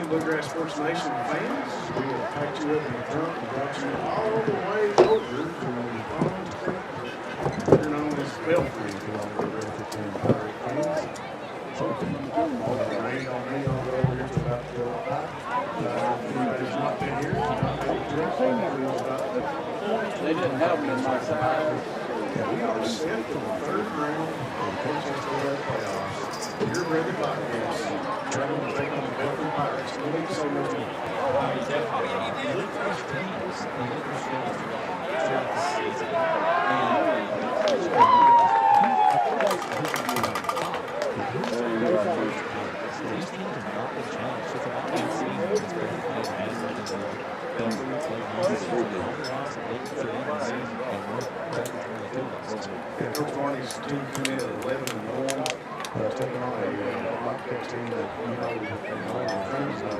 Bluegrass Sports Nation fans. We have packed you up in the trunk and brought you all the way over to Palms Creek, better known as Belfry, to all the Breathitt and Pirate fans. So if you rain on me, I'll go over here to about 12 o'clock. If anybody's not been here, they didn't have me in my size. we are set for the third round of the Coaches playoffs. Your Breathitt Bobcats traveling to take on the Belfry Pirates. What do you say, Mr. Coach Barney's team came in at 11-1. Taking on a Bobcats team that, you know, friends of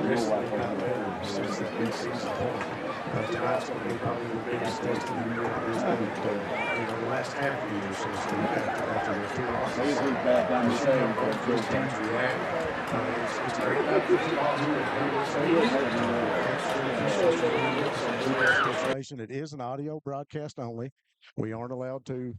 recently kind of better since that mid-season point. Tonight's going to be probably the biggest test of the year. The last half of the year, so to speak, after the two losses. Back on the same. Those teams react. It's a great night for football. It is an audio broadcast only. We aren't allowed to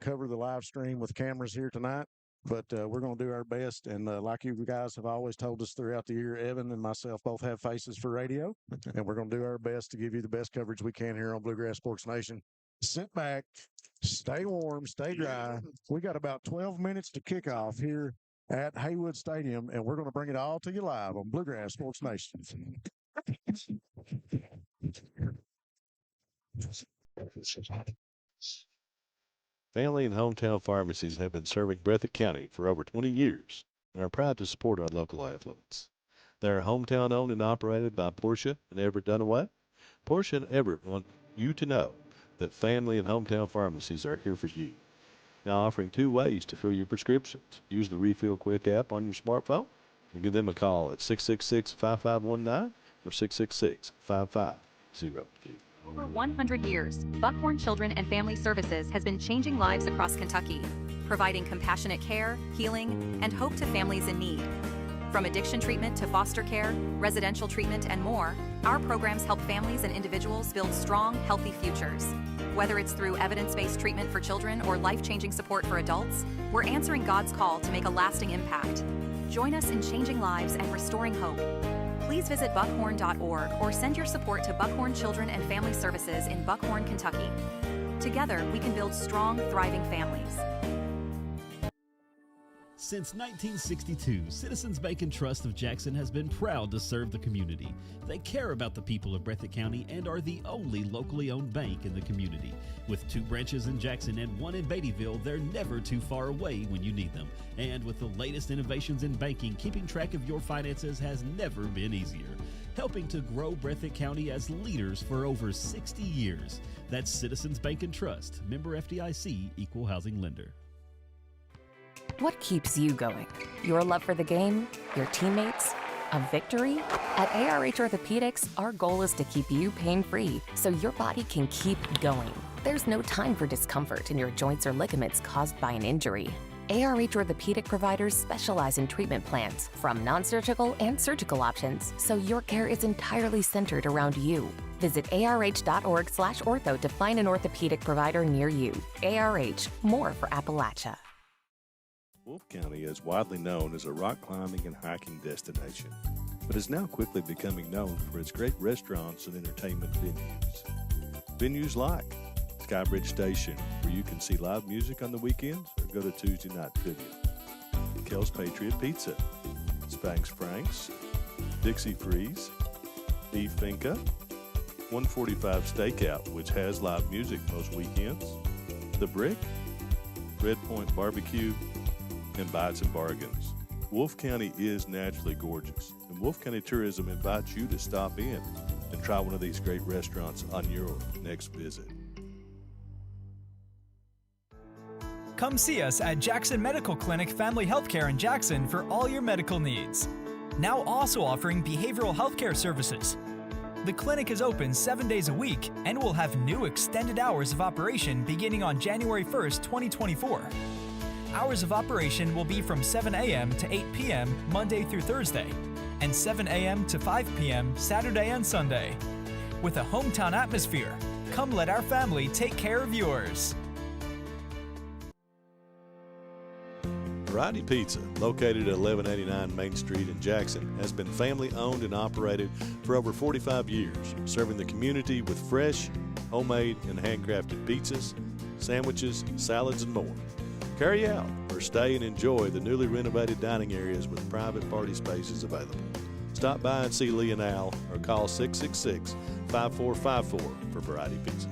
cover the live stream with cameras here tonight, but we're going to do our best. And like you guys have always told us throughout the year, Evan and myself both have faces for radio, and we're going to do our best to give you the best coverage we can here on Bluegrass Sports Nation. Sit back, stay warm, stay dry. We got about 12 minutes to kick off here at Haywood Stadium, and we're going to bring it all to you live on Bluegrass Sports Nation. Family and hometown pharmacies have been serving Breathitt County for over 20 years and are proud to support our local athletes. They are hometown owned and operated by Portia and Everett Dunaway. Portia and Everett want you to know that family and hometown pharmacies are here for you. Now offering 2 ways to fill your prescriptions. Use the Refill Quick app on your smartphone and give them a call at 666-5519 or 666-5502. For 100 years, Buckhorn Children and Family Services has been changing lives across Kentucky, providing compassionate care, healing, and hope to families in need. From addiction treatment to foster care, residential treatment, and more, our programs help families and individuals build strong, healthy futures. Whether it's through evidence-based treatment for children or life-changing support for adults, we're answering God's call to make a lasting impact. Join us in changing lives and restoring hope. Please visit buckhorn.org or send your support to Buckhorn Children and Family Services in Buckhorn, Kentucky. Together, we can build strong, thriving families. Since 1962, Citizens Bank and Trust of Jackson has been proud to serve the community. They care about the people of Breathitt County and are the only locally owned bank in the community. With 2 branches in Jackson and 1 in Beattyville, they're never too far away when you need them. And with the latest innovations in banking, keeping track of your finances has never been easier. Helping to grow Breathitt County as leaders for over 60 years. That's Citizens Bank and Trust, member FDIC, equal housing lender. What keeps you going? Your love for the game? Your teammates? A victory? At ARH Orthopedics, our goal is to keep you pain-free so your body can keep going. There's no time for discomfort in your joints or ligaments caused by an injury. ARH Orthopedic providers specialize in treatment plans, from non-surgical and surgical options, so your care is entirely centered around you. Visit arh.org/ortho to find an orthopedic provider near you. ARH, more for Appalachia. Wolfe County is widely known as a rock climbing and hiking destination, but is now quickly becoming known for its great restaurants and entertainment venues. Venues like Skybridge Station, where you can see live music on the weekends or go to Tuesday night trivia. Kel's Patriot Pizza, Spanx Frank's, Dixie Freeze, Beef Finca, 145 Stakeout, which has live music most weekends, The Brick, Red Point Barbecue, and Bites and Bargains. Wolfe County is naturally gorgeous, and Wolfe County Tourism invites you to stop in and try one of these great restaurants on your next visit. Come see us at Jackson Medical Clinic Family Healthcare in Jackson for all your medical needs. Now also offering behavioral healthcare services. The clinic is open 7 days a week and will have new extended hours of operation beginning on January 1st, 2024. Hours of operation will be from 7 a.m. to 8 p.m. Monday through Thursday. and 7 a.m. to 5 p.m. Saturday and Sunday. With a hometown atmosphere, come let our family take care of yours. Variety Pizza, located at 1189 Main Street in Jackson, has been family owned and operated for over 45 years, serving the community with fresh, homemade, and handcrafted pizzas, sandwiches, salads, and more. Carry out or stay and enjoy the newly renovated dining areas with private party spaces available. Stop by and see Lee and Al or call 666-5454 for Variety Pizza.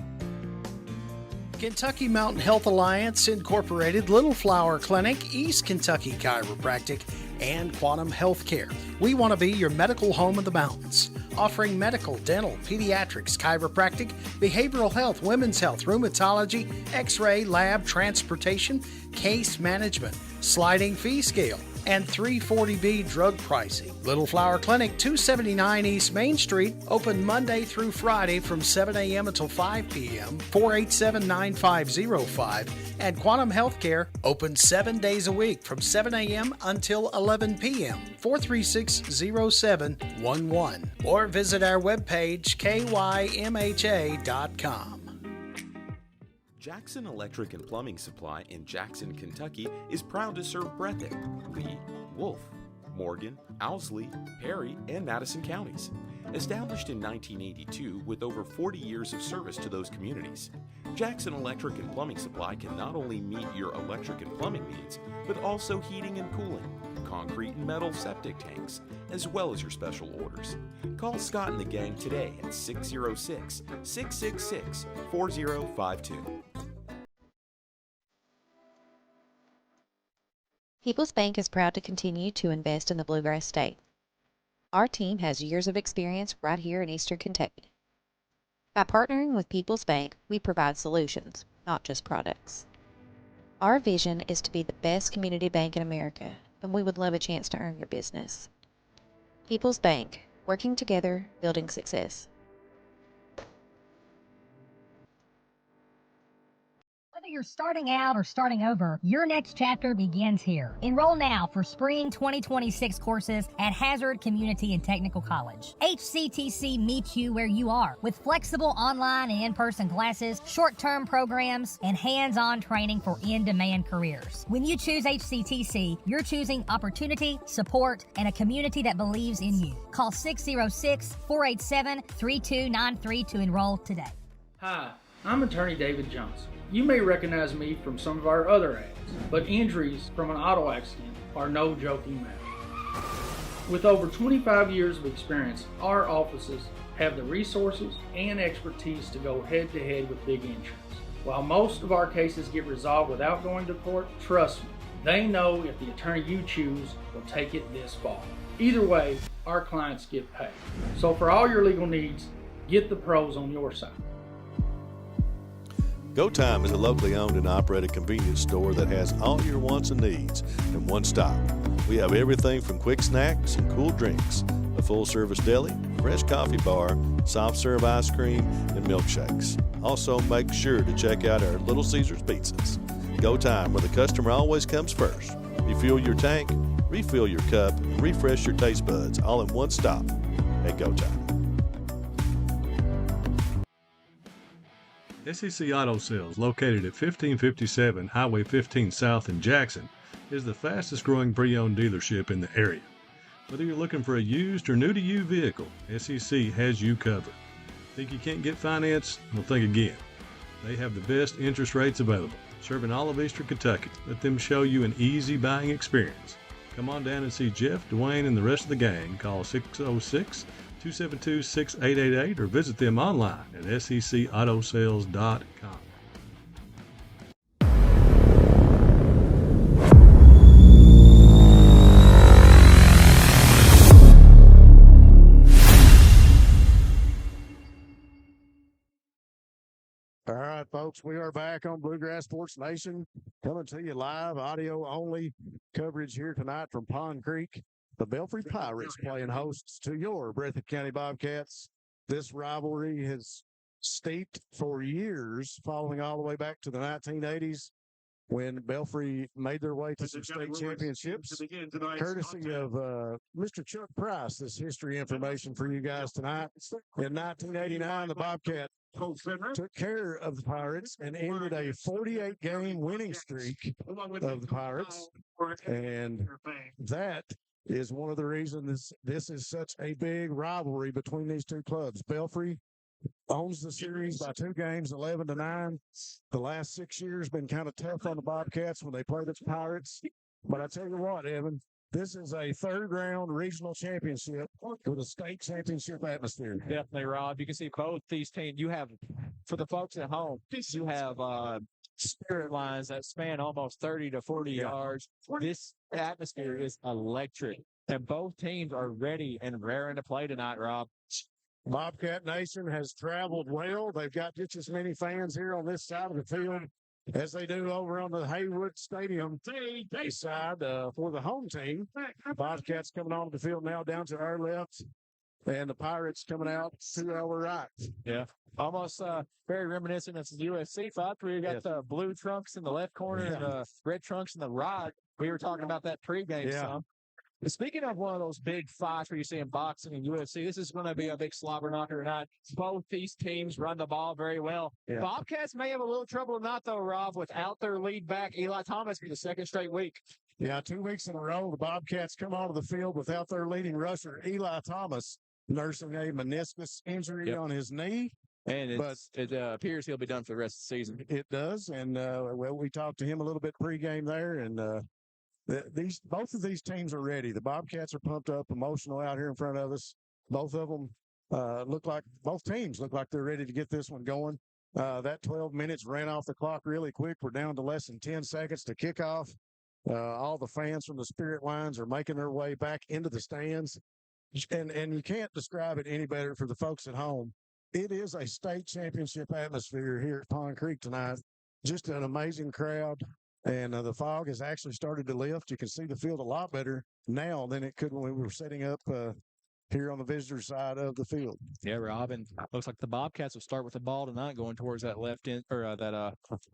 Kentucky Mountain Health Alliance Incorporated, Little Flower Clinic, East Kentucky Chiropractic, and Quantum Healthcare. We want to be your medical home in the mountains, offering medical, dental, pediatrics, chiropractic, behavioral health, women's health, rheumatology, x-ray, lab, transportation, case management, sliding fee scale, and 340B drug pricing. Little Flower Clinic, 279 East Main Street, open Monday through Friday from 7 a.m. until 5 p.m., 487-9505, and Quantum Healthcare, open 7 days a week from 7 a.m. until 11 p.m., 436-0711, or visit our webpage, kymha.com. Jackson Electric and Plumbing Supply in Jackson, Kentucky is proud to serve Breathitt, Lee, Wolfe, Morgan, Owsley, Perry, and Madison counties. Established in 1982 with over 40 years of service to those communities, Jackson Electric and Plumbing Supply can not only meet your electric and plumbing needs, but also heating and cooling, concrete and metal septic tanks, as well as your special orders. Call Scott and the gang today at 606-666-4052. People's Bank is proud to continue to invest in the Bluegrass State. Our team has years of experience right here in Eastern Kentucky. By partnering with People's Bank, we provide solutions, not just products. Our vision is to be the best community bank in America, and we would love a chance to earn your business. People's Bank, working together, building success. Whether you're starting out or starting over, your next chapter begins here. Enroll now for spring 2026 courses at Hazard Community and Technical College. HCTC meets you where you are with flexible online and in-person classes, short-term programs, and hands-on training for in-demand careers. When you choose HCTC, you're choosing opportunity, support, and a community that believes in you. Call 606-487-3293 to enroll today. Hi, I'm attorney David Johnson. You may recognize me from some of our other ads, but injuries from an auto accident are no joking matter. With over 25 years of experience, our offices have the resources and expertise to go head-to-head with big insurance. While most of our cases get resolved without going to court, trust me, they know if the attorney you choose will take it this far. Either way, our clients get paid. So for all your legal needs, get the pros on your side. Go Time is a locally owned and operated convenience store that has all your wants and needs in one stop. We have everything from quick snacks and cool drinks, a full-service deli, fresh coffee bar, soft-serve ice cream, and milkshakes. Also, make sure to check out our Little Caesars pizzas. Go Time, where the customer always comes first. Refuel your tank, refill your cup, and refresh your taste buds all in one stop at Go Time. SEC Auto Sales, located at 1557 Highway 15 South in Jackson, is the fastest growing pre-owned dealership in the area. Whether you're looking for a used or new-to-you vehicle, SEC has you covered. Think you can't get finance? Well, think again. They have the best interest rates available, serving all of Eastern Kentucky. Let them show you an easy buying experience. Come on down and see Jeff, Dwayne, and the rest of the gang. Call 606-272-6888 or visit them online at secautosales.com. All right, folks, we are back on Bluegrass Sports Nation, coming to you live, audio only coverage here tonight from Pond Creek. The Belfry Pirates playing hosts to your Breathitt County Bobcats. This rivalry has steeped for years, following all the way back to the 1980s when Belfry made their way to some state championships, courtesy of Mr. Chuck Price. This history information for you guys tonight. In 1989, the Bobcat took care of the Pirates and ended a 48-game winning streak of the Pirates. And that is one of the reasons this is such a big rivalry between these two clubs. Belfry owns the series by 2 games, 11-9. The last 6 years been kind of tough on the Bobcats when they played the Pirates. But I tell you what, Evan, this is a 3rd-round regional championship with a state championship atmosphere. Definitely, Rob. You can see both these teams. You have, for the folks at home, you have spirit lines that span almost 30 to 40 yards. This atmosphere is electric. And both teams are ready and raring to play tonight, Rob. Bobcat Nation has traveled well. They've got just as many fans here on this side of the field as they do over on the Haywood Stadium side for the home team. Bobcats coming on the field now down to our left, and the Pirates coming out to our right. Yeah. Almost very reminiscent of the USC fight where you got the blue trunks in the left corner and the red trunks in the right. We were talking about that pregame some. Speaking of one of those big fights where you see in boxing and UFC, this is going to be a big slobber knocker tonight. Both these teams run the ball very well. Yeah. Bobcats may have a little trouble tonight, though, Rob, without their lead back, Eli Thomas, for the 2nd straight week. Yeah, 2 weeks in a row, the Bobcats come onto the field without their leading rusher, Eli Thomas, nursing a meniscus injury on his knee. And it appears he'll be done for the rest of the season. It does. And, well, we talked to him a little bit pregame there, and both of these teams are ready. The Bobcats are pumped up, emotional out here in front of us. Both of them both teams look like they're ready to get this one going. That 12 minutes ran off the clock really quick. We're down to less than 10 seconds to kick off. All the fans from the spirit lines are making their way back into the stands. And you can't describe it any better for the folks at home. It is a state championship atmosphere here at Pond Creek tonight. Just an amazing crowd. And the fog has actually started to lift. You can see the field a lot better now than it could when we were setting up here on the visitor side of the field. Yeah, Robin. Looks like the Bobcats will start with the ball tonight, going towards that left end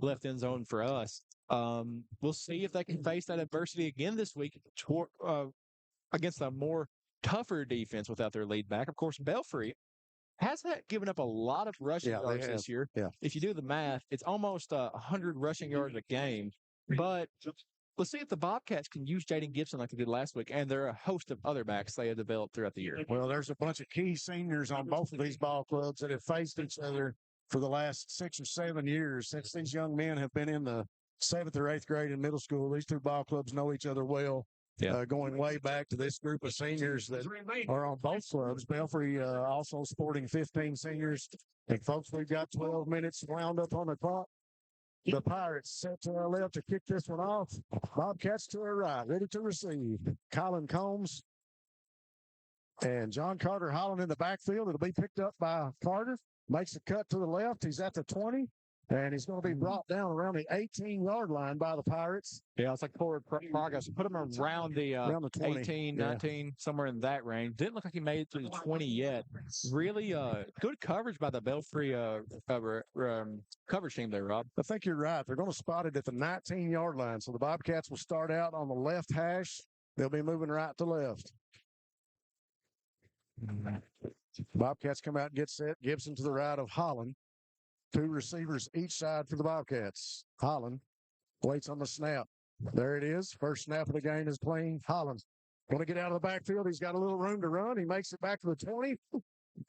left end zone for us. We'll see if they can face that adversity again this week against a more tougher defense without their lead back. Of course, Belfry has given up a lot of rushing yards this year. Yeah. If you do the math, it's almost 100 rushing yards a game. But let's see if the Bobcats can use Jaden Gibson like they did last week, and there are a host of other backs they have developed throughout the year. Well, there's a bunch of key seniors on both of these ball clubs that have faced each other for the last 6 or 7 years. Since these young men have been in the 7th or 8th grade in middle school, these two ball clubs know each other well. Going way back to this group of seniors that are on both clubs. Belfry also sporting 15 seniors. And folks, we've got 12 minutes wound up on the clock. The Pirates set to our left to kick this one off. Bobcats to our right, ready to receive. Colin Combs and John Carter Holland in the backfield. It'll be picked up by Carter. Makes a cut to the left. He's at the 20. And he's going to be brought down around the 18-yard line by the Pirates. Yeah, it's like forward progress. Put him around the 20. 18, 19, somewhere in that range. Didn't look like he made it to the 20 yet. Really good coverage by the Belfry coverage team there, Rob. I think you're right. They're going to spot it at the 19-yard line. So the Bobcats will start out on the left hash. They'll be moving right to left. Bobcats come out and get set. Gibson to the right of Holland. 2 receivers each side for the Bobcats. Holland waits on the snap. There it is. First snap of the game is clean. Holland going to get out of the backfield. He's got a little room to run. He makes it back to the 20,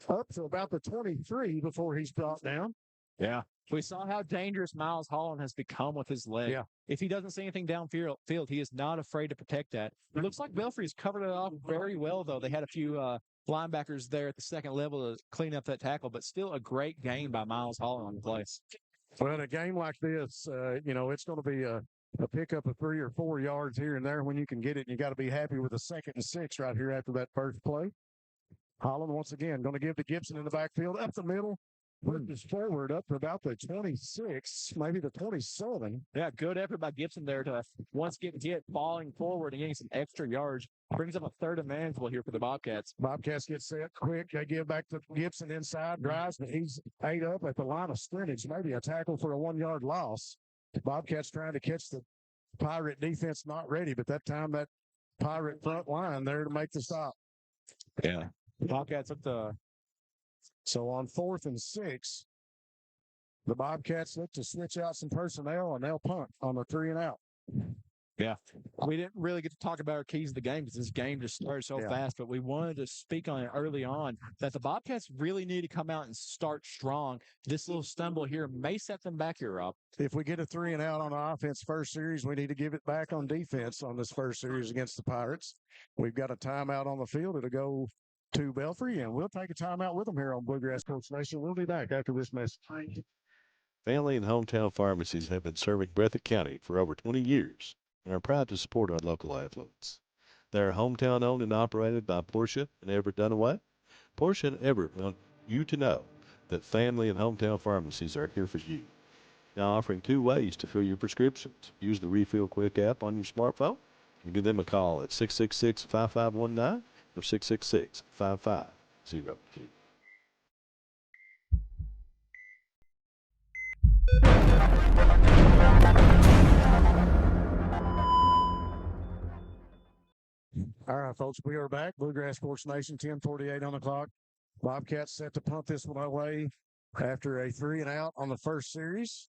up to about the 23 before he's brought down. Yeah. We saw how dangerous Miles Holland has become with his leg. Yeah. If he doesn't see anything downfield, he is not afraid to protect that. It looks like Belfry's covered it off very well, though. They had a few linebackers there at the second level to clean up that tackle, but still a great game by Miles Holland on the play. Well, in a game like this, it's going to be a pickup of 3 or 4 yards here and there when you can get it. You got to be happy with a 2nd and 6 right here after that first play. Holland, once again, going to give to Gibson in the backfield, up the middle. Pushes forward up to about the 26, maybe the 27. Yeah, good effort by Gibson there to once get falling forward and getting some extra yards. Brings up a 3rd and manageable here for the Bobcats. Bobcats get set quick. They give back to Gibson inside, drives, but he's ate up at the line of scrimmage. Maybe a tackle for a 1-yard loss. The Bobcats trying to catch the Pirate defense not ready, but that time that Pirate front line there to make the stop. Yeah. Bobcats looked So on 4th and 6, the Bobcats look to switch out some personnel and they'll punt on the 3 and out. Yeah. We didn't really get to talk about our keys of the game because this game just started so fast, but we wanted to speak on it early on that the Bobcats really need to come out and start strong. This little stumble here may set them back here up. If we get a 3 and out on the offense first series, we need to give it back on defense on this first series against the Pirates. We've got a timeout on the field. It'll go to Belfry, and we'll take a timeout with them here on Bluegrass Coach Nation. We'll be back after this message. Family and hometown pharmacies have been serving Breathitt County for over 20 years and are proud to support our local athletes. They are hometown owned and operated by Portia and Everett Dunaway. Portia and Everett want you to know that family and hometown pharmacies are here for you. Now offering 2 ways to fill your prescriptions. Use the Refill Quick app on your smartphone and give them a call at 666-5519 or 666-5502. All right, folks, we are back. Bluegrass Sports Nation, 10:48 on the clock. Bobcats set to punt this one away after a 3 and out on the first series.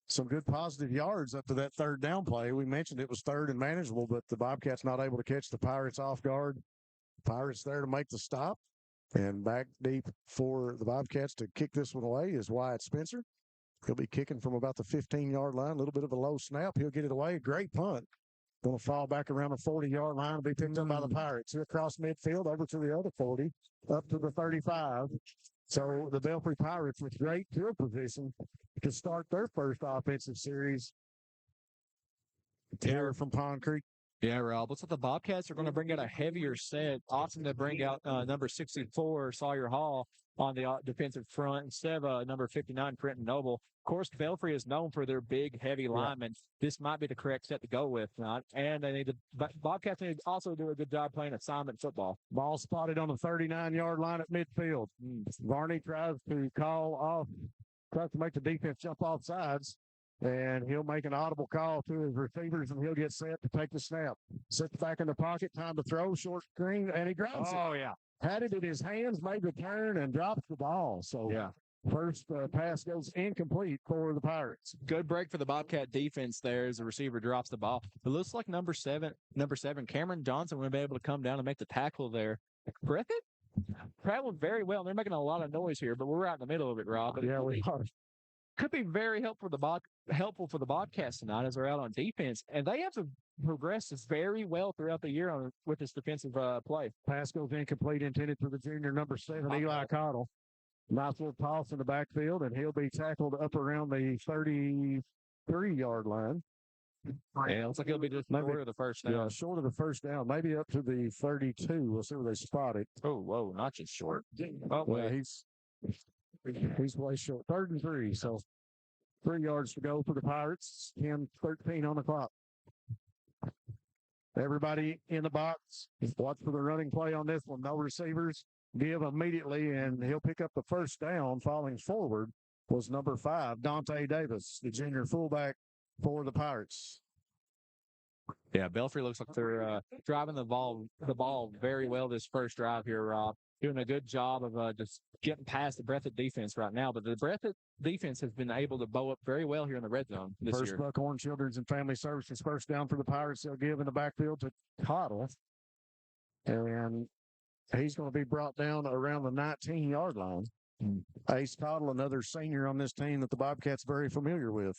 Some good positive yards up to that third down play. We mentioned it was third and manageable, but the Bobcats not able to catch the Pirates off guard. Pirates there to make the stop. And back deep for the Bobcats to kick this one away is Wyatt Spencer. He'll be kicking from about the 15-yard line. A little bit of a low snap. He'll get it away. Great punt. Going to fall back around the 40-yard line and be picked up by the Pirates. Across midfield, over to the other 40, up to the 35. So the Belfry Pirates with great field position to start their first offensive series here from Pond Creek. Yeah, Rob. Looks like the Bobcats are going to bring out a heavier set. Often they bring out number 64, Sawyer Hall, on the defensive front instead of number 59, Trenton Noble. Of course, Belfry is known for their big, heavy linemen. This might be the correct set to go with. And they need to, Bobcats need to also do a good job playing assignment football. Ball spotted on the 39-yard line at midfield. Varney tries to tries to make the defense jump off sides. And he'll make an audible call to his receivers, and he'll get set to take the snap. Sits back in the pocket, time to throw, short screen, and he grabs it. Oh, yeah. Had it in his hands, made the turn, and drops the ball. So, first pass goes incomplete for the Pirates. Good break for the Bobcat defense there as the receiver drops the ball. It looks like number seven, Cameron Johnson will be able to come down and make the tackle there. Breathitt traveled very well. They're making a lot of noise here, but we're right in the middle of it, Rob. But yeah, we are. Could be very helpful for the Bobcats tonight as they're out on defense, and they have progressed very well throughout the year with this defensive play. Pass goes incomplete, intended for the junior number 7, Eli Cottle. Nice little toss in the backfield, and he'll be tackled up around the 33-yard line. Yeah, looks like he'll be just short of the first down. Yeah, short of the first down, maybe up to the 32. We'll see where they spot it. Oh, whoa, not just short. Oh, well, he's way short. 3rd and 3, so 3 yards to go for the Pirates. 10-13 on the clock. Everybody in the box. Watch for the running play on this one. No receivers. Give immediately, and he'll pick up the first down. Falling forward was number 5, Dante Davis, the junior fullback for the Pirates. Yeah, Belfry looks like they're driving the ball very well this first drive here, Rob. Doing a good job of just getting past the Breathitt defense right now. But the Breathitt defense has been able to bow up very well here in the red zone this year. First Buckhorn Children's and Family Services first down for the Pirates. They'll give in the backfield to Cottle. And he's going to be brought down around the 19-yard line. Ace Cottle, another senior on this team that the Bobcats very familiar with.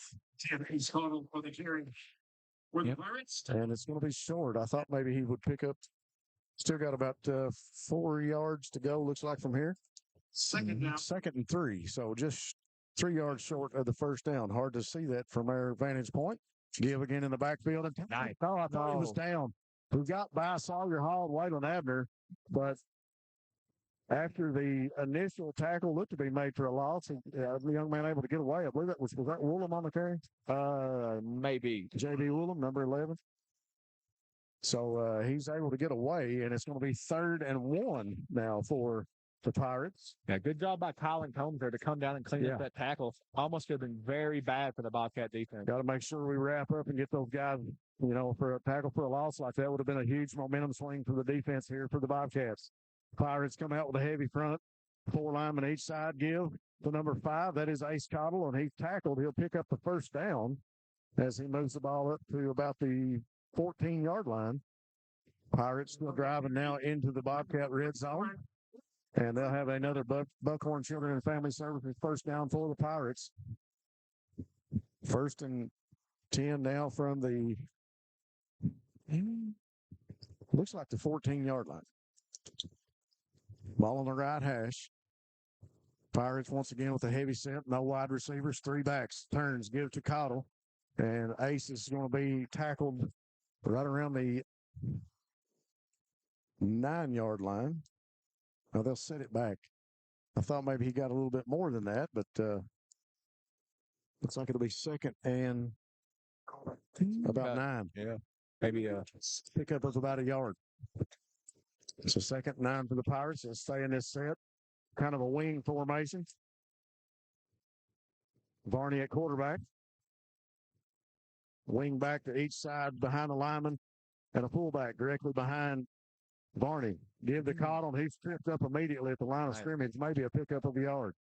Ace Cottle for the carry. The Pirates. And it's going to be short. I thought maybe he would pick up. Still got about 4 yards to go, looks like, from here. Second down. 2nd and 3. So just 3 yards short of the first down. Hard to see that from our vantage point. Give again in the backfield. And nice. Oh, I thought he was down. We got by Sawyer Hall and Waylon Abner, but after the initial tackle looked to be made for a loss, the young man able to get away. I believe that was that Woolham on the carry? Maybe. J.D. Woolham, number 11. So he's able to get away, and it's going to be 3rd and 1 now for the Pirates. Yeah, good job by Colin Combs there to come down and clean up that tackle. Almost could have been very bad for the Bobcat defense. Got to make sure we wrap up and get those guys, for a tackle for a loss like that would have been a huge momentum swing for the defense here for the Bobcats. Pirates come out with a heavy front. 4 linemen each side give the number 5. That is Ace Cottle, and he's tackled. He'll pick up the first down as he moves the ball up to about the 14-yard line. Pirates still driving now into the Bobcat red zone. And they'll have another Buckhorn Children and Family Services first down for the Pirates. 1st and 10 now from the, looks like the 14-yard line. Ball on the right hash. Pirates once again with a heavy set, no wide receivers, 3 backs. Turns, give it to Cottle. And Ace is going to be tackled right around the 9-yard line. Now they'll set it back. I thought maybe he got a little bit more than that, but looks like it'll be 2nd and about 9. Yeah, maybe a pickup of about a yard. So 2nd and 9 for the Pirates. They'll stay in this set. Kind of a wing formation. Varney at quarterback. Wing back to each side behind the lineman, and a fullback directly behind Varney. Give to Cottle. He's tripped up immediately at the line of scrimmage. Maybe a pickup of a yard.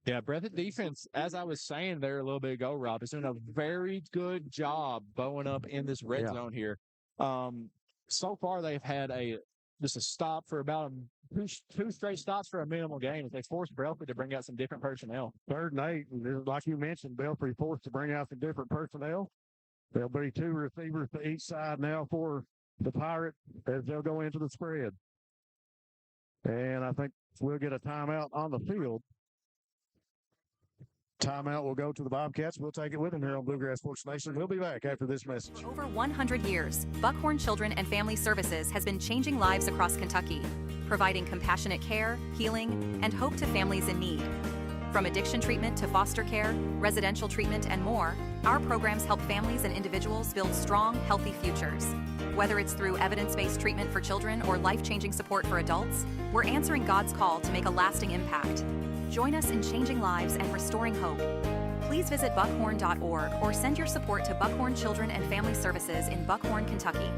Yeah, Breathitt defense, as I was saying there a little bit ago, Rob, is doing a very good job bowing up in this red zone here. So far, they've had just a stop for about 2 straight stops for a minimal gain. They forced Belfry to bring out some different personnel. 3rd and 8, and like you mentioned, Belfry forced to bring out some different personnel. There'll be 2 receivers to each side now for the Pirate as they'll go into the spread. And I think we'll get a timeout on the field. Timeout will go to the Bobcats. We'll take it with them here on Bluegrass Sports Nation. We'll be back after this message. For over 100 years, Buckhorn Children and Family Services has been changing lives across Kentucky, providing compassionate care, healing, and hope to families in need. From addiction treatment to foster care, residential treatment, and more, our programs help families and individuals build strong, healthy futures. Whether it's through evidence-based treatment for children or life-changing support for adults, we're answering God's call to make a lasting impact. Join us in changing lives and restoring hope. Please visit buckhorn.org or send your support to Buckhorn Children and Family Services in Buckhorn, Kentucky.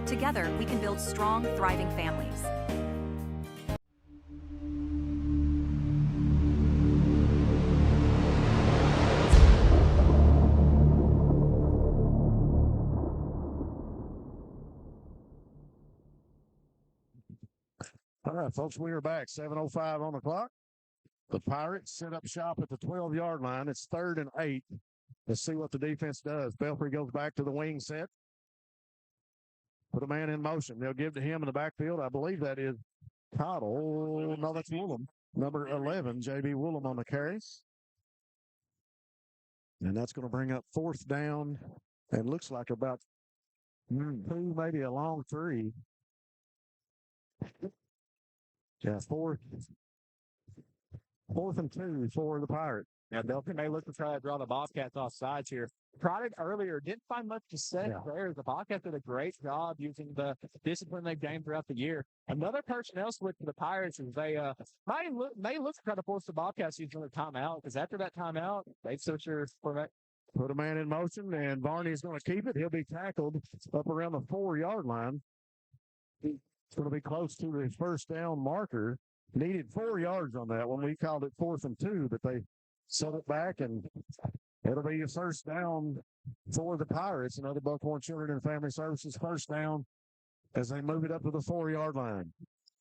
Together, we can build strong, thriving families. All right, folks, we are back. 7:05 on the clock. The Pirates set up shop at the 12-yard line. It's 3rd and 8. Let's see what the defense does. Belfry goes back to the wing set. Put a man in motion. They'll give to him in the backfield. I believe that is Cottle. No, that's Woolham. Number 11, J.B. Woolham on the carries. And that's going to bring up 4th down and looks like about 2, maybe a long 3. Yeah, 4th and 2 for the Pirates. Yeah, Belfry may look to try to draw the Bobcats off sides here. Product earlier didn't find much to say there. The Bobcats did a great job using the discipline they've gained throughout the year. Another personnel switch for the Pirates is they may look to try to force the Bobcats to use another timeout, because after that timeout, they switch their format. Put a man in motion, and Varney is going to keep it. He'll be tackled up around the 4-yard line. It's going to be close to his first down marker. Needed 4 yards on that one. We called it 4th and 2, but they set it back, and it'll be a first down for the Pirates. Another Buckhorn Children and Family Services first down as they move it up to the 4-yard line.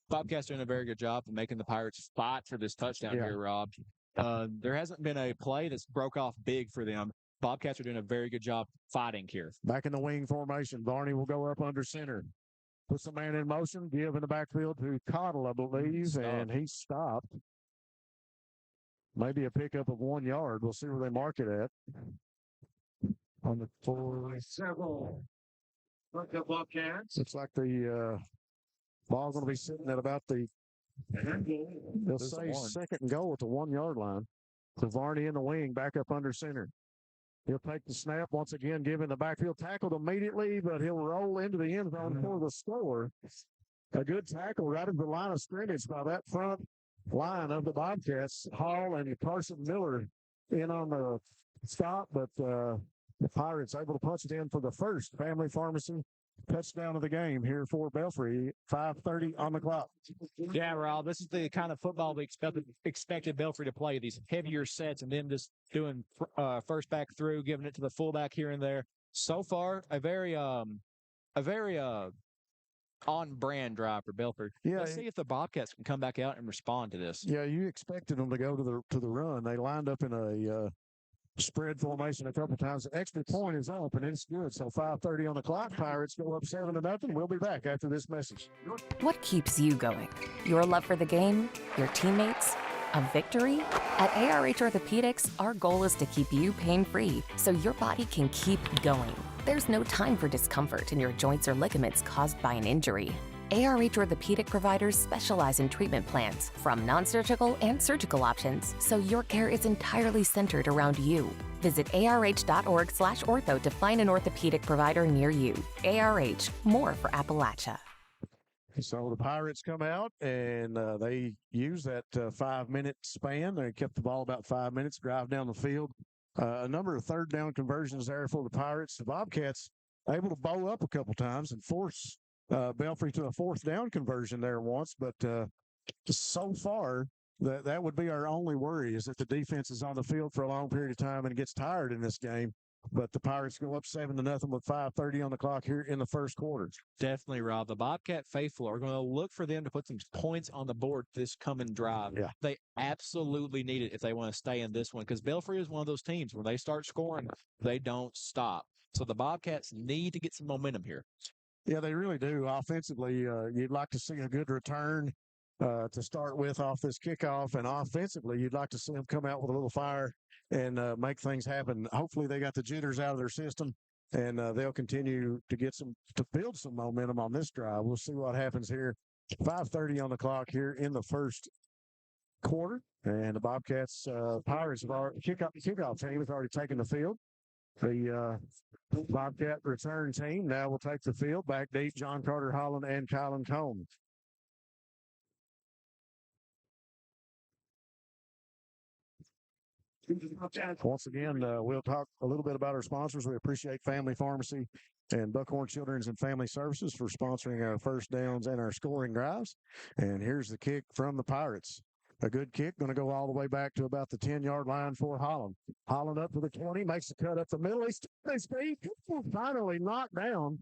Bobcats doing a very good job of making the Pirates fight for this touchdown here, Rob. There hasn't been a play that's broke off big for them. Bobcats are doing a very good job fighting here. Back in the wing formation, Varney will go up under center. Puts the man in motion, give in the backfield to Cottle, I believe, and he stopped. Maybe a pickup of 1 yard. We'll see where they mark it at. On the 47. Bobcats. Looks like the ball's going to be sitting at about the, they'll say 2nd and goal at the 1 yard line. So Varney in the wing, back up under center. He'll take the snap once again, give in the backfield, tackled immediately, but he'll roll into the end zone for the score. A good tackle right at the line of scrimmage by that front line of the Bobcats. Hall and Carson Miller in on the stop, but the Pirates able to punch it in for the first Family Pharmacy touchdown of the game here for Belfry. 5:30 on the clock. Yeah, Rob, this is the kind of football we expected Belfry to play, these heavier sets and then just doing first back through, giving it to the fullback here and there. So far, a very on brand drive for Belfry. Yeah, Let's see if the Bobcats can come back out and respond to this. Yeah, you expected them to go to the run. They lined up in a spread formation a couple times. The extra point is up, and it's good. So 5:30 on the clock. Pirates go up 7-0. We'll be back after this message. What keeps you going? Your love for the game? Your teammates? A victory? At ARH Orthopedics, our goal is to keep you pain-free so your body can keep going. There's no time for discomfort in your joints or ligaments caused by an injury. ARH Orthopedic providers specialize in treatment plans, from non-surgical and surgical options, so your care is entirely centered around you. Visit arh.org/ortho to find an orthopedic provider near you. ARH, more for Appalachia. So the Pirates come out, and they use that 5-minute span. They kept the ball about 5 minutes, drive down the field. A number of third down conversions there for the Pirates. The Bobcats able to bow up a couple times and force Belfry to a fourth down conversion there once, but so far that would be our only worry, is that the defense is on the field for a long period of time and gets tired in this game. But the Pirates go up 7-0 with 5:30 on the clock here in the first quarter. Definitely, Rob. The Bobcat faithful are going to look for them to put some points on the board this coming drive. Yeah. They absolutely need it if they want to stay in this one, because Belfry is one of those teams, when they start scoring, they don't stop. So the Bobcats need to get some momentum here. Yeah, they really do. Offensively, you'd like to see a good return to start with off this kickoff. And offensively, you'd like to see them come out with a little fire and make things happen. Hopefully they got the jitters out of their system, and they'll continue to build some momentum on this drive. We'll see what happens here. 5:30 on the clock here in the first quarter, and the Bobcats, Pirates have already, kickoff team has already taken the field. The Bobcat return team now will take the field. Back deep, John Carter Holland and Kylan Combs. Once again, we'll talk a little bit about our sponsors. We appreciate Family Pharmacy and Buckhorn Children's and Family Services for sponsoring our first downs and our scoring drives. And here's the kick from the Pirates. A good kick, going to go all the way back to about the 10-yard line for Holland. Holland up to the 20, makes the cut up the middle. He's finally knocked down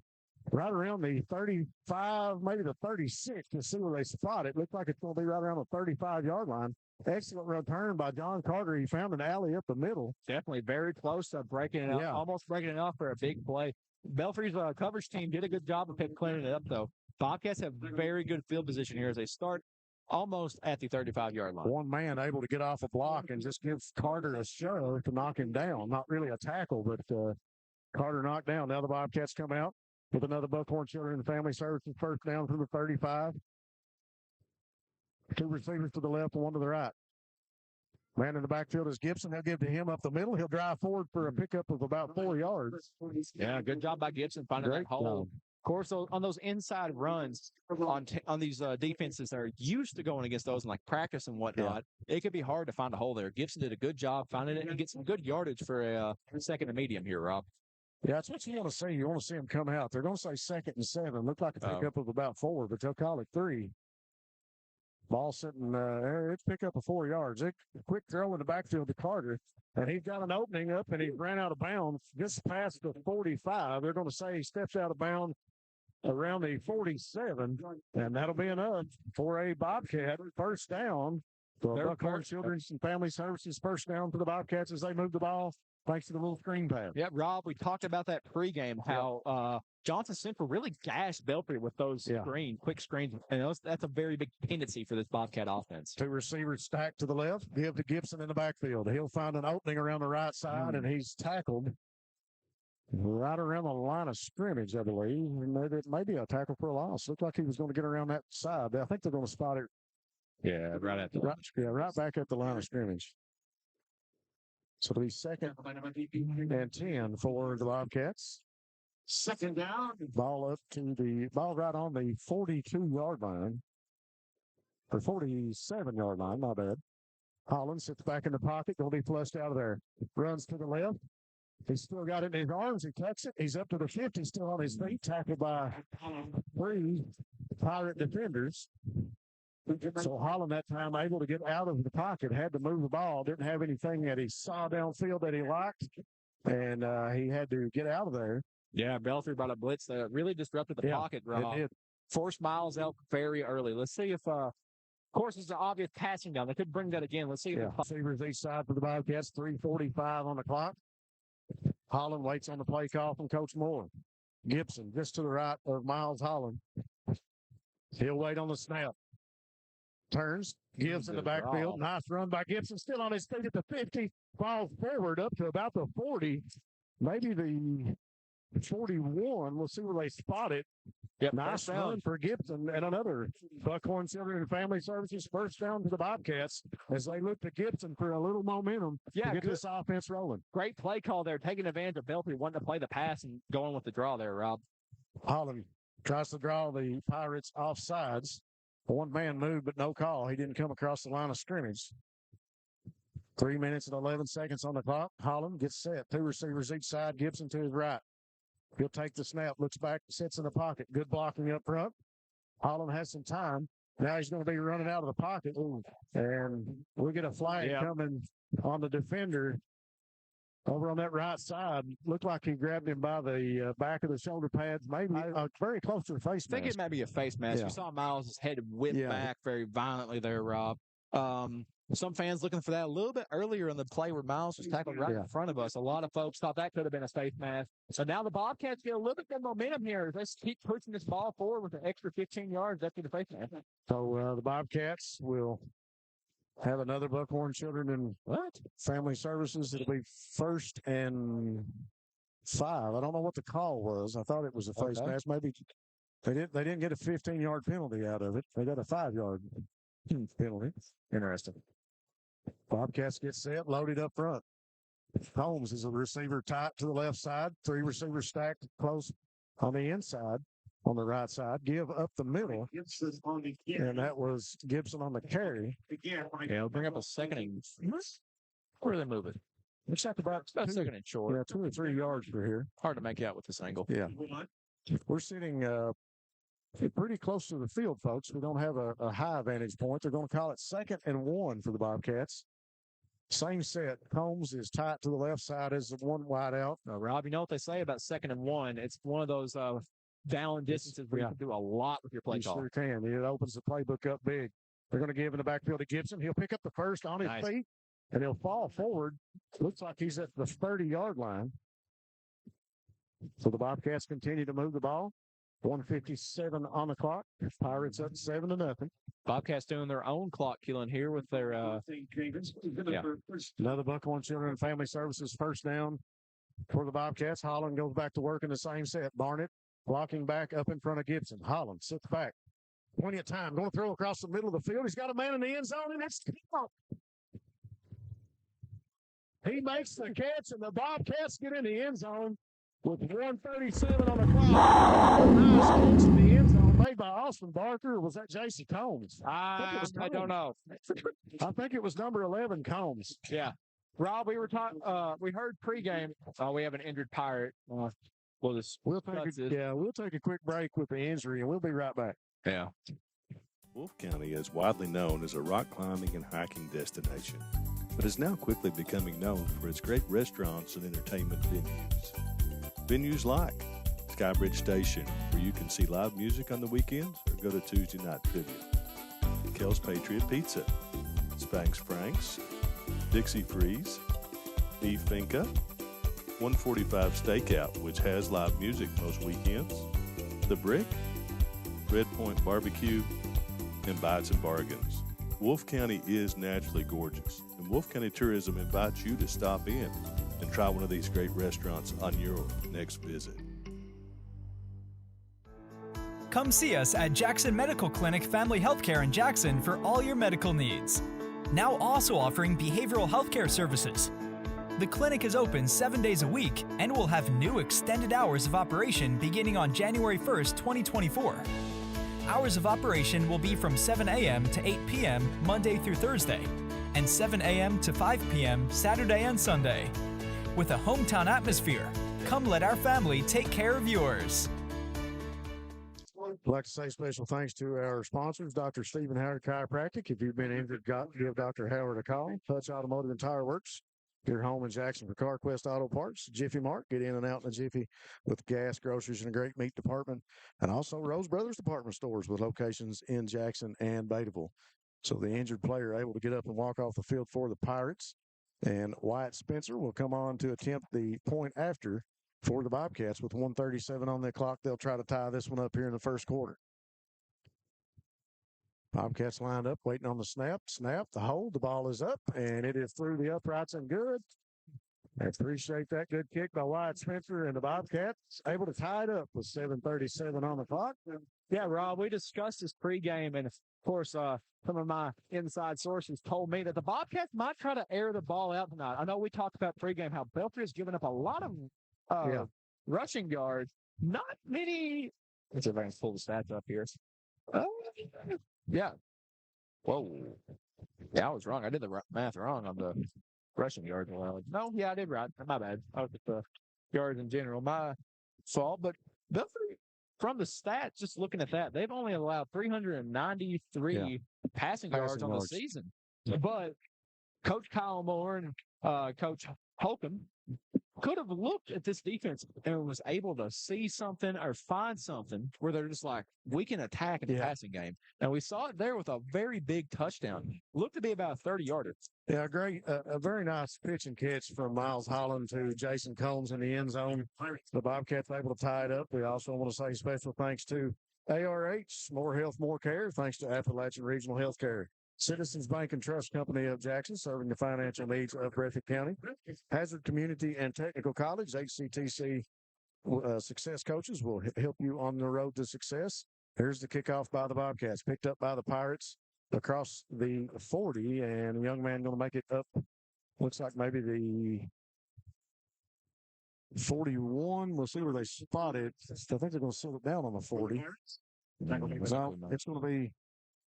right around the 35, maybe the 36, to see where they spot it. Looks like it's going to be right around the 35-yard line. Excellent return by John Carter. He found an alley up the middle. Definitely very close to breaking it up, almost breaking it off for a big play. Belfry's coverage team did a good job of cleaning it up, though. Bobcats have very good field position here as they start almost at the 35-yard line. One man able to get off a block and just gives Carter a shove to knock him down. Not really a tackle, but Carter knocked down. Now the Bobcats come out with another Buckhorn Children and Family Services first down from the 35. Two receivers to the left, one to the right. Man in the backfield is Gibson. They'll give to him up the middle. He'll drive forward for a pickup of about 4 yards. Yeah, good job by Gibson finding that hole. Of course, on those inside runs on these defenses that are used to going against those in like practice and whatnot, it could be hard to find a hole there. Gibson did a good job finding it and get some good yardage for a second and medium here, Rob. Yeah, that's what you want to see. You want to see them come out. They're going to say 2nd and 7. Look like a pickup of about 4, but they'll call it 3. Ball sitting there. It's pick up of 4 yards. Quick throw in the backfield to Carter, and he's got an opening up, and he ran out of bounds just past the 45. They're going to say he steps out of bounds around the 47, and that'll be enough for a Bobcat first down. So Buckhorn Children's and Family Services first down for the Bobcats as they move the ball, thanks to the little screen pass. Yeah, Rob, we talked about that pregame, how Johnson Central really gashed Belfry with those quick screens, and that's a very big dependency for this Bobcat offense. Two receivers stacked to the left, give to Gibson in the backfield. He'll find an opening around the right side, and he's tackled right around the line of scrimmage, I believe. Maybe a tackle for a loss. Looked like he was going to get around that side. I think they're going to spot it. Yeah, right at the right back at the line of scrimmage. So it'll be 2nd and 10 for the Bobcats. Second down. Ball up to the ball right on the 42-yard line. Or 47-yard line, my bad. Holland sits back in the pocket, going to be flushed out of there. Runs to the left. He's still got it in his arms. He tucks it. He's up to the 50, still on his feet, tackled by 3 Pirate defenders. So Holland that time able to get out of the pocket, had to move the ball, didn't have anything that he saw downfield that he liked, and he had to get out of there. Yeah, Belfry brought a blitz that really disrupted the pocket, Rob. It did. Forced Miles out very early. Let's see if, of course, it's an obvious passing down. They could bring that again. Let's see if Receivers each side for the Bobcats, 3:45 on the clock. Holland waits on the play call from Coach Moore. Gibson just to the right of Miles Holland. He'll wait on the snap. Turns, gives in the backfield. Nice run by Gibson. Still on his feet at the 50. Falls forward up to about the 40. Maybe the 41. We'll see where they spot it. Yep, nice run for Gibson and another Buckhorn Children and Family Services first down to the Bobcats as they look to Gibson for a little momentum to get this offense rolling. Great play call there, taking advantage of Belfry wanting to play the pass and going with the draw there, Rob. Holland tries to draw the Pirates off sides. One man moved, but no call. He didn't come across the line of scrimmage. 3 minutes and 11 seconds on the clock. Holland gets set. 2 receivers each side. Gibson to his right. He'll take the snap, looks back, sits in the pocket. Good blocking up front. Holland has some time. Now he's going to be running out of the pocket. And we'll get a flag coming on the defender over on that right side. Looked like he grabbed him by the back of the shoulder pads, maybe very close to the face mask. I think it might be a face mask. You saw Miles' head whip back very violently there, Rob. Some fans looking for that a little bit earlier in the play where Miles was tackled right in front of us. A lot of folks thought that could have been a face mask. So now the Bobcats get a little bit of momentum here. Let's keep pushing this ball forward with an extra 15 yards after the face mask. So the Bobcats will have another Buckhorn Children and Family Services. It'll be 1st and 5. I don't know what the call was. I thought it was a face mask. Maybe they didn't get a 15-yard penalty out of it. They got a 5-yard penalty. Interesting. Bobcats get set, loaded up front. Holmes is a receiver tight to the left side. 3 receivers stacked close on the inside. On the right side, give up the middle, and that was Gibson on the carry. Yeah, we'll bring up a second and where are they moving? Looks like about second and short. Yeah, 2 or 3 yards for here. Hard to make out with this angle. Yeah, we're sitting pretty close to the field, folks. We don't have a high vantage point. They're going to call it 2nd and 1 for the Bobcats. Same set. Holmes is tight to the left side as the one wide out. Rob, you know what they say about 2nd and 1? It's one of those down distances where you can do a lot with your play call. Sure can. It opens the playbook up big. They're going to give in the backfield to Gibson. He'll pick up the first on his feet, and he'll fall forward. Looks like he's at the 30-yard line. So the Bobcats continue to move the ball. 1:57 on the clock. Pirates up 7-0. Bobcats doing their own clock killing here with their Another Buckhorn Children and Family Services first down for the Bobcats. Holland goes back to work in the same set. Barnett blocking back up in front of Gibson. Holland sits back. Plenty of time. Going to throw across the middle of the field. He's got a man in the end zone, and it's he makes the catch, and the Bobcats get in the end zone with 1:37 on the clock. Nice catch in the end zone made by Austin Barker. Or was that Jason Combs? I don't know. I think it was number 11, Combs. Yeah. Rob, we were talking. We heard pregame. We have an injured Pirate. We'll take a quick break with the injury, and we'll be right back. Yeah. Wolfe County is widely known as a rock climbing and hiking destination, but is now quickly becoming known for its great restaurants and entertainment venues. Venues like Skybridge Station, where you can see live music on the weekends or go to Tuesday night trivia. Kel's Patriot Pizza, Spanx Frank's, Dixie Freeze, Beef Finca, 145 Stakeout, which has live music most weekends, The Brick, Red Point Barbecue, and Bites and Bargains. Wolfe County is naturally gorgeous, and Wolfe County Tourism invites you to stop in and try one of these great restaurants on your next visit. Come see us at Jackson Medical Clinic Family Healthcare in Jackson for all your medical needs. Now also offering behavioral healthcare services. The clinic is open 7 days a week and will have new extended hours of operation beginning on January 1st, 2024. Hours of operation will be from 7 a.m. to 8 p.m. Monday through Thursday, and 7 a.m. to 5 p.m. Saturday and Sunday. With a hometown atmosphere, come let our family take care of yours. I'd like to say special thanks to our sponsors, Dr. Stephen Howard Chiropractic. If you've been injured, give Dr. Howard a call. Touch Automotive and Tire Works. Your home in Jackson for CarQuest Auto Parts. Jiffy Mart, get in and out in a jiffy with gas, groceries, and a great meat department. And also Rose Brothers Department Stores with locations in Jackson and Bateville. So the injured player able to get up and walk off the field for the Pirates. And Wyatt Spencer will come on to attempt the point after for the Bobcats with 1:37 on the clock. They'll try to tie this one up here in the first quarter. Bobcats lined up, waiting on the snap. Snap, the hold, the ball is up, and it is through the uprights and good. I appreciate that good kick by Wyatt Spencer, and the Bobcats able to tie it up with 7:37 on the clock. Yeah, Rob, we discussed this pregame, and of course, some of my inside sources told me that the Bobcats might try to air the ball out tonight. I know we talked about pregame how Belfry has given up a lot of rushing yards. Not many. Let's see if I can pull the stats up here. Yeah. Whoa. Yeah, I was wrong. I did the math wrong on the rushing yards. No, yeah, I did right. My bad. I was at the yards in general. My fault. But Belfry, from the stats, just looking at that, they've only allowed 393 passing yards on the season. But Coach Kyle Moore and Coach Holcomb could have looked at this defense and was able to see something or find something where they're just like, we can attack in the passing game. And we saw it there with a very big touchdown. Looked to be about 30-yarder. Yeah, great. A very nice pitch and catch from Miles Holland to Jason Combs in the end zone. The Bobcats able to tie it up. We also want to say special thanks to ARH, More Health, More Care, thanks to Appalachian Regional Healthcare. Citizens Bank and Trust Company of Jackson, serving the financial needs of Breathitt County. Hazard Community and Technical College, HCTC success coaches will help you on the road to success. Here's the kickoff by the Bobcats, picked up by the Pirates across the 40, and a young man going to make it up. Looks like maybe the 41. We'll see where they spot it. I think they're going to sit it down on the 40. So it's going to be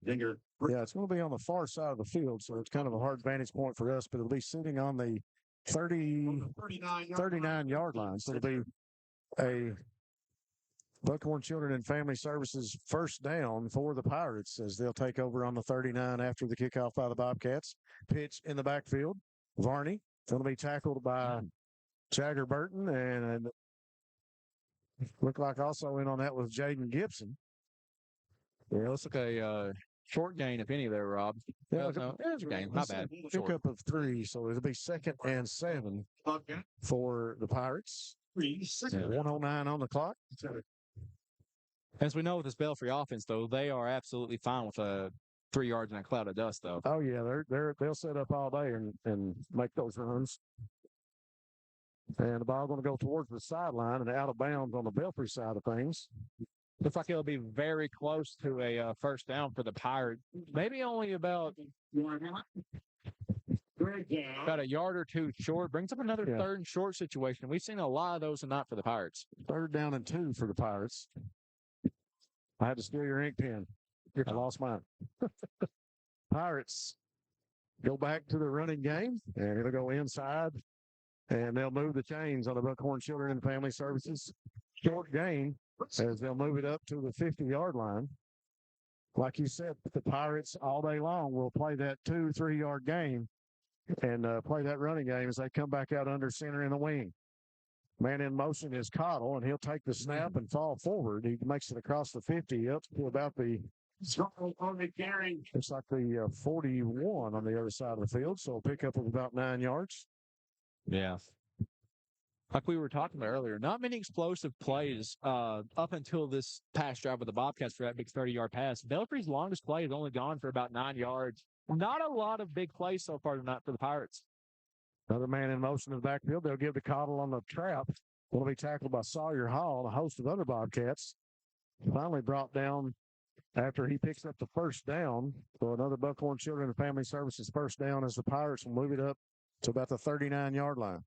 yeah, it's going to be on the far side of the field, so it's kind of a hard vantage point for us, but it'll be sitting on the 39-yard line. So it'll be a Buckhorn Children and Family Services first down for the Pirates as they'll take over on the 39 after the kickoff by the Bobcats. Pitch in the backfield. Varney going to be tackled by Jagger Burton, and looked like also in on that was Jaden Gibson. Yeah, looks like a short gain, if any, there, Rob. Yeah, no, it's a gain. My bad. Pickup of 3, so it'll be 2nd and 7 for the Pirates. 1:09 on the clock. As we know with this Belfry offense, though, they are absolutely fine with 3 yards in a cloud of dust, though. Oh yeah, they'll set up all day and make those runs. And the ball going to go towards the sideline and out of bounds on the Belfry side of things. Looks like it'll be very close to a first down for the Pirates. Maybe only about a yard or 2 short. Brings up another 3rd and short situation. We've seen a lot of those tonight for the Pirates. 3rd down and 2 for the Pirates. I had to steal your ink pen. I lost mine. Pirates go back to the running game, and it'll go inside, and they'll move the chains on the Buckhorn Children and Family Services. Short gain as they'll move it up to the 50-yard line. Like you said, the Pirates all day long will play that 2-3 yard game and play that running game as they come back out under center in the wing. Man in motion is Cottle, and he'll take the snap and fall forward. He makes it across the 50 up to about the looks like the 41 on the other side of the field, so a pickup of about 9 yards. Yeah. Like we were talking about earlier, not many explosive plays up until this pass drive with the Bobcats for that big 30-yard pass. Belfry's longest play has only gone for about 9 yards. Not a lot of big plays so far tonight for the Pirates. Another man in motion in the backfield. They'll give to Cottle on the trap. Will be tackled by Sawyer Hall, a host of other Bobcats. Finally brought down after he picks up the first down. So another Buckhorn Children and Family Services first down as the Pirates will move it up to about the 39-yard line.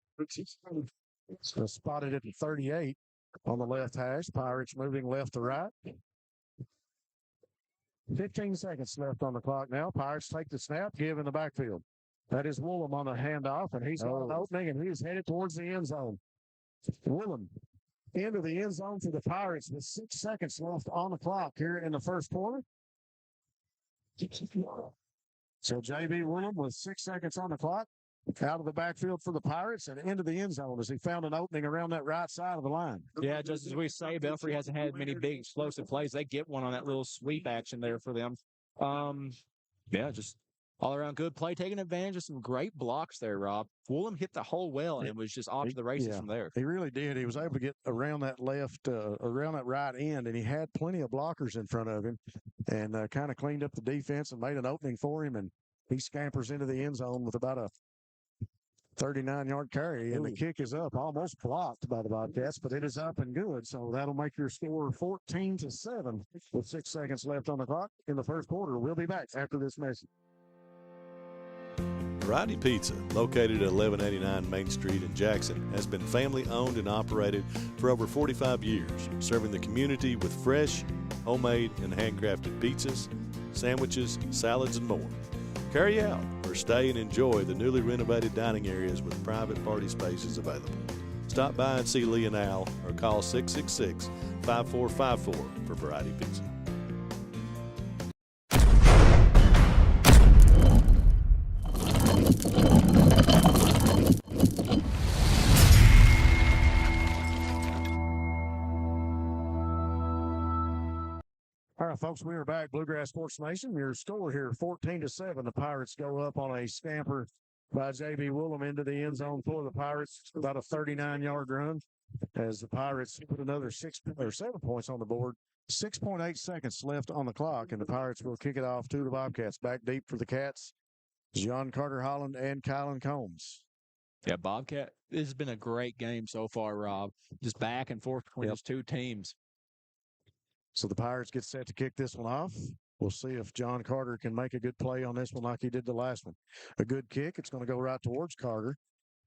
So spotted at the 38 on the left hash. Pirates moving left to right. 15 seconds left on the clock now. Pirates take the snap, give in the backfield. That is Woolham on the handoff, and he's got an opening, and he's headed towards the end zone. Woolham into the end zone for the Pirates with 6 seconds left on the clock here in the first quarter. So J.B. Woolham with 6 seconds on the clock, out of the backfield for the Pirates and into the end zone as he found an opening around that right side of the line. Yeah, just as we say, Belfry hasn't had many big explosive plays. They get one on that little sweep action there for them. Yeah, just all around good play, taking advantage of some great blocks there, Rob. Woolham hit the hole well, and it was just off to the races from there. He really did. He was able to get around that around that right end, and he had plenty of blockers in front of him and kind of cleaned up the defense and made an opening for him, and he scampers into the end zone with about a 39-yard carry, and the kick is up, almost blocked by the Bobcats, but it is up and good. So that'll make your score 14-7 with 6 seconds left on the clock in the first quarter. We'll be back after this message. Variety Pizza, located at 1189 Main Street in Jackson, has been family owned and operated for over 45 years, serving the community with fresh, homemade, and handcrafted pizzas, sandwiches, salads, and more. Carry out or stay and enjoy the newly renovated dining areas with private party spaces available. Stop by and see Lee and Al or call 666-5454 for Variety Pizza. All right, folks, we are back. Bluegrass Sports Nation. Your score here, 14-7. The Pirates go up on a scamper by J.B. Woolham into the end zone for the Pirates. About a 39-yard run as the Pirates put another 7 points on the board. 6.8 seconds left on the clock, and the Pirates will kick it off to the Bobcats. Back deep for the Cats, John Carter Holland and Kylan Combs. Yeah, Bobcat, this has been a great game so far, Rob. Just back and forth between those two teams. So the Pirates get set to kick this one off. We'll see if John Carter can make a good play on this one like he did the last one. A good kick. It's going to go right towards Carter.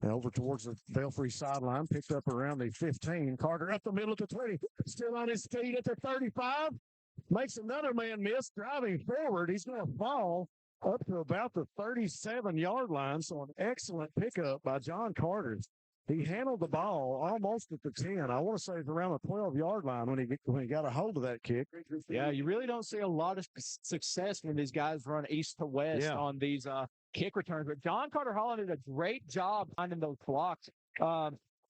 And over towards the Belfry sideline. Picked up around the 15. Carter up the middle of the 20. Still on his feet at the 35. Makes another man miss. Driving forward. He's going to fall up to about the 37-yard line. So an excellent pickup by John Carter. He handled the ball almost at the 10. I want to say it's around the 12-yard line when he got a hold of that kick. Yeah, you really don't see a lot of success when these guys run east to west on these kick returns. But John Carter Holland did a great job finding those blocks.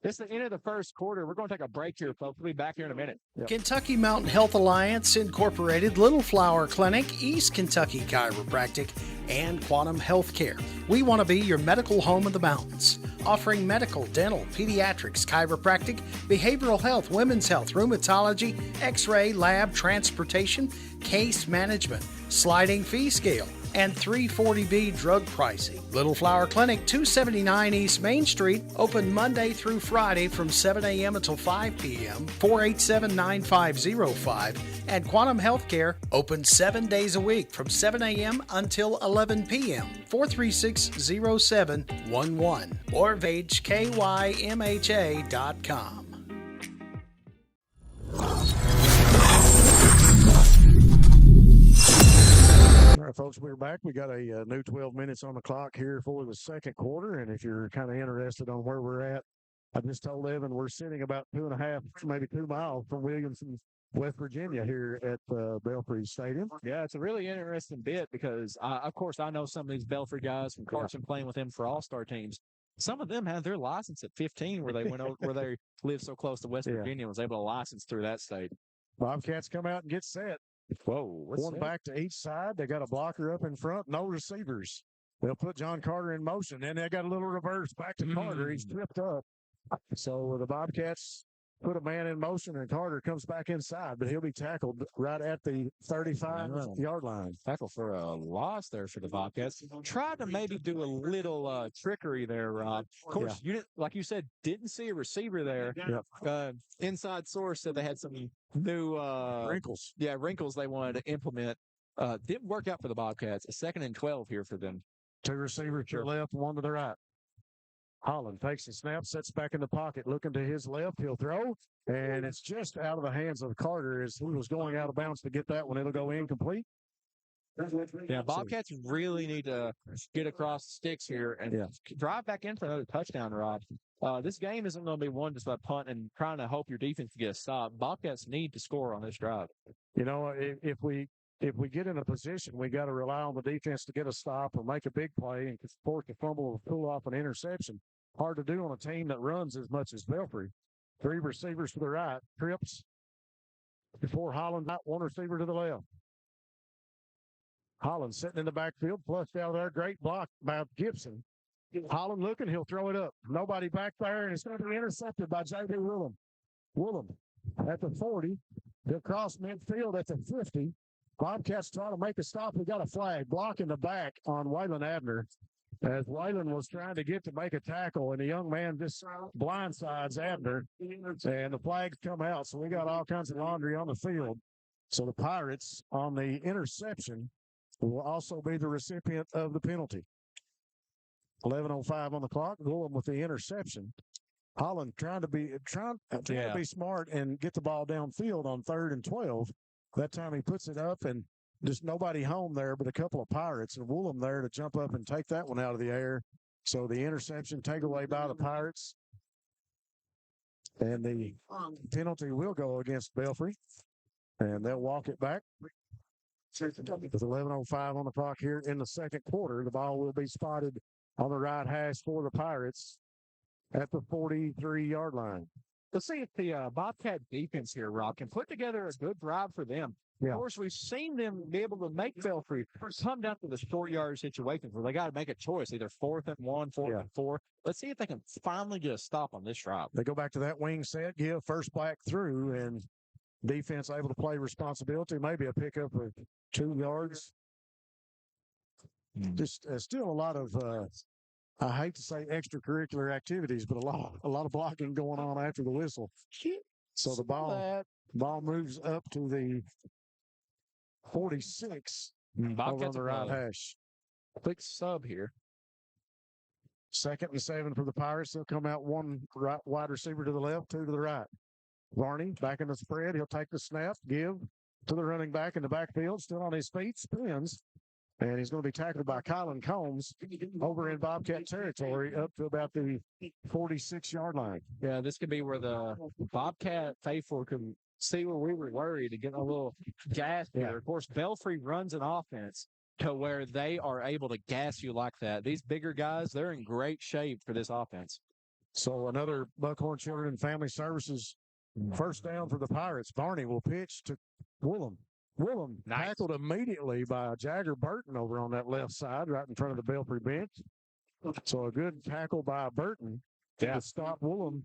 This is the end of the first quarter. We're going to take a break here, folks. We'll be back here in a minute. Kentucky Mountain Health Alliance Incorporated, Little Flower Clinic, East Kentucky Chiropractic, and Quantum Healthcare. We want to be your medical home of the mountains, offering medical, dental, pediatrics, chiropractic, behavioral health, women's health, rheumatology, x-ray, lab, transportation, case management, sliding fee scale, and 340B drug pricing. Little Flower Clinic, 279 East Main Street, open Monday through Friday from 7 a.m. until 5 p.m., 487-9505, and Quantum Healthcare, open 7 days a week from 7 a.m. until 11 p.m., 436-0711, or VageKYMHA.com. All right, folks, we're back. We got a new 12 minutes on the clock here for the second quarter, and if you're kind of interested on where we're at, I just told Evan we're sitting about 2.5, maybe 2 miles from Williamson, West Virginia here at Belfry Stadium. Yeah, it's a really interesting bit because, of course, I know some of these Belfry guys from Carson playing with him for all-star teams. Some of them had their license at 15 where they went over, where they lived so close to West Virginia and was able to license through that state. Bobcats come out and get set. Whoa. One back to each side. They got a blocker up in front, no receivers. They'll put John Carter in motion. Then they got a little reverse back to Carter. He's tripped up. So the Bobcats put a man in motion, and Carter comes back inside, but he'll be tackled right at the 35-yard line. Tackle for a loss there for the Bobcats. Tried to maybe do a little trickery there, Rob. Of course, you didn't, like you said, didn't see a receiver there. Inside source said they had some new wrinkles. Yeah, wrinkles they wanted to implement. Didn't work out for the Bobcats. A 2nd and 12 here for them. 2 receivers to the left, 1 to the right. Holland takes the snap, sets back in the pocket, looking to his left. He'll throw, and it's just out of the hands of Carter as he was going out of bounds to get that one. It'll go incomplete. Yeah, Bobcats really need to get across the sticks here and drive back in for another touchdown, Rod. This game isn't going to be won just by punt and trying to hope your defense can get a stop. Bobcats need to score on this drive. You know, if we get in a position, we got to rely on the defense to get a stop or make a big play and force the fumble or pull off an interception. Hard to do on a team that runs as much as Belfry. 3 receivers to the right, trips before Holland, one receiver to the left. Holland sitting in the backfield, flushed out of there. Great block by Gibson. Holland looking, he'll throw it up. Nobody back there, and it's going to be intercepted by J.B. Willem. Willem at the 40. They'll cross midfield at the 50. Bobcats trying to make a stop. We got a flag blocking the back on Waylon Abner as Waylon was trying to get to make a tackle, and the young man just blindsides Abner, and the flags come out. So we got all kinds of laundry on the field. So the Pirates on the interception will also be the recipient of the penalty. 11:05 on the clock. Willem with the interception. Holland trying to be smart and get the ball downfield on 3rd and 12. That time he puts it up and just nobody home there but a couple of Pirates, and Willem there to jump up and take that one out of the air. So the interception takeaway by the Pirates. And the penalty will go against Belfry, and they'll walk it back. With 11:05 on the clock here in the second quarter, the ball will be spotted on the right hash for the Pirates at the 43-yard line. Let's see if the Bobcat defense here, Rob, can put together a good drive for them. Yeah. Of course, we've seen them be able to make Belfry come down to the short yard situations where they got to make a choice, either 4th and 1, 4th and 4. Let's see if they can finally get a stop on this drive. They go back to that wing set, give first back through, and defense able to play responsibility, maybe a pickup of 2 yards. Just still a lot of, I hate to say extracurricular activities, but a lot of blocking going on after the whistle. So the ball moves up to the 46 over on the right hash. Quick sub here. 2nd and 7 for the Pirates. They'll come out 1 wide receiver to the left, 2 to the right. Varney back in the spread. He'll take the snap, give to the running back in the backfield, still on his feet, spins, and he's going to be tackled by Colin Combs over in Bobcat territory up to about the 46-yard line. Yeah, this could be where the Bobcat faithful can see where we were worried and get a little gas here. Of course, Belfry runs an offense to where they are able to gas you like that. These bigger guys, they're in great shape for this offense. So another Buckhorn Children and Family Services first down for the Pirates. Barney will pitch to Willem. Willem tackled immediately by Jagger Burton over on that left side, right in front of the Belfry bench. So a good tackle by Burton to stop Willem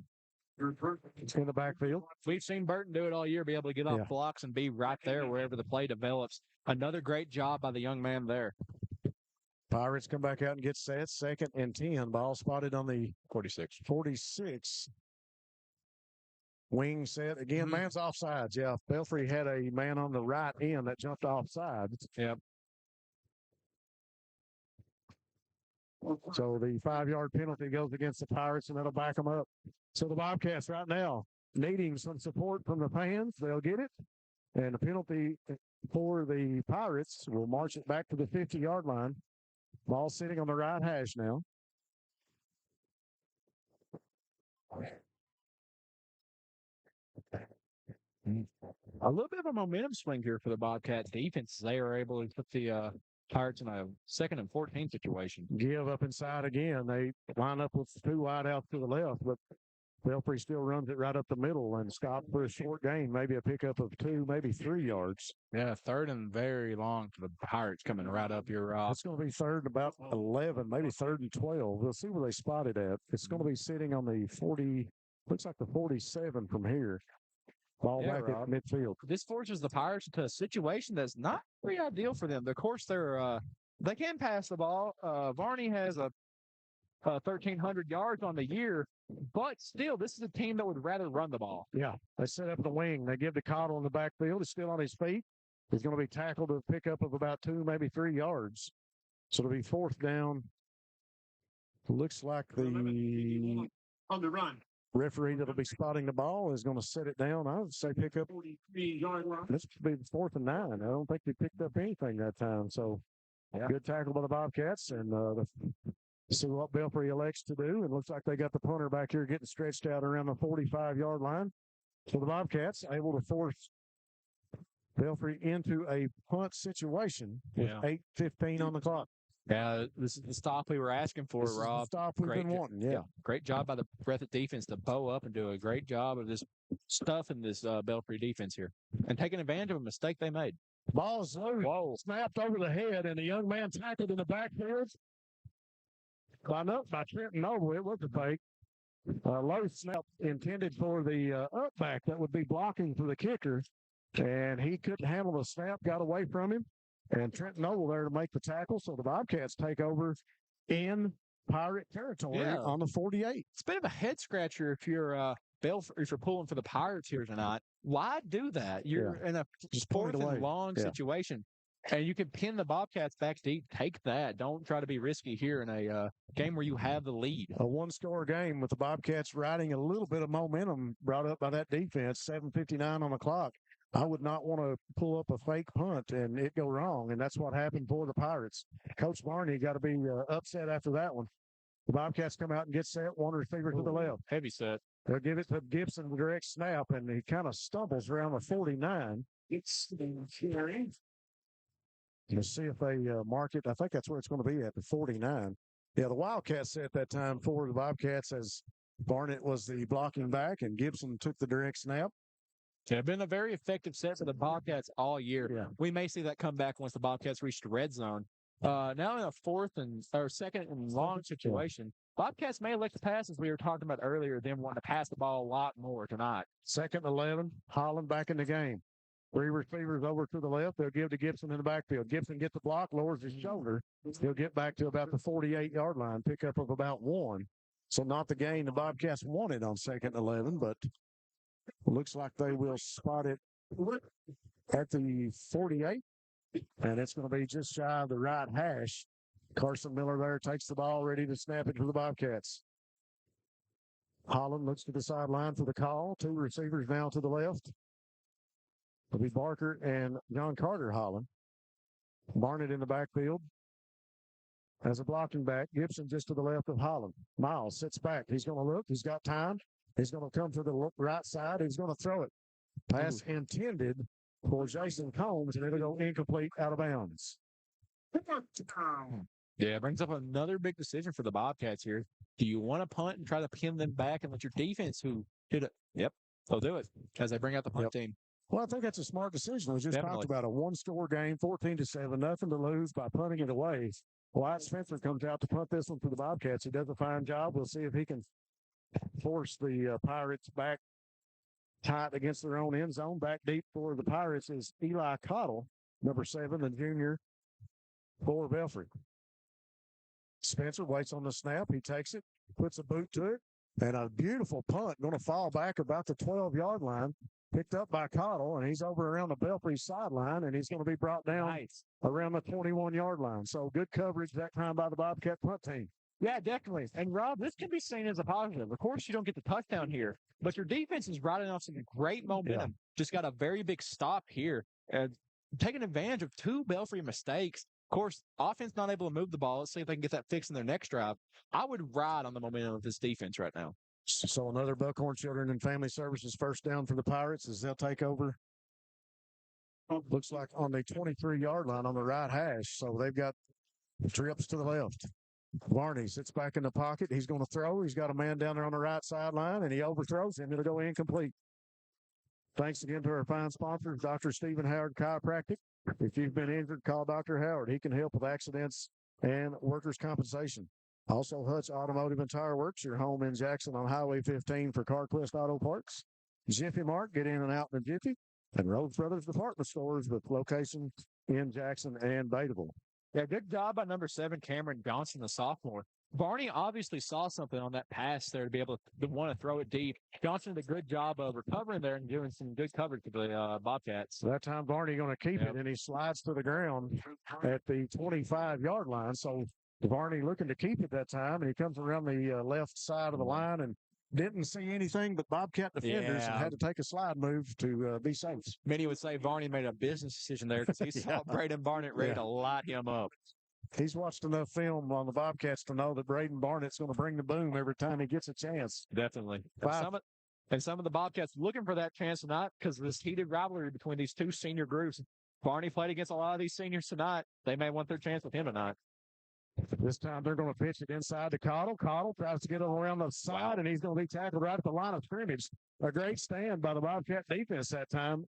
in the backfield. We've seen Burton do it all year, be able to get off blocks and be right there wherever the play develops. Another great job by the young man there. Pirates come back out and get set. 2nd and 10. Ball spotted on the 46. Wing set. Again, man's offsides. Yeah, Belfry had a man on the right end that jumped offside. Yep. So the 5-yard penalty goes against the Pirates, and that'll back them up. So the Bobcats right now needing some support from the fans. They'll get it. And the penalty for the Pirates will march it back to the 50-yard line. Ball sitting on the right hash now. A little bit of a momentum swing here for the Bobcat defense. They are able to put the Pirates in a 2nd and 14 situation. Give up inside again. They line up with 2 wide out to the left, but Belfry still runs it right up the middle and stop for a short gain, maybe a pickup of 2, maybe 3 yards. Yeah, 3rd and very long for the Pirates coming right up your It's going to be 3rd and about 11, maybe 3rd and 12. We'll see where they spot it at. It's going to be sitting on the 40, looks like the 47 from here. Ball back at midfield. This forces the Pirates into a situation that's not very ideal for them. Of course, they can pass the ball. Varney has a 1,300 yards on the year, but still, this is a team that would rather run the ball. Yeah, they set up the wing. They give to Cottle in the backfield. He's still on his feet. He's going to be tackled to a pickup of about 2, maybe 3 yards. So it'll be 4th down Looks like the On the run. referee that'll be spotting the ball is going to set it down. I would say pick up. 43-yard line. This would be 4th and 9. I don't think they picked up anything that time. So good tackle by the Bobcats. And see what Belfry elects to do. And looks like they got the punter back here getting stretched out around the 45-yard line. So the Bobcats able to force Belfry into a punt situation with 8:15 on the clock. Yeah, this is the stop we were asking for, Rob. Stop we've been wanting, Great job by the Breathitt defense to bow up and do a great job of this stuff in this Belfry defense here and taking advantage of a mistake they made. Ball's loose, snapped over the head, and a young man tackled in the backfield by Trenton Noble. It was a fake. Low snap intended for the up back that would be blocking for the kicker, and he couldn't handle the snap, got away from him. And Trenton Noble there to make the tackle, so the Bobcats take over in Pirate territory on the 48. It's a bit of a head scratcher if you're if you're pulling for the Pirates here tonight. Why do that? You're in a fourth and long situation, and you can pin the Bobcats back deep. Take that. Don't try to be risky here in a game where you have the lead. A one-score game with the Bobcats riding a little bit of momentum brought up by that defense. 7:59 on the clock. I would not want to pull up a fake punt and it go wrong, and that's what happened for the Pirates. Coach Barney got to be upset after that one. The Bobcats come out and get set, one receiver to the left. Heavy set. They'll give it to Gibson, direct snap, and he kind of stumbles around the 49. It's carry. Let's see if they mark it. I think that's where it's going to be at, the 49. Yeah, the Wildcats set that time for the Bobcats as Barnett was the blocking back and Gibson took the direct snap. Yeah, been a very effective set for the Bobcats all year. Yeah. We may see that come back once the Bobcats reach the red zone. Now in a second and long situation, Bobcats may elect to pass, as we were talking about earlier, them wanting to pass the ball a lot more tonight. 2nd and 11, Holland back in the game. 3 receivers over to the left. They'll give to Gibson in the backfield. Gibson gets the block, lowers his shoulder. He'll get back to about the 48-yard line, pickup of about 1. So not the gain the Bobcats wanted on 2nd and 11, but looks like they will spot it at the 48, and it's going to be just shy of the right hash. Carson Miller there takes the ball, ready to snap it for the Bobcats. Holland looks to the sideline for the call. 2 receivers now to the left. It'll be Barker and John Carter Holland. Barnett in the backfield as a blocking back. Gibson just to the left of Holland. Miles sits back. He's going to look. He's got time. He's going to come to the right side. He's going to throw it. Pass intended for Jason Combs, and it'll go incomplete out of bounds. Yeah, it brings up another big decision for the Bobcats here. Do you want to punt and try to pin them back and let your defense, who did it? Yep, they'll do it as they bring out the punt team. Well, I think that's a smart decision. We just talked about a one-score game, 14-7, nothing to lose by punting it away. Wyatt Spencer comes out to punt this one for the Bobcats. He does a fine job. We'll see if he can force the Pirates back tight against their own end zone. Back deep for the Pirates is Eli Cottle, number 7, the junior for Belfry. Spencer waits on the snap. He takes it, puts a boot to it, and a beautiful punt going to fall back about the 12-yard line. Picked up by Cottle, and he's over around the Belfry sideline, and he's going to be brought down around the 21-yard line. So good coverage that time by the Bobcat punt team. Yeah, definitely. And, Rob, this can be seen as a positive. Of course, you don't get the touchdown here, but your defense is riding off some great momentum. Just got a very big stop here and taking advantage of 2 Belfry mistakes. Of course, offense not able to move the ball. Let's see if they can get that fixed in their next drive. I would ride on the momentum of this defense right now. So another Buckhorn Children and Family Services first down for the Pirates as they'll take over. Looks like on the 23-yard line on the right hash. So they've got trips to the left. Varney sits back in the pocket. He's going to throw. He's got a man down there on the right sideline, and he overthrows him. It'll go incomplete. Thanks again to our fine sponsors, Dr. Stephen Howard Chiropractic. If you've been injured, call Dr. Howard. He can help with accidents and workers' compensation. Also, Hutch Automotive and Tire Works, your home in Jackson on Highway 15 for CarQuest Auto Parts. Jiffy Mart, get in and out in a jiffy. And Rhodes Brothers Department Stores with locations in Jackson and Bataville. Yeah, good job by number 7, Cameron Johnson, the sophomore. Barney obviously saw something on that pass there to be able to want to throw it deep. Johnson did a good job of recovering there and doing some good coverage for the Bobcats. That time, Barney going to keep it, and he slides to the ground at the 25-yard line. So Varney looking to keep it that time, and he comes around the left side of the line and didn't see anything but Bobcat defenders and had to take a slide move to be safe. Many would say Varney made a business decision there because he saw Braden Barnett ready to light him up. He's watched enough film on the Bobcats to know that Braden Barnett's going to bring the boom every time he gets a chance. Definitely. And some of the Bobcats looking for that chance tonight because of this heated rivalry between these two senior groups. Barney played against a lot of these seniors tonight. They may want their chance with him tonight. This time they're going to pitch it inside to Cottle. Cottle tries to get around the side, and he's going to be tackled right at the line of scrimmage. A great stand by the Bobcat defense that time.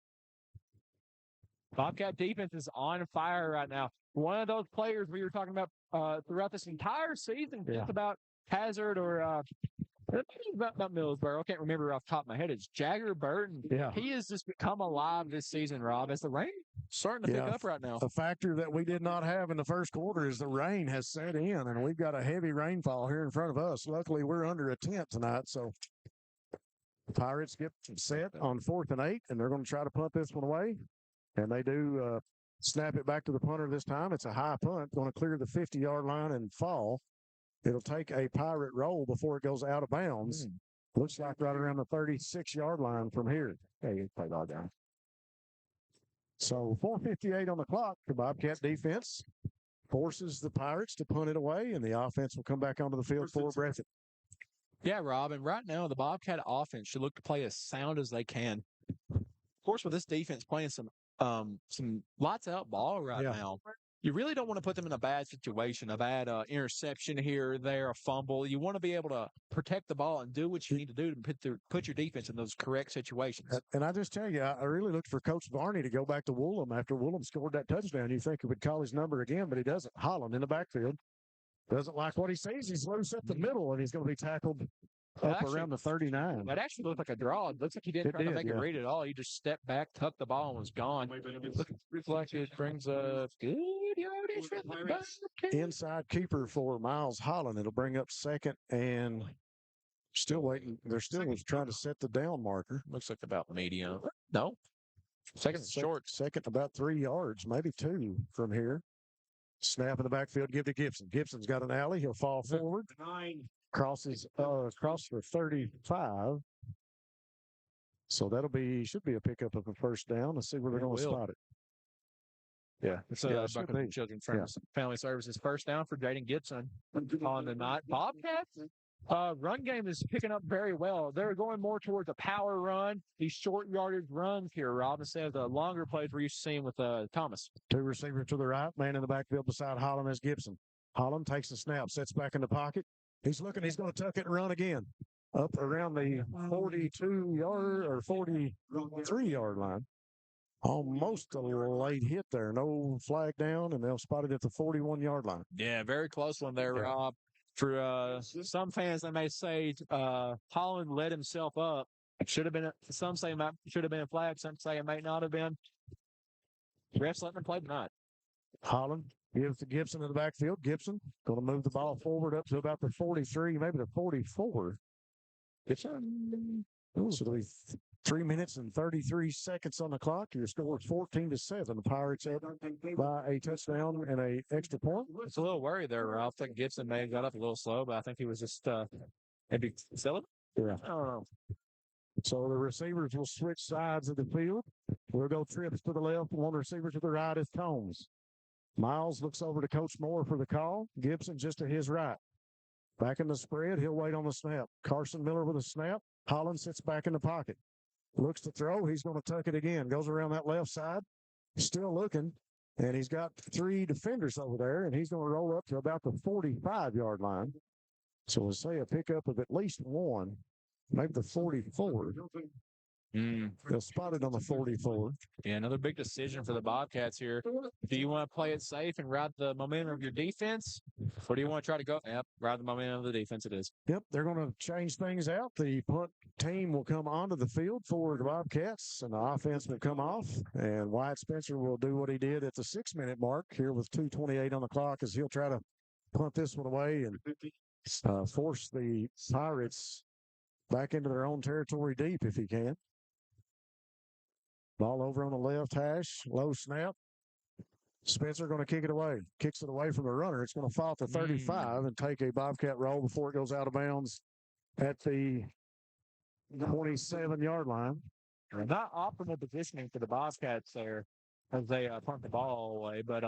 Bobcat defense is on fire right now. One of those players we were talking about throughout this entire season, just about Hazard or about Millsboro. I can't remember off the top of my head. It's Jagger Burton. Yeah. He has just become alive this season, Rob, as the rain starting to pick up right now. A factor that we did not have in the first quarter is the rain has set in, and we've got a heavy rainfall here in front of us. Luckily, we're under a tent tonight, so the Pirates get set on 4th and 8, and they're going to try to punt this one away. And they do snap it back to the punter this time. It's a high punt, going to clear the 50-yard line and fall. It'll take a Pirate roll before it goes out of bounds. Looks like right around the 36-yard line from here. Hey, you play dog down. So 4:58 on the clock. The Bobcat defense forces the Pirates to punt it away, and the offense will come back onto the field for Breathitt. Yeah, Rob, and right now the Bobcat offense should look to play as sound as they can. Of course, with this defense playing some lights out ball right now, you really don't want to put them in a bad situation, a bad interception here or there, a fumble. You want to be able to protect the ball and do what you need to do to put your defense in those correct situations. And I just tell you, I really looked for Coach Varney to go back to Woolham after Woolham scored that touchdown. You think he would call his number again, but he doesn't. Holland in the backfield doesn't like what he sees. He's loose at the middle, and he's going to be tackled up around the 39. That actually looked like a draw. It looks like he didn't try to make it read at all. He just stepped back, tucked the ball, and was gone. Looks like it brings up good yardage for the Bobcats. Inside keeper for Miles Holland. It'll bring up 2nd and still waiting. They're still trying to set the down marker. Looks like about medium. No. 2nd's short. 2nd about 3 yards, maybe 2 from here. Snap in the backfield, give to Gibson. Gibson's got an alley. He'll fall forward. Crosses across for 35. So should be a pickup of a first down. Let's see where they're going to spot it. Yeah, it's Buckner Children's Family Services first down for Jaden Gibson on the night. Bobcats run game is picking up very well. They're going more towards a power run. These short yardage runs here, Rob, instead of the longer plays we're used to seeing with Thomas. 2 receivers to the right, man in the backfield beside Holland as Gibson. Holland takes the snap, sets back in the pocket. He's looking, he's going to tuck it and run again. Up around the 42-yard or 43-yard line. Almost a late hit there. No flag down, and they'll spot it at the 41-yard line. Yeah, very close one there, Rob. For some fans, they may say Holland let himself up. Should have been. Some say it should have been a flag. Some say it might not have been. Refs letting him play tonight. Holland gives to Gibson in the backfield. Gibson going to move the ball forward up to about the 43, maybe the 44. Gibson. So it'll be 3 minutes and 33 seconds on the clock. Your score is 14-7. The Pirates up by a touchdown and an extra point. It's a little worried there, Ralph. I think Gibson may have got up a little slow, but I think he was just maybe celebrating. Yeah. I don't know. So the receivers will switch sides of the field. We'll go trips to the left. One receiver to the right is Combs. Miles looks over to Coach Moore for the call. Gibson just to his right. Back in the spread. He'll wait on the snap. Carson Miller with a snap. Holland sits back in the pocket. Looks to throw. He's going to tuck it again. Goes around that left side. Still looking. And he's got 3 defenders over there. And he's going to roll up to about the 45-yard line. So we'll say a pickup of at least 1. Maybe the 44. They'll spot it on the 44. Yeah, another big decision for the Bobcats here. Do you want to play it safe and ride the momentum of your defense? Or do you want to try to go? Yep, ride the momentum of the defense it is. Yep, they're going to change things out. The punt team will come onto the field for the Bobcats, and the offense will come off. And Wyatt Spencer will do what he did at the 6-minute mark here with 2:28 on the clock as he'll try to punt this one away and force the Pirates back into their own territory deep if he can. Ball over on the left hash, low snap. Spencer going to kick it away. Kicks it away from the runner. It's going to fall to 35 and take a Bobcat roll before it goes out of bounds at the 27-yard line. Not optimal positioning for the Bobcats there as they punt the ball away. But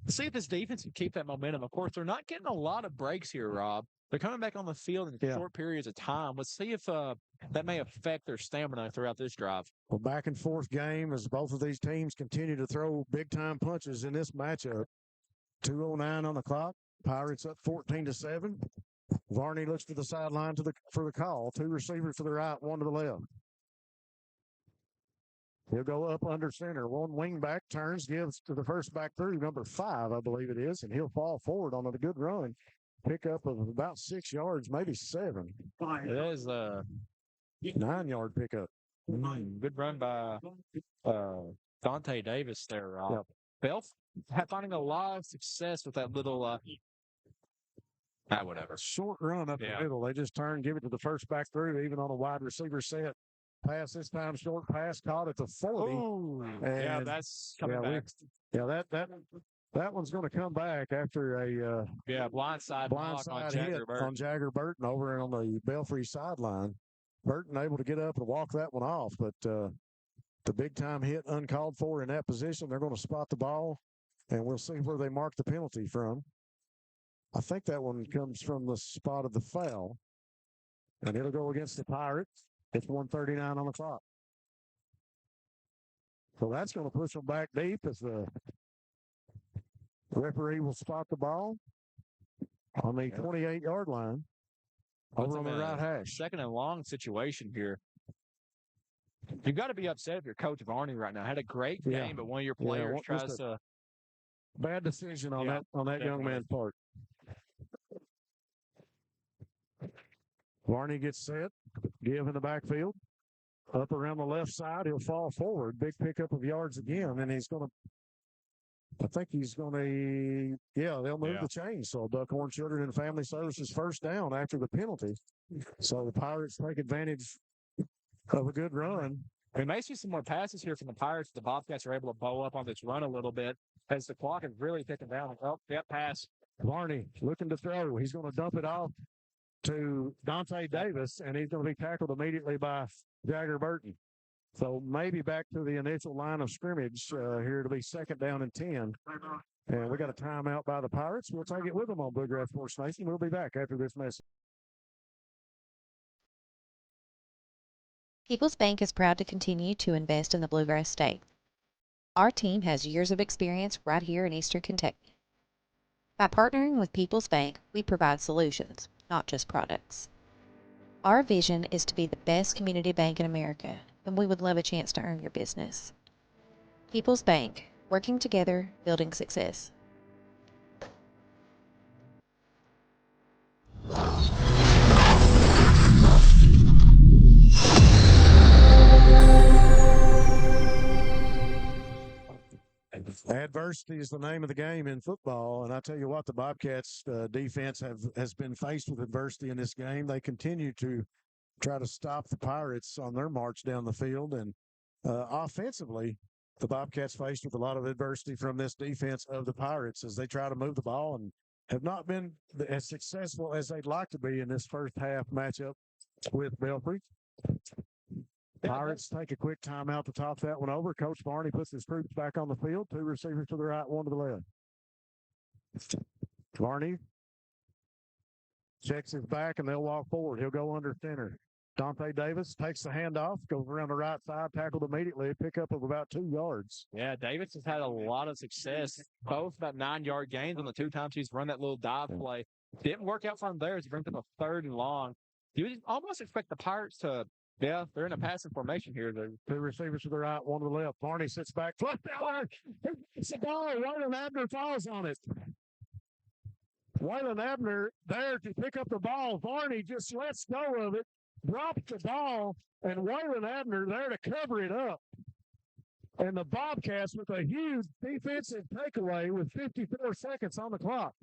see if this defense can keep that momentum. Of course, they're not getting a lot of breaks here, Rob. They're coming back on the field in short periods of time. Let's see if that may affect their stamina throughout this drive. Well, back and forth game as both of these teams continue to throw big-time punches in this matchup. 2:09 on the clock. Pirates up 14-7. Varney looks to the sideline for the call. 2 receivers to the right, 1 to the left. He'll go up under center. 1 wing back turns, gives to the first back through, number 5, I believe it is, and he'll fall forward on a good run. Pickup of about 6 yards, maybe 7. It is a 9-yard pickup. Good run by Dante Davis there, Rob. Belf finding a lot of success with that little whatever. Short run up the middle. They just turn, give it to the first back through, even on a wide receiver set. Pass this time, short pass, caught at the 40. Ooh, and that's coming back. That one's going to come back after a blindside hit on Jagger Burton over on the Belfry sideline. Burton able to get up and walk that one off, but the big time hit uncalled for in that position. They're going to spot the ball, and we'll see where they mark the penalty from. I think that one comes from the spot of the foul, and it'll go against the Pirates. It's 1:39 on the clock. So that's going to push them back deep as the referee will spot the ball on the 28-yard line over on the right hash. Second and long situation here. You've got to be upset if you're Coach Varney right now. Had a great game, but one of your players tries to. Bad decision on that young man's part. Varney gets set, give in the backfield. Up around the left side, he'll fall forward. Big pickup of yards again, and he's going to I think he's going to, they'll move the chains. So Buckhorn Children and Family Services first down after the penalty. So the Pirates take advantage of a good run. We may see some more passes here from the Pirates. The Bobcats are able to bow up on this run a little bit as the clock is really ticking down. Oh, pass. Varney looking to throw. He's going to dump it off to Dante Davis, and he's going to be tackled immediately by Jagger Burton. So maybe back to the initial line of scrimmage here to be second down and 10. And we got a timeout by the Pirates. We'll take it with them on Bluegrass Sports Nation. We'll be back after this message. People's Bank is proud to continue to invest in the Bluegrass State. Our team has years of experience right here in Eastern Kentucky. By partnering with People's Bank, we provide solutions, not just products. Our vision is to be the best community bank in America, and we would love a chance to earn your business. People's Bank, working together, building success. Adversity is the name of the game in football, and I tell you what, the Bobcats defense has been faced with adversity in this game. They continue to try to stop the Pirates on their march down the field, and offensively, the Bobcats faced with a lot of adversity from this defense of the Pirates as they try to move the ball and have not been as successful as they'd like to be in this first half matchup with Belfry. Pirates take a quick timeout to top that one over. Coach Barney puts his troops back on the field. 2 receivers to the right, 1 to the left. Barney checks his back, and they'll walk forward. He'll go under center. Dante Davis takes the handoff, goes around the right side, tackled immediately, a pickup of about 2 yards. Yeah, Davis has had a lot of success, both about 9-yard gains on the 2 times he's run that little dive play. Didn't work out for him there as he brings up a 3rd and long. You would almost expect the Pirates to they're in a passing formation here. 2 receivers to the right, 1 to the left. Barney sits back, flush that one. It's a ball. Waylon Abner falls on it. Waylon Abner there to pick up the ball. Barney just lets go of it, drops the ball, and Waylon Abner there to cover it up. And the Bobcats with a huge defensive takeaway with 54 seconds on the clock.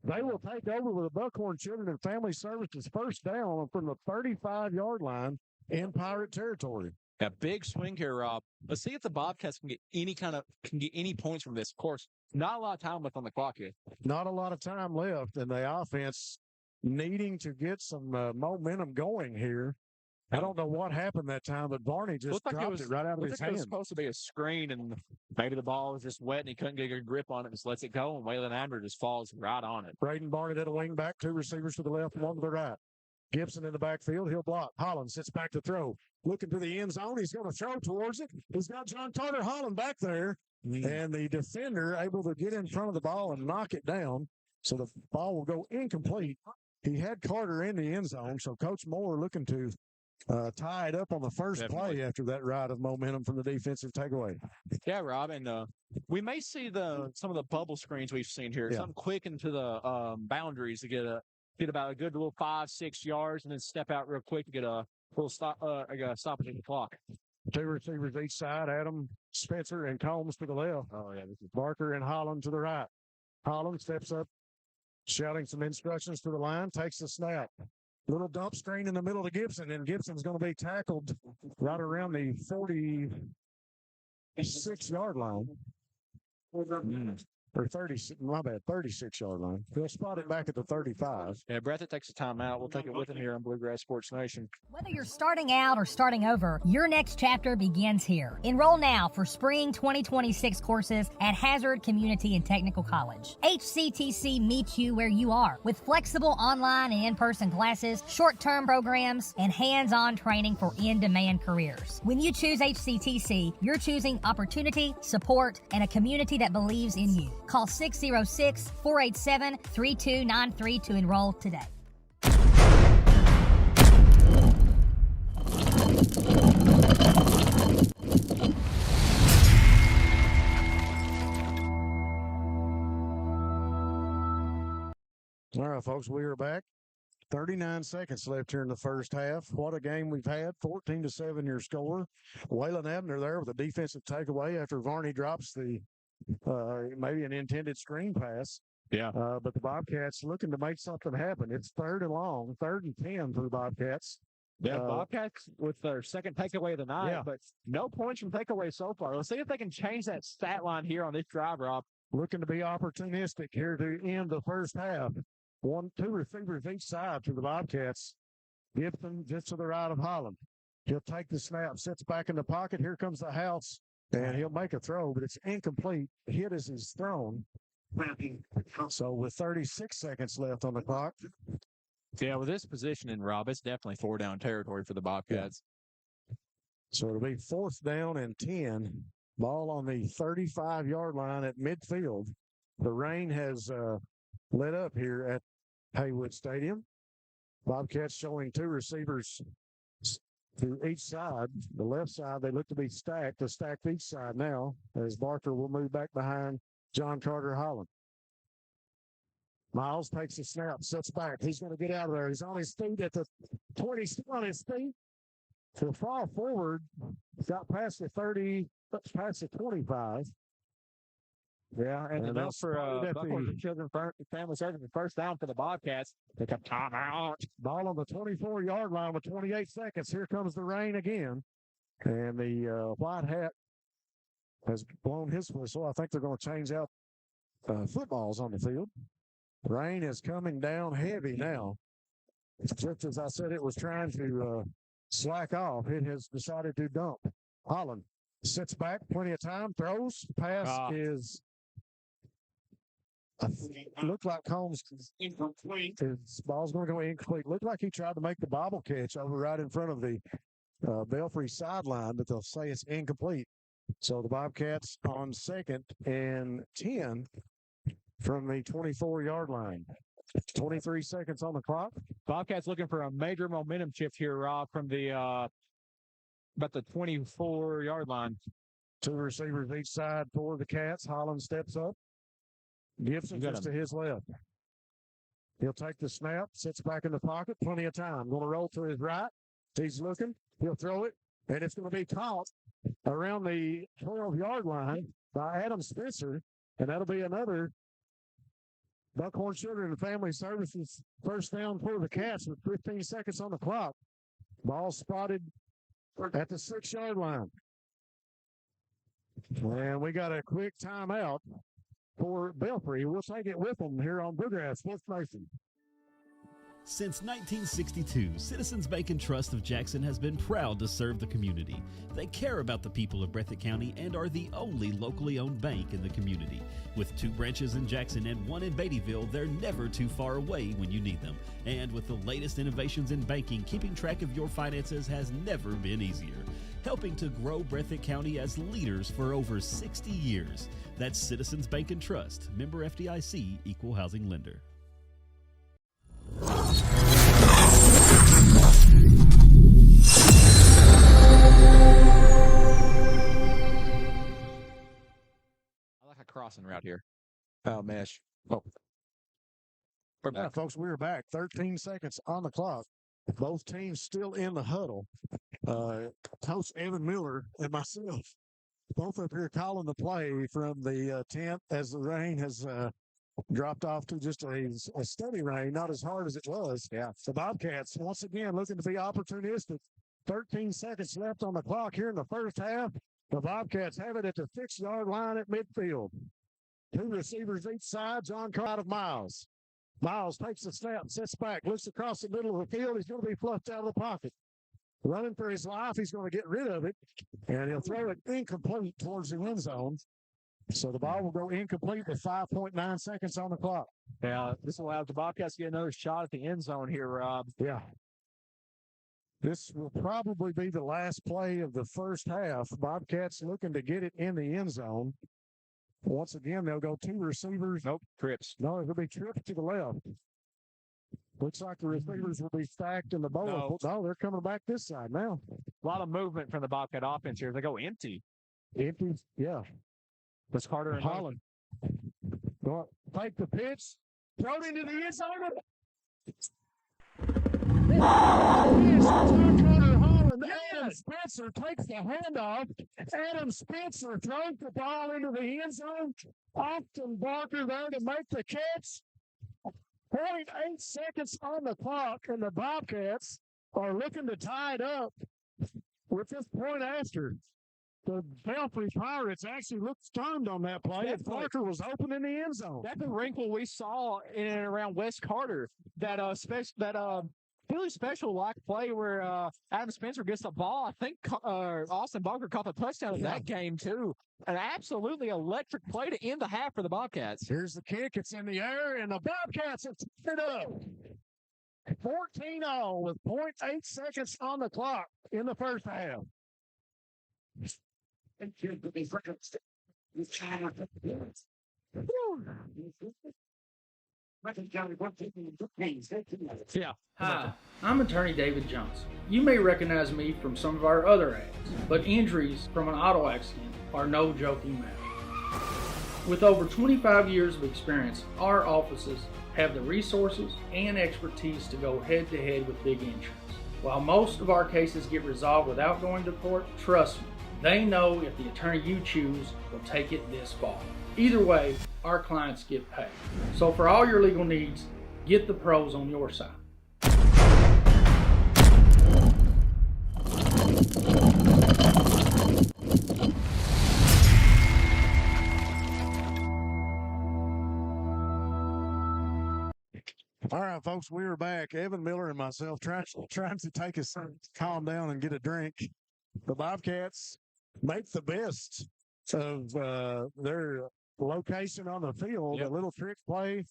They will take over with the Buckhorn Children and Family Services first down from the 35-yard line in Pirate territory. A big swing here, Rob. Let's see if the Bobcats can get any points from this. Of course, not a lot of time left on the clock here. Not a lot of time left, and the offense needing to get some momentum going here. I don't know what happened that time, but Barney just dropped it right out of his hand. It was supposed to be a screen, and maybe the ball was just wet, and he couldn't get a good grip on it, just lets it go, and Waylon Abner just falls right on it. Braden Barney did a wing back, 2 receivers to the left, 1 to the right. Gibson in the backfield. He'll block. Holland sits back to throw. Looking to the end zone. He's going to throw towards it. He's got John Carter Holland back there. And the defender able to get in front of the ball and knock it down. So the ball will go incomplete. He had Carter in the end zone. So Coach Moore looking to tie it up on the first play after that ride of momentum from the defensive takeaway. Yeah, Rob. And we may see some of the bubble screens we've seen here. Yeah. Something quick into the boundaries to get about a good little 5-6 yards and then step out real quick to get a little stoppage in the clock. 2 receivers each side. Adam, Spencer, and Combs to the left. Oh, yeah. This is Barker and Holland to the right. Holland steps up, shouting some instructions to the line, takes the snap. Little dump screen in the middle to Gibson, and Gibson's going to be tackled right around the 46-yard line. Or 36-yard line. They'll spot it back at the 35. Yeah, Breathitt takes a timeout. We'll take it with him here on Bluegrass Sports Nation. Whether you're starting out or starting over, your next chapter begins here. Enroll now for spring 2026 courses at Hazard Community and Technical College. HCTC meets you where you are with flexible online and in-person classes, short-term programs, and hands-on training for in-demand careers. When you choose HCTC, you're choosing opportunity, support, and a community that believes in you. Call 606-487-3293 to enroll today. All right, folks, we are back. 39 seconds left here in the first half. What a game we've had. 14-7 your score. Waylon Abner there with a defensive takeaway after Varney drops the maybe an intended screen pass. Yeah. But the Bobcats looking to make something happen. It's 3rd and long, 3rd and 10 for the Bobcats. Yeah, Bobcats with their second takeaway of the night, but no points from takeaway so far. Let's see if they can change that stat line here on this drive, Rob. Looking to be opportunistic here to end the first half. 2 receivers each side for the Bobcats. Gibson just to the right of Holland. He'll take the snap, sits back in the pocket. Here comes the house. And he'll make a throw, but it's incomplete. Hit as he's thrown. So with 36 seconds left on the clock. Yeah, with this positioning, Rob, it's definitely 4-down territory for the Bobcats. Yeah. So it'll be 4th down and 10. Ball on the 35-yard line at midfield. The rain has let up here at Haywood Stadium. Bobcats showing 2 receivers to each side. The left side, they look to be stacked. To stack each side now as Barker will move back behind John Carter Holland. Miles takes the snap, sits back. He's going to get out of there. He's on his feet at the 20, on his feet. To fall forward, got past the 30, past the 25. Yeah, and enough for Buckhorn Children Family Services. First down for the Bobcats. They come timeout. Ball on the 24-yard line with 28 seconds. Here comes the rain again. And the white hat has blown his whistle. I think they're going to change out footballs on the field. Rain is coming down heavy now. Just as I said, it was trying to slack off. It has decided to dump. Holland sits back, plenty of time, throws. Pass is... Looked like Combs incomplete. His ball's going to go incomplete. Looked like he tried to make the bobble catch over right in front of the Belfry sideline, but they'll say it's incomplete. So the Bobcats on 2nd and 10 from the 24-yard line. 23 seconds on the clock. Bobcats looking for a major momentum shift here, Rob, from the about the 24-yard line. 2 receivers each side for the Cats. Holland steps up. Gibson just to his left. He'll take the snap, sits back in the pocket, plenty of time. Going to roll to his right. He's looking. He'll throw it, and it's going to be caught around the 12-yard line by Adam Spencer, and that'll be another Buckhorn Children and Family Services first down for the Cats with 15 seconds on the clock. Ball spotted at the 6-yard line. And we got a quick timeout for Belfry. We'll take it with them here on Bluegrass Sports Nation. Since 1962, Citizens Bank and Trust of Jackson has been proud to serve the community. They care about the people of Breathitt County and are the only locally owned bank in the community. With 2 branches in Jackson and 1 in Beattyville, they're never too far away when you need them. And with the latest innovations in banking, keeping track of your finances has never been easier. Helping to grow Breathitt County as leaders for over 60 years. That's Citizens Bank and Trust, member FDIC, equal housing lender. I like a crossing route here. Oh, mesh. Oh. We're back, folks. We're back. 13 seconds on the clock. Both teams still in the huddle. Coach Evan Miller and myself both up here calling the play from the 10th as the rain has dropped off to just a steady rain, not as hard as it was. Yeah. The Bobcats, once again, looking to be opportunistic. 13 seconds left on the clock here in the first half. The Bobcats have it at the 6-yard line at midfield. 2 receivers each side. John Carter out of Miles. Miles takes the snap, sits back, looks across the middle of the field. He's going to be fluffed out of the pocket. Running for his life, he's going to get rid of it, and he'll throw it incomplete towards the end zone. So the ball will go incomplete with 5.9 seconds on the clock. Yeah, this allows the Bobcats to get another shot at the end zone here, Rob. Yeah. This will probably be the last play of the first half. Bobcats looking to get it in the end zone. Once again, they'll go 2 receivers. Nope, trips. No, it'll be trips to the left. Looks like the receivers will be stacked in the bowl. No, they're coming back this side now. A lot of movement from the Bobcat offense here. They go empty. Empty, yeah. That's Carter and Holland. Take the pitch. Throw it into the end zone. Adam Spencer takes the handoff. Adam Spencer throws the ball into the end zone. Austin Barker there to make the catch. 0.8 seconds on the clock, and the Bobcats are looking to tie it up with this point after. The Belfry Pirates actually looked stunned on that play. And Parker was open in the end zone. That's the wrinkle we saw in and around West Carter. That really special like play where Adam Spencer gets the ball. I think Austin Barker caught the touchdown in that game too. An absolutely electric play to end the half for the Bobcats. Here's the kick. It's in the air, and the Bobcats have tied it up. 14-0 with 0.8 seconds on the clock in the first half. Yeah. Hi, I'm attorney David Johnson. You may recognize me from some of our other ads, but injuries from an auto accident are no joking matter. With over 25 years of experience, our offices have the resources and expertise to go head-to-head with big insurance. While most of our cases get resolved without going to court, trust me, they know if the attorney you choose will take it this far. Either way, our clients get paid. So for all your legal needs, get the pros on your side. All right, folks, we are back. Evan Miller and myself trying to take us calm down and get a drink. The Bobcats make the best of their location on the field. Yep. A little trick play.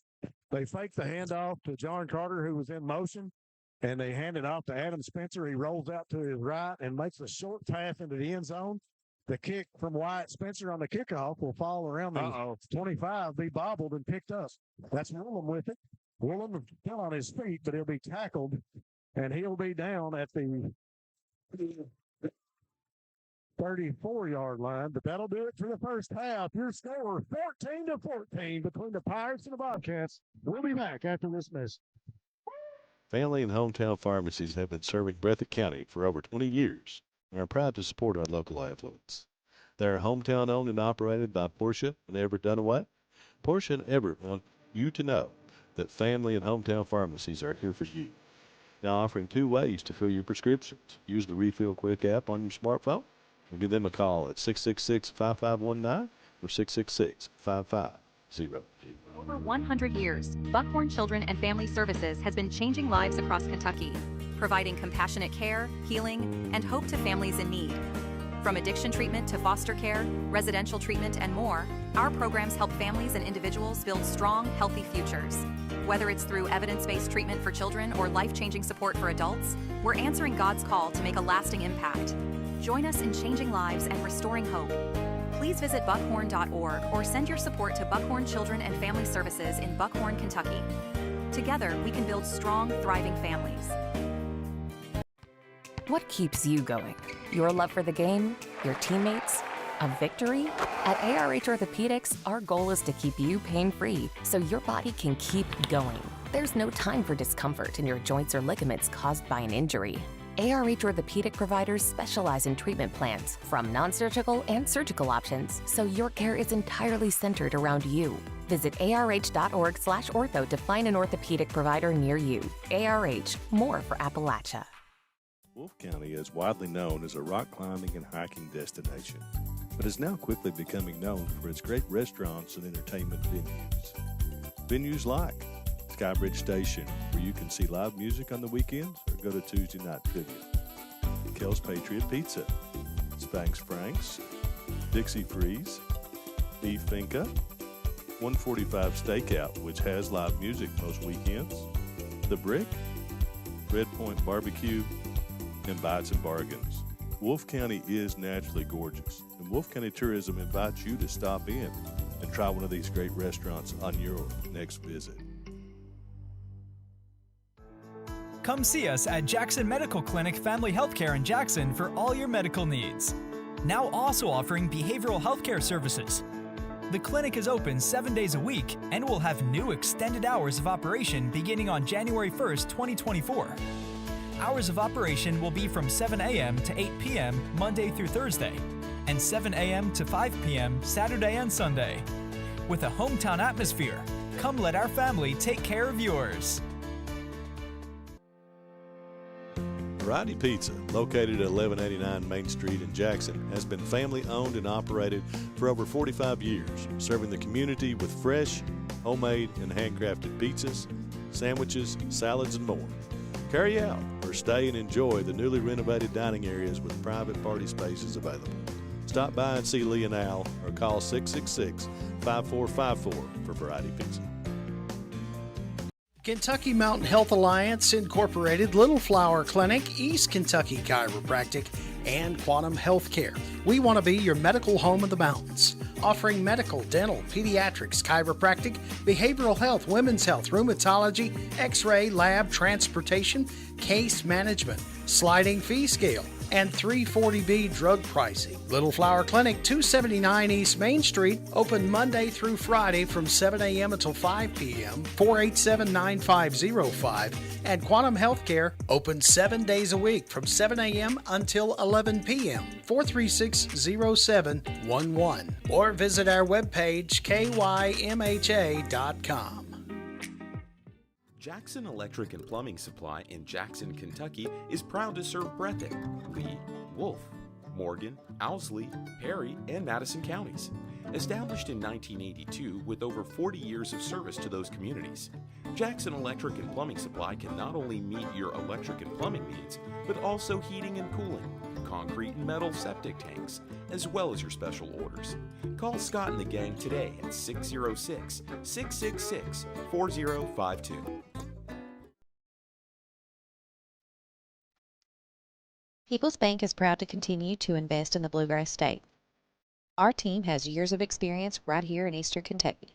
They fake the handoff to John Carter, who was in motion, and they hand it off to Adam Spencer. He rolls out to his right and makes a short pass into the end zone. The kick from Wyatt Spencer on the kickoff will fall around the 25, be bobbled and picked up. That's Willem with it. Willem still on his feet, but he'll be tackled, and he'll be down at the 34-yard line. But that'll do it for the first half. Your score, 14-14 between the Pirates and the Bobcats. We'll be back after this message. Family and hometown pharmacies have been serving Breathitt County for over 20 years and are proud to support our local affluents. They are hometown owned and operated by Portia and Everett Dunaway. Portia and Everett want you to know that family and hometown pharmacies are here for you. now offering 2 ways to fill your prescriptions. Use the Refill Quick app on your smartphone or give them a call at 666-5519 or 666-5500. Over 100 years, Buckhorn Children and Family Services has been changing lives across Kentucky, providing compassionate care, healing, and hope to families in need. From addiction treatment to foster care, residential treatment, and more, our programs help families and individuals build strong, healthy futures. Whether it's through evidence-based treatment for children or life-changing support for adults, we're answering God's call to make a lasting impact. Join us in changing lives and restoring hope. Please visit buckhorn.org or send your support to Buckhorn Children and Family Services in Buckhorn, Kentucky. Together, we can build strong, thriving families. What keeps you going? Your love for the game? Your teammates? A victory? At ARH Orthopedics, our goal is to keep you pain-free so your body can keep going. There's no time for discomfort in your joints or ligaments caused by an injury. ARH Orthopedic providers specialize in treatment plans, from non-surgical and surgical options, so your care is entirely centered around you. Visit arh.org/ortho to find an orthopedic provider near you. ARH, more for Appalachia. Wolfe County is widely known as a rock climbing and hiking destination, but is now quickly becoming known for its great restaurants and entertainment venues. Venues like Skybridge Station, where you can see live music on the weekends or go to Tuesday night trivia. Kel's Patriot Pizza, Spanx Frank's, Dixie Freeze, Beef Finca, 145 Stakeout, which has live music most weekends, The Brick, Red Point Barbecue, and Bites and Bargains. Wolfe County is naturally gorgeous, and Wolfe County Tourism invites you to stop in and try one of these great restaurants on your next visit. Come see us at Jackson Medical Clinic Family Healthcare in Jackson for all your medical needs. Now also offering behavioral healthcare services. The clinic is open 7 days a week and will have new extended hours of operation beginning on January 1st, 2024. Hours of operation will be from 7 a.m. to 8 p.m. Monday through Thursday, and 7 a.m. to 5 p.m. Saturday and Sunday. With a hometown atmosphere, come let our family take care of yours. Variety Pizza, located at 1189 Main Street in Jackson, has been family owned and operated for over 45 years, serving the community with fresh, homemade, and handcrafted pizzas, sandwiches, salads, and more. Carry out or stay and enjoy the newly renovated dining areas with private party spaces available. Stop by and see Lee and Al or call 666-5454 for Variety Pizza. Kentucky Mountain Health Alliance Incorporated, Little Flower Clinic, East Kentucky Chiropractic, and Quantum Healthcare. We want to be your medical home of the mountains, offering medical, dental, pediatrics, chiropractic, behavioral health, women's health, rheumatology, x-ray, lab, transportation, case management, sliding fee scale, and 340B drug pricing. Little Flower Clinic, 279 East Main Street, open Monday through Friday from 7 a.m. until 5 p.m., 487-9505, and Quantum Healthcare, open 7 days a week from 7 a.m. until 11 p.m., 436-0711, or visit our webpage, kymha.com. Jackson Electric and Plumbing Supply in Jackson, Kentucky is proud to serve Breathitt, Lee, Wolfe, Morgan, Owsley, Perry, and Madison counties. Established in 1982 with over 40 years of service to those communities, Jackson Electric and Plumbing Supply can not only meet your electric and plumbing needs, but also heating and cooling, concrete and metal septic tanks, as well as your special orders. Call Scott and the gang today at 606-666-4052. People's Bank is proud to continue to invest in the Bluegrass State. Our team has years of experience right here in Eastern Kentucky.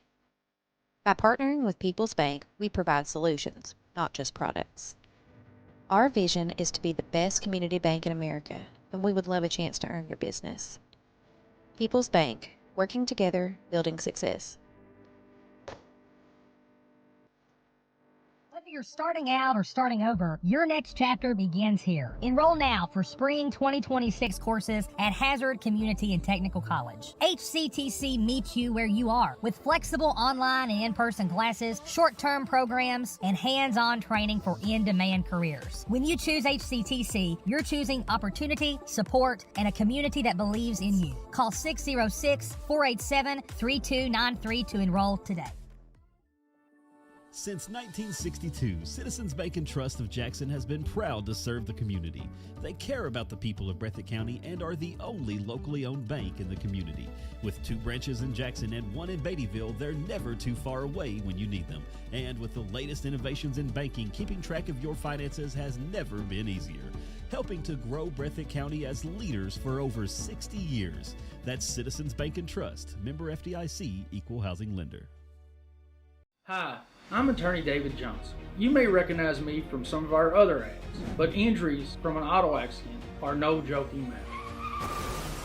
By partnering with People's Bank, we provide solutions, not just products. Our vision is to be the best community bank in America, and we would love a chance to earn your business. People's Bank, working together, building success. Look Whether you're starting out or starting over, your next chapter begins here. Enroll now for spring 2026 courses at Hazard Community and Technical College. HCTC meets you where you are with flexible online and in-person classes, short-term programs, and hands-on training for in-demand careers. When you choose HCTC, you're choosing opportunity, support, and a community that believes in you. Call 606-487-3293 to enroll today. Since 1962, Citizens Bank and Trust of Jackson has been proud to serve the community. They care about the people of Breathitt County and are the only locally owned bank in the community. With 2 branches in Jackson and 1 in Beattyville, they're never too far away when you need them. And with the latest innovations in banking, keeping track of your finances has never been easier. Helping to grow Breathitt County as leaders for over 60 years. That's Citizens Bank and Trust, member FDIC, equal housing lender. Hi, I'm attorney David Johnson. You may recognize me from some of our other ads, but injuries from an auto accident are no joking matter.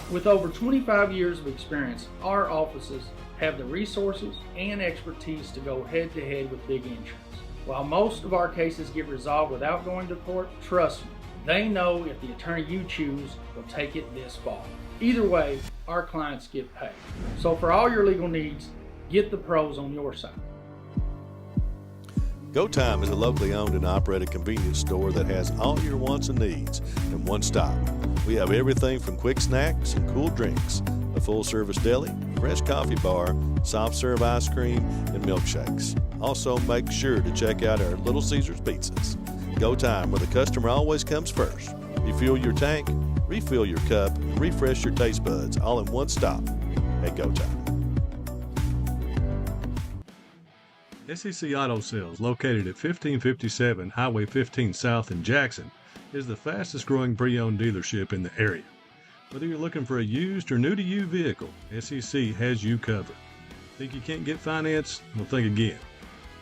With over 25 years of experience, our offices have the resources and expertise to go head-to-head with big insurance. While most of our cases get resolved without going to court, trust me, they know if the attorney you choose will take it this far. Either way, our clients get paid. So for all your legal needs, get the pros on your side. Go Time is a locally owned and operated convenience store that has all your wants and needs in one stop. We have everything from quick snacks and cool drinks, a full-service deli, fresh coffee bar, soft-serve ice cream, and milkshakes. Also, make sure to check out our Little Caesars pizzas. Go Time, where the customer always comes first. Refuel your tank, refill your cup, and refresh your taste buds all in one stop at Go Time. SEC Auto Sales, located at 1557 Highway 15 South in Jackson, is the fastest growing pre-owned dealership in the area. Whether you're looking for a used or new-to-you vehicle, SEC has you covered. Think you can't get finance? Well, think again.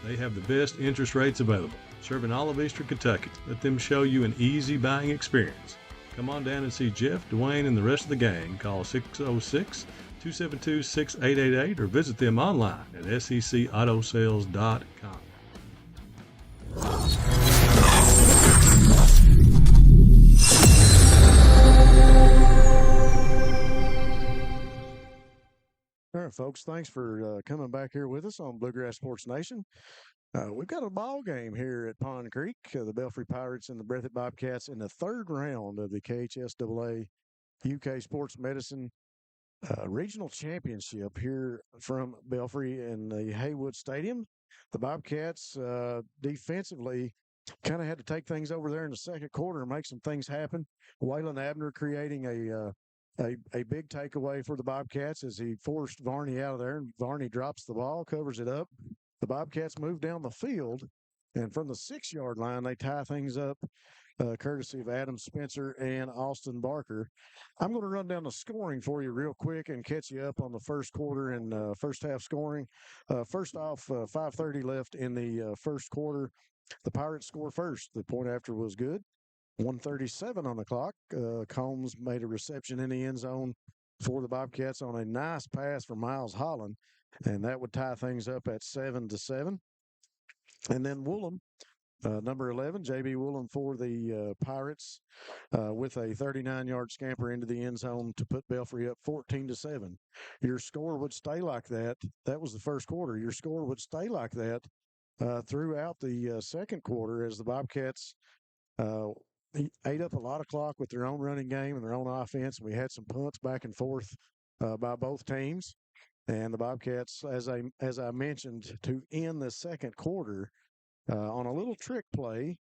They have the best interest rates available, serving all of Eastern Kentucky. Let them show you an easy buying experience. Come on down and see Jeff, Dwayne, and the rest of the gang. Call 606-272-6888 or visit them online at secautosales.com. All right, folks, thanks for coming back here with us on Bluegrass Sports Nation. We've got a ball game here at Pond Creek. The Belfry Pirates and the Breathitt Bobcats in the 3rd round of the KHSAA UK Sports Medicine Regional Championship here from Belfry in the Haywood Stadium. The Bobcats defensively kind of had to take things over there in the 2nd quarter and make some things happen. Waylon Abner creating a big takeaway for the Bobcats as he forced Varney out of there, and Varney drops the ball, covers it up. The Bobcats move down the field, and from the 6-yard line, they tie things up, courtesy of Adam Spencer and Austin Barker. I'm going to run down the scoring for you real quick and catch you up on the 1st quarter and first half scoring. First off, 5:30 left in the 1st quarter. The Pirates score first. The point after was good. 1:37 on the clock. Combs made a reception in the end zone for the Bobcats on a nice pass from Miles Holland, and that would tie things up at 7-7. And then Woolham, number 11, J.B. Woolham for the Pirates, with a 39-yard scamper into the end zone to put Belfry up 14-7. Your score would stay like that. That was the 1st quarter. Your score would stay like that throughout the 2nd quarter as the Bobcats ate up a lot of clock with their own running game and their own offense. We had some punts back and forth by both teams. And the Bobcats, as I mentioned, to end the 2nd quarter on a little trick play,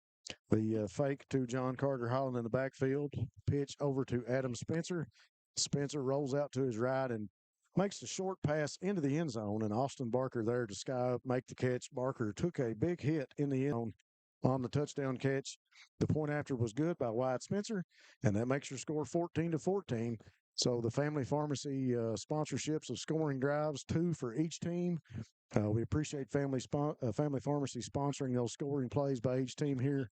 the fake to John Carter Holland in the backfield, pitch over to Adam Spencer. Spencer rolls out to his right and makes a short pass into the end zone, and Austin Barker there to sky up, make the catch. Barker took a big hit in the end zone on the touchdown catch. The point after was good by Wyatt Spencer, and that makes your score 14-14. So the Family Pharmacy sponsorships of scoring drives, 2 for each team. We appreciate Family Pharmacy sponsoring those scoring plays by each team here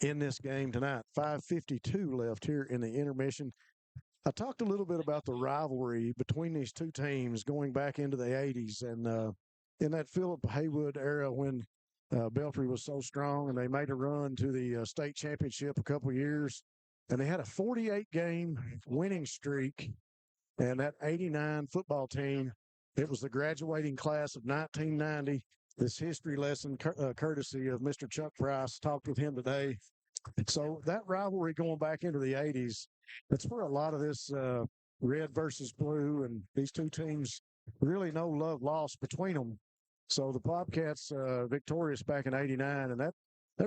in this game tonight. 5:52 left here in the intermission. I talked a little bit about the rivalry between these two teams going back into the 80s and in that Philip Haywood era when Belfry was so strong, and they made a run to the state championship a couple of years, and they had a 48-game winning streak. And that 89 football team, it was the graduating class of 1990. This history lesson, courtesy of Mr. Chuck Price, talked with him today. So that rivalry going back into the 80s, that's where a lot of this red versus blue, and these two teams really no love lost between them. So the Bobcats victorious back in '89, and that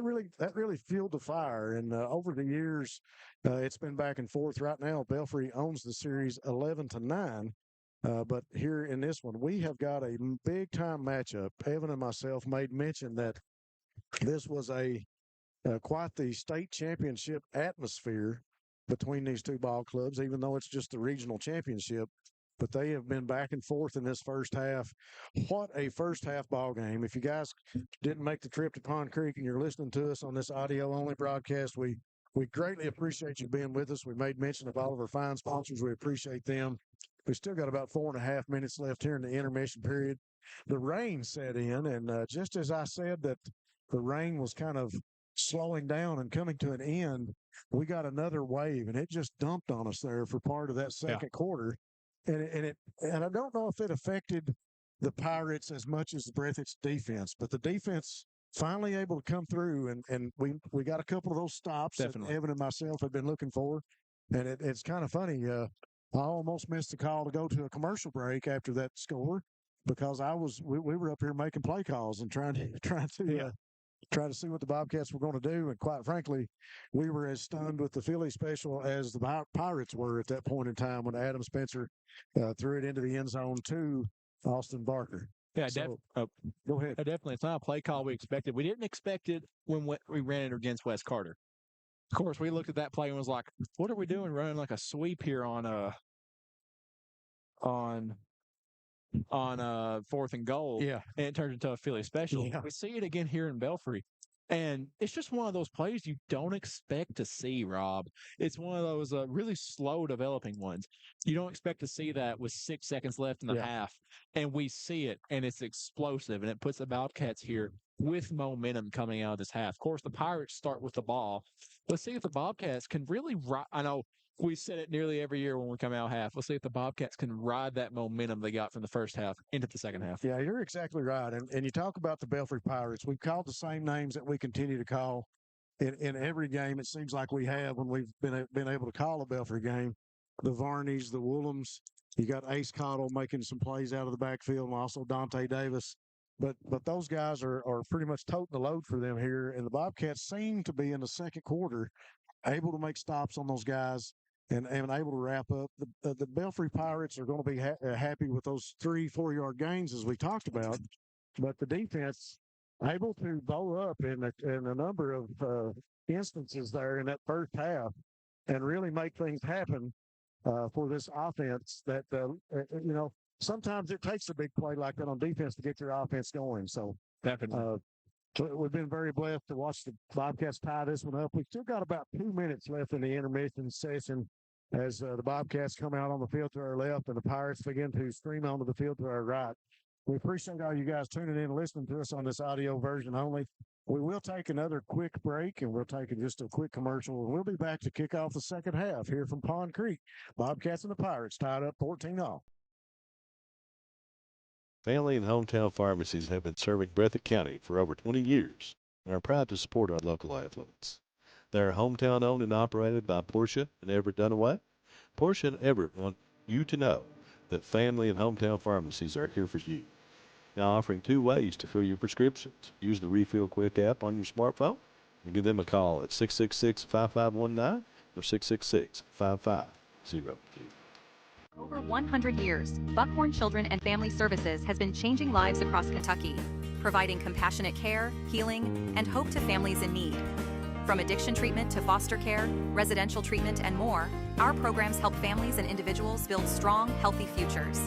really fueled the fire. And over the years, it's been back and forth. Right now, Belfry owns the series 11-9. But here in this one, we have got a big time matchup. Evan and myself made mention that this was quite the state championship atmosphere between these two ball clubs, even though it's just the regional championship. But they have been back and forth in this first half. What a first half ball game. If you guys didn't make the trip to Pond Creek and you're listening to us on this audio only broadcast, we greatly appreciate you being with us. We made mention of all of our fine sponsors. We appreciate them. We still got about 4.5 minutes left here in the intermission period. The rain set in, and just as I said that the rain was kind of slowing down and coming to an end, we got another wave, and it just dumped on us there for part of that second quarter. And I don't know if it affected the Pirates as much as Breathitt's defense, but the defense finally able to come through, and we got a couple of those stops Definitely. that Evan and myself have been looking for. And it's kind of funny. I almost missed the call to go to a commercial break after that score because we were up here making play calls and trying to see what the Bobcats were going to do. And quite frankly, we were as stunned with the Philly special as the Pirates were at that point in time when Adam Spencer threw it into the end zone to Austin Barker. Yeah, go ahead. Definitely. It's not a play call we expected. We didn't expect it when we ran it against Wes Carter. Of course, we looked at that play and was like, what are we doing running like a sweep here on 4th and goal? Yeah. And it turned into a Philly special. Yeah. We see it again here in Belfry. And it's just one of those plays you don't expect to see, Rob. It's one of those really slow developing ones. You don't expect to see that with 6 seconds left in the half. And we see it, and it's explosive, and it puts the Bobcats here with momentum coming out of this half. Of course, the Pirates start with the ball. Let's see if the Bobcats can really I know we said it nearly every year when we come out half. Let's see if the Bobcats can ride that momentum they got from the first half into the second half. Yeah, you're exactly right. And you talk about the Belfry Pirates. We've called the same names that we continue to call in every game. It seems like we have when we've been able to call a Belfry game. The Varneys, the Woolhams. You got Ace Cottle making some plays out of the backfield, and also Dante Davis. But those guys are pretty much toting the load for them here. And the Bobcats seem to be in the second quarter able to make stops on those guys and able to wrap up. The Belfry Pirates are going to be happy with those 3-4 yard gains as we talked about, but the defense able to bow up in a number of instances there in that first half and really make things happen for this offense that, sometimes it takes a big play like that on defense to get your offense going. So we've been very blessed to watch the Bobcats tie this one up. We've still got about 2 minutes left in the intermission session as the Bobcats come out on the field to our left and the Pirates begin to stream onto the field to our right. We appreciate all you guys tuning in and listening to us on this audio version only. We will take another quick break, and we'll take just a quick commercial, and we'll be back to kick off the second half here from Pond Creek. Bobcats and the Pirates tied up 14-all. Family and hometown pharmacies have been serving Breathitt County for over 20 years and are proud to support our local athletes. They are hometown owned and operated by Portia and Everett Dunaway. Portia and Everett want you to know that family and hometown pharmacies are here for you. Now offering 2 ways to fill your prescriptions. Use the Refill Quick app on your smartphone and give them a call at 666-5519 or 666-5502. Over 100 years, Buckhorn Children and Family Services has been changing lives across Kentucky, providing compassionate care, healing, and hope to families in need. From addiction treatment to foster care, residential treatment, and more, our programs help families and individuals build strong, healthy futures.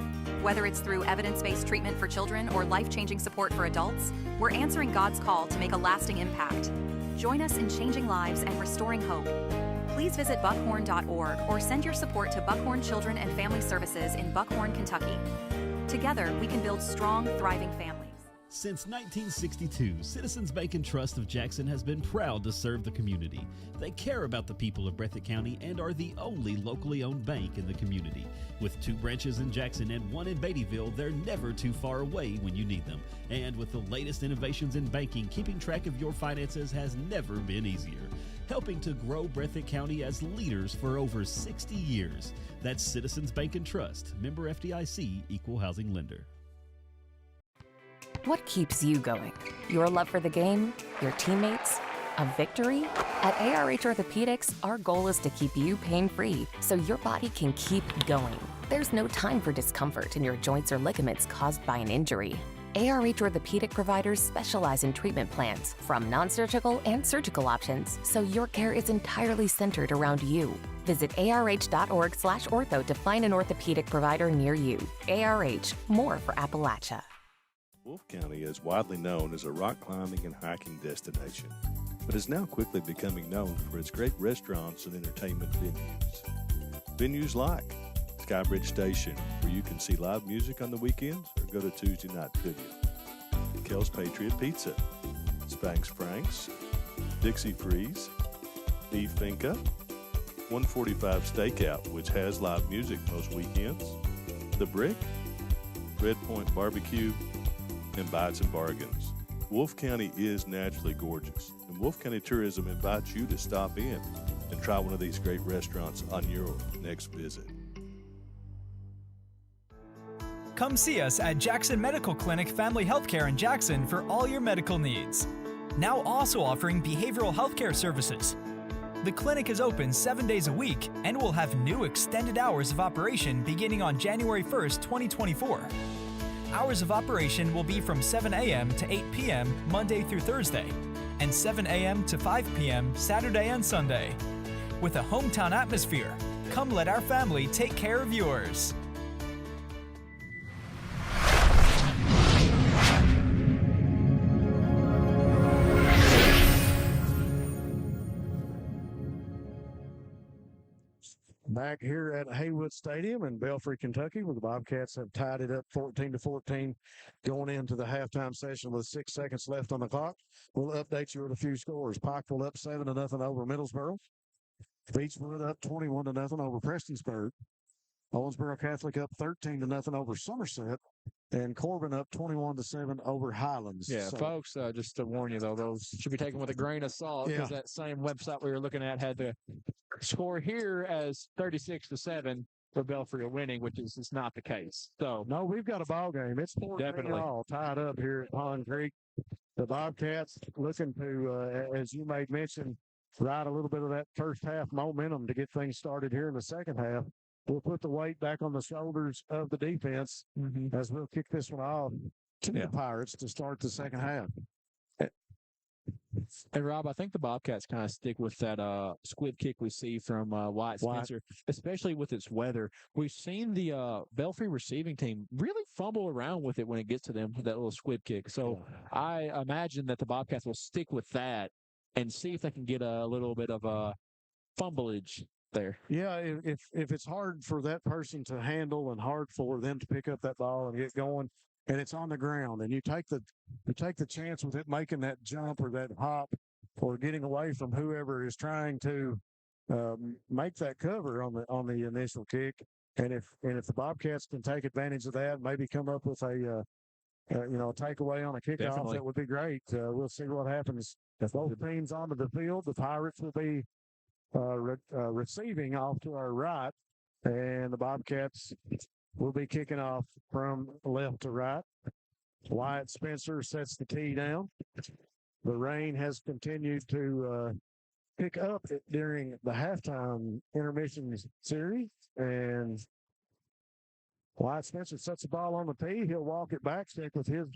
Whether it's through evidence-based treatment for children or life-changing support for adults, we're answering God's call to make a lasting impact. Join us in changing lives and restoring hope. Please visit buckhorn.org or send your support to Buckhorn Children and Family Services in Buckhorn, Kentucky. Together, we can build strong, thriving families. Since 1962, Citizens Bank and Trust of Jackson has been proud to serve the community. They care about the people of Breathitt County and are the only locally owned bank in the community. With 2 branches in Jackson and 1 in Beattyville, they're never too far away when you need them. And with the latest innovations in banking, keeping track of your finances has never been easier. Helping to grow Breathitt County as leaders for over 60 years. That's Citizens Bank and Trust, member FDIC, equal housing lender. What keeps you going? Your love for the game? Your teammates? A victory? At ARH Orthopedics, our goal is to keep you pain-free so your body can keep going. There's no time for discomfort in your joints or ligaments caused by an injury. ARH Orthopedic providers specialize in treatment plans, from non-surgical and surgical options, so your care is entirely centered around you. Visit arh.org/ortho to find an orthopedic provider near you. ARH, more for Appalachia. Wolfe County is widely known as a rock climbing and hiking destination, but is now quickly becoming known for its great restaurants and entertainment venues. Venues like Skybridge Station, where you can see live music on the weekends or go to Tuesday night trivia. Kel's Patriot Pizza, Spanx Frank's, Dixie Freeze, Beef Finca, 145 Stakeout, which has live music most weekends, The Brick, Red Point Barbecue, and Bites and Bargains. Wolfe County is naturally gorgeous, and Wolfe County Tourism invites you to stop in and try one of these great restaurants on your next visit. Come see us at Jackson Medical Clinic Family Healthcare in Jackson for all your medical needs. Now also offering behavioral healthcare services. The clinic is open 7 days a week and will have new extended hours of operation beginning on January 1st, 2024. Hours of operation will be from 7 a.m. to 8 p.m. Monday through Thursday, and 7 a.m. to 5 p.m. Saturday and Sunday. With a hometown atmosphere, come let our family take care of yours. Back here at Haywood Stadium in Belfry, Kentucky, where the Bobcats have tied it up 14-14 going into the halftime session with 6 seconds left on the clock. We'll update you with a few scores. Pikeville up 7-0 over Middlesboro. Beechwood up 21-0 over Prestonsburg. Owensboro Catholic up 13-0 over Somerset. And Corbin up 21-7 over Highlands. Yeah, so, folks, just to warn you, though, those should be taken with a grain of salt because that same website we were looking at had the score here as 36-7 for Belfry winning, which is not the case. So no, we've got a ball game. It's 14 all tied up here at Pond Creek. The Bobcats looking to, as you made mention, ride a little bit of that first half momentum to get things started here in the second half. We'll put the weight back on the shoulders of the defense as we'll kick this one off to the Pirates to start the second half. Hey, Rob, I think the Bobcats kind of stick with that squib kick we see from Wyatt Spencer, especially with its weather. We've seen the Belfry receiving team really fumble around with it when it gets to them, that little squib kick. So I imagine that the Bobcats will stick with that and see if they can get a little bit of a fumbleage there. Yeah, if it's hard for that person to handle and hard for them to pick up that ball and get going, and it's on the ground, and you take the chance with it making that jump or that hop or getting away from whoever is trying to make that cover on the initial kick, and if the Bobcats can take advantage of that, maybe come up with a takeaway on a kickoff, that would be great. We'll see what happens. If both teams onto the field, the Pirates will be receiving off to our right, and the Bobcats will be kicking off from left to right. Wyatt Spencer sets the tee down. The rain has continued to pick up during the halftime intermission series, and Wyatt Spencer sets the ball on the tee. He'll walk it back, stick with his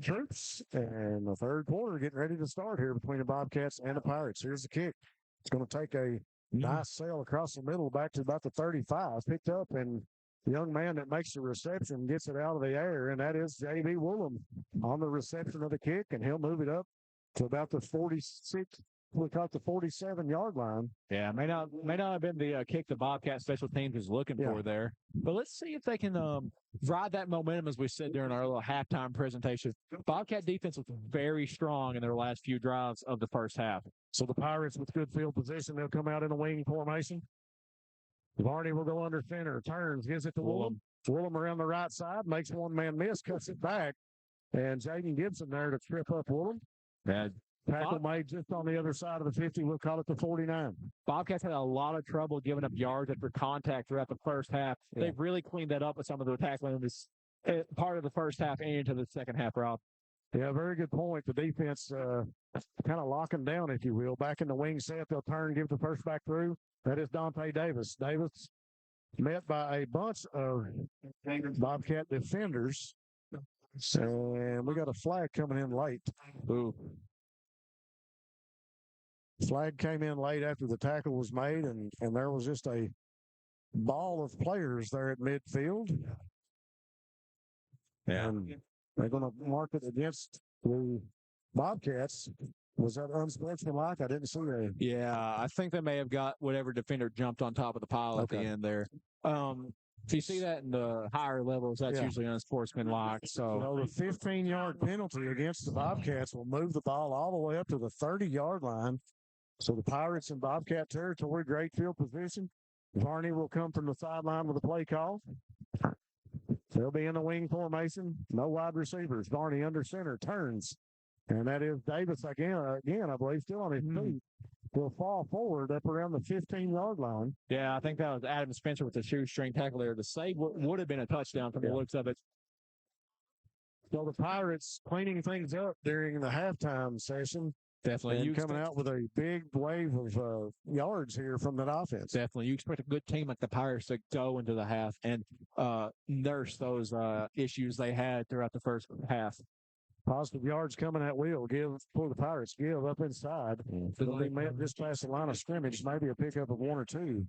troops, and the third quarter getting ready to start here between the Bobcats and the Pirates. Here's the kick. It's going to take a nice sail across the middle back to about the 35. Picked up, and the young man that makes the reception gets it out of the air, and that is J.B. Woolham on the reception of the kick, and he'll move it up to about the 46 we caught the 47-yard line. Yeah, may not have been the kick the Bobcat special teams was looking for there. But let's see if they can ride that momentum, as we said during our little halftime presentation. Bobcat defense was very strong in their last few drives of the first half. So the Pirates with good field position, they'll come out in a wing formation. Varney will go under center, turns, gives it to Woolham. Woolham around the right side, makes one man miss, cuts it back. And Jaden Gibson there to trip up Woolham. Tackle made just on the other side of the 50. We'll call it the 49. Bobcats had a lot of trouble giving up yards after contact throughout the first half. Yeah. They've really cleaned that up with some of the tackling in this part of the first half and into the second half, Rob. Yeah, very good point. The defense kind of locking down, if you will. Back in the wing set, they'll turn, give the first back through. That is Dante Davis. Davis met by a bunch of Bobcat defenders. And we got a flag coming in late. Ooh. Flag came in late after the tackle was made, and there was just a ball of players there at midfield. Yeah. And they're going to mark it against the Bobcats. Was that unsportsmanlike? I didn't see that. Yeah, I think they may have got whatever defender jumped on top of the pile at the end there. If you see that in the higher levels, that's usually unsportsmanlike. So the 15-yard penalty against the Bobcats will move the ball all the way up to the 30-yard line. So the Pirates in Bobcat territory, great field position. Varney will come from the sideline with a play call. They'll be in the wing formation. No wide receivers. Varney under center, turns. And that is Davis again, I believe, still on his feet. Will fall forward up around the 15-yard line. Yeah, I think that was Adam Spencer with the shoestring tackle there. The save would have been a touchdown from the looks of it. So the Pirates cleaning things up during the halftime session. Definitely. You coming out with a big wave of yards here from that offense. Definitely. You expect a good team like the Pirates to go into the half and nurse those issues they had throughout the first half. Positive yards coming at will. For the Pirates. Give up inside. It'll be met just past the line of scrimmage. Maybe a pickup of one or two.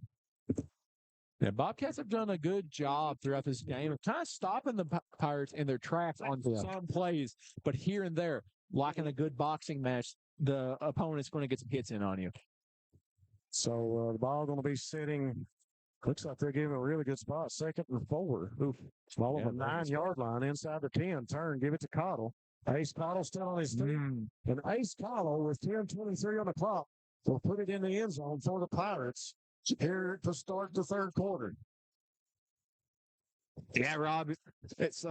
Yeah, Bobcats have done a good job throughout this game of kind of stopping the Pirates in their tracks on some plays, but here and there, like in a good boxing match, the opponent's going to get some hits in on you. So the ball going to be sitting. Looks like they're giving a really good spot. 2nd and 4. Ball of a 9-yard line inside the 10. Turn, give it to Cottle. Ace Cottle still on his feet. And Ace Cottle with 10:23 on the clock will put it in the end zone for the Pirates here to start the third quarter. Yeah, Rob, it's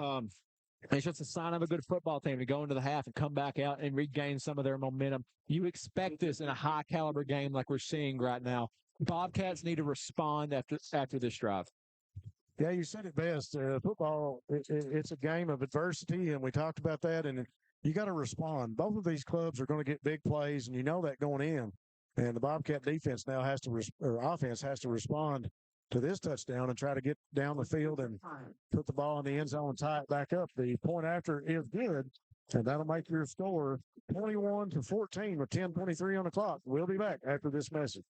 just a sign of a good football team to go into the half and come back out and regain some of their momentum. You expect this in a high-caliber game like we're seeing right now. Bobcats need to respond after this drive. Yeah, you said it best. Football, it's a game of adversity, and we talked about that, and you got to respond. Both of these clubs are going to get big plays, and you know that going in. And the Bobcat defense now offense has to respond to this touchdown and try to get down the field and put the ball in the end zone and tie it back up. The point after is good, and that'll make your score 21-14 with 10:23 on the clock. We'll be back after this message.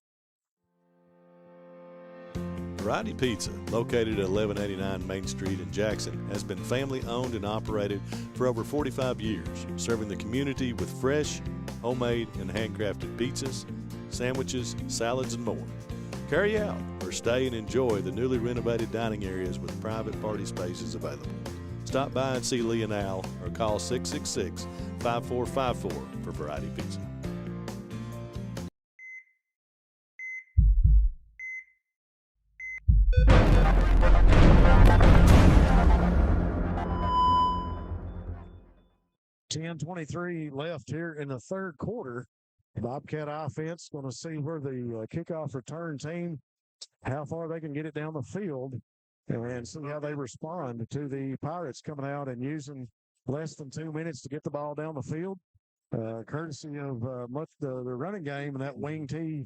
Variety Pizza, located at 1189 Main Street in Jackson, has been family owned and operated for over 45 years, serving the community with fresh, homemade, and handcrafted pizzas, sandwiches, salads, and more. Carry out or stay and enjoy the newly renovated dining areas with private party spaces available. Stop by and see Lee and Al or call 666-5454 for Variety Pizza. .23 left here in the third quarter. Bobcat offense going to see where the kickoff return team, how far they can get it down the field, and see how they respond to the Pirates coming out and using less than 2 minutes to get the ball down the field, courtesy of the running game and that wing T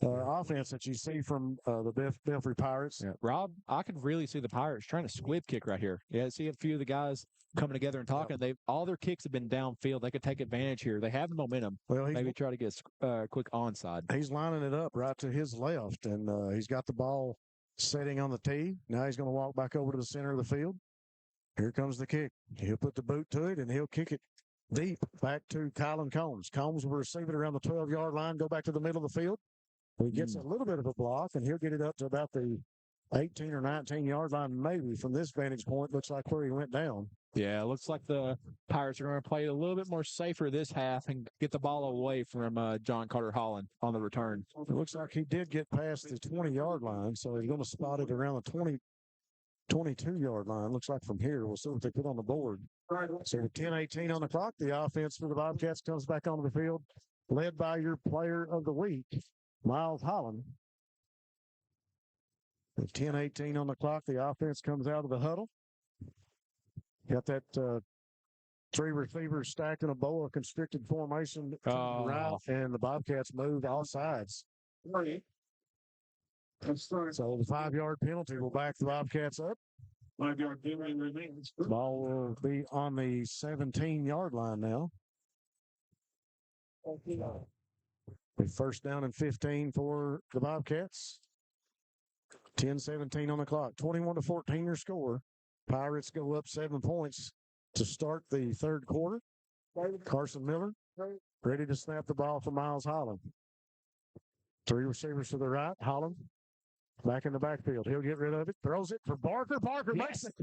offense that you see from the Belfry Pirates. Yeah. Rob, I could really see the Pirates trying to squib kick right here. Yeah, see a few of the guys coming together and talking. All their kicks have been downfield. They could take advantage here. They have the momentum. Well, maybe try to get a quick onside. He's lining it up right to his left, and he's got the ball setting on the tee. Now he's going to walk back over to the center of the field. Here comes the kick. He'll put the boot to it, and he'll kick it Deep back to Kylan Combs. Combs will receive it around the 12-yard line, go back to the middle of the field. He gets a little bit of a block, and he'll get it up to about the 18 or 19-yard line, maybe from this vantage point. Looks like where he went down. Yeah, it looks like the Pirates are going to play a little bit more safer this half and get the ball away from John Carter Holland on the return. It looks like he did get past the 20-yard line, so he's going to spot it around the 22-yard line. Looks like from here. We'll see what they put on the board. So with 10-18 on the clock, the offense for the Bobcats comes back onto the field, led by your player of the week, Miles Holland. With 10-18 on the clock, the offense comes out of the huddle. Got that three receivers stacked in a bowl of constricted formation to the right, and the Bobcats move all sides. So the 5-yard penalty will back the Bobcats up. 5-yard penalty remains. Ball will be on the 17-yard line now. The first down and 15 for the Bobcats. 10-17 on the clock. 21-14 your score. Pirates go up 7 points to start the third quarter. Carson Miller ready to snap the ball for Miles Holland. Three receivers to the right. Holland back in the backfield. He'll get rid of it. Throws it for Barker. Barker makes it.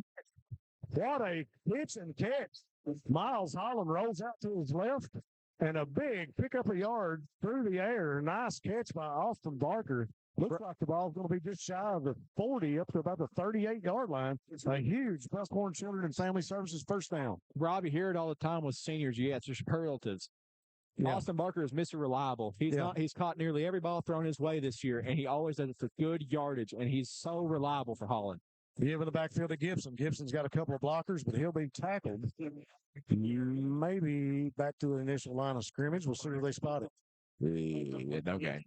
What a pitch and catch. Miles Holland rolls out to his left, and a big pick-up a yard through the air. Nice catch by Austin Barker. Looks like the ball's going to be just shy of the 40 up to about the 38-yard line. It's a huge Buckhorn Children and Family Services first down. Rob, you hear it all the time with seniors. You have superlatives. Yeah. Austin Barker is Mr. Reliable. He's caught nearly every ball thrown his way this year, and he always does it for good yardage, and he's so reliable for Holland. Give in the backfield to Gibson. Gibson's got a couple of blockers, but he'll be tackled. Maybe back to the initial line of scrimmage. We'll see where they spot it. Okay.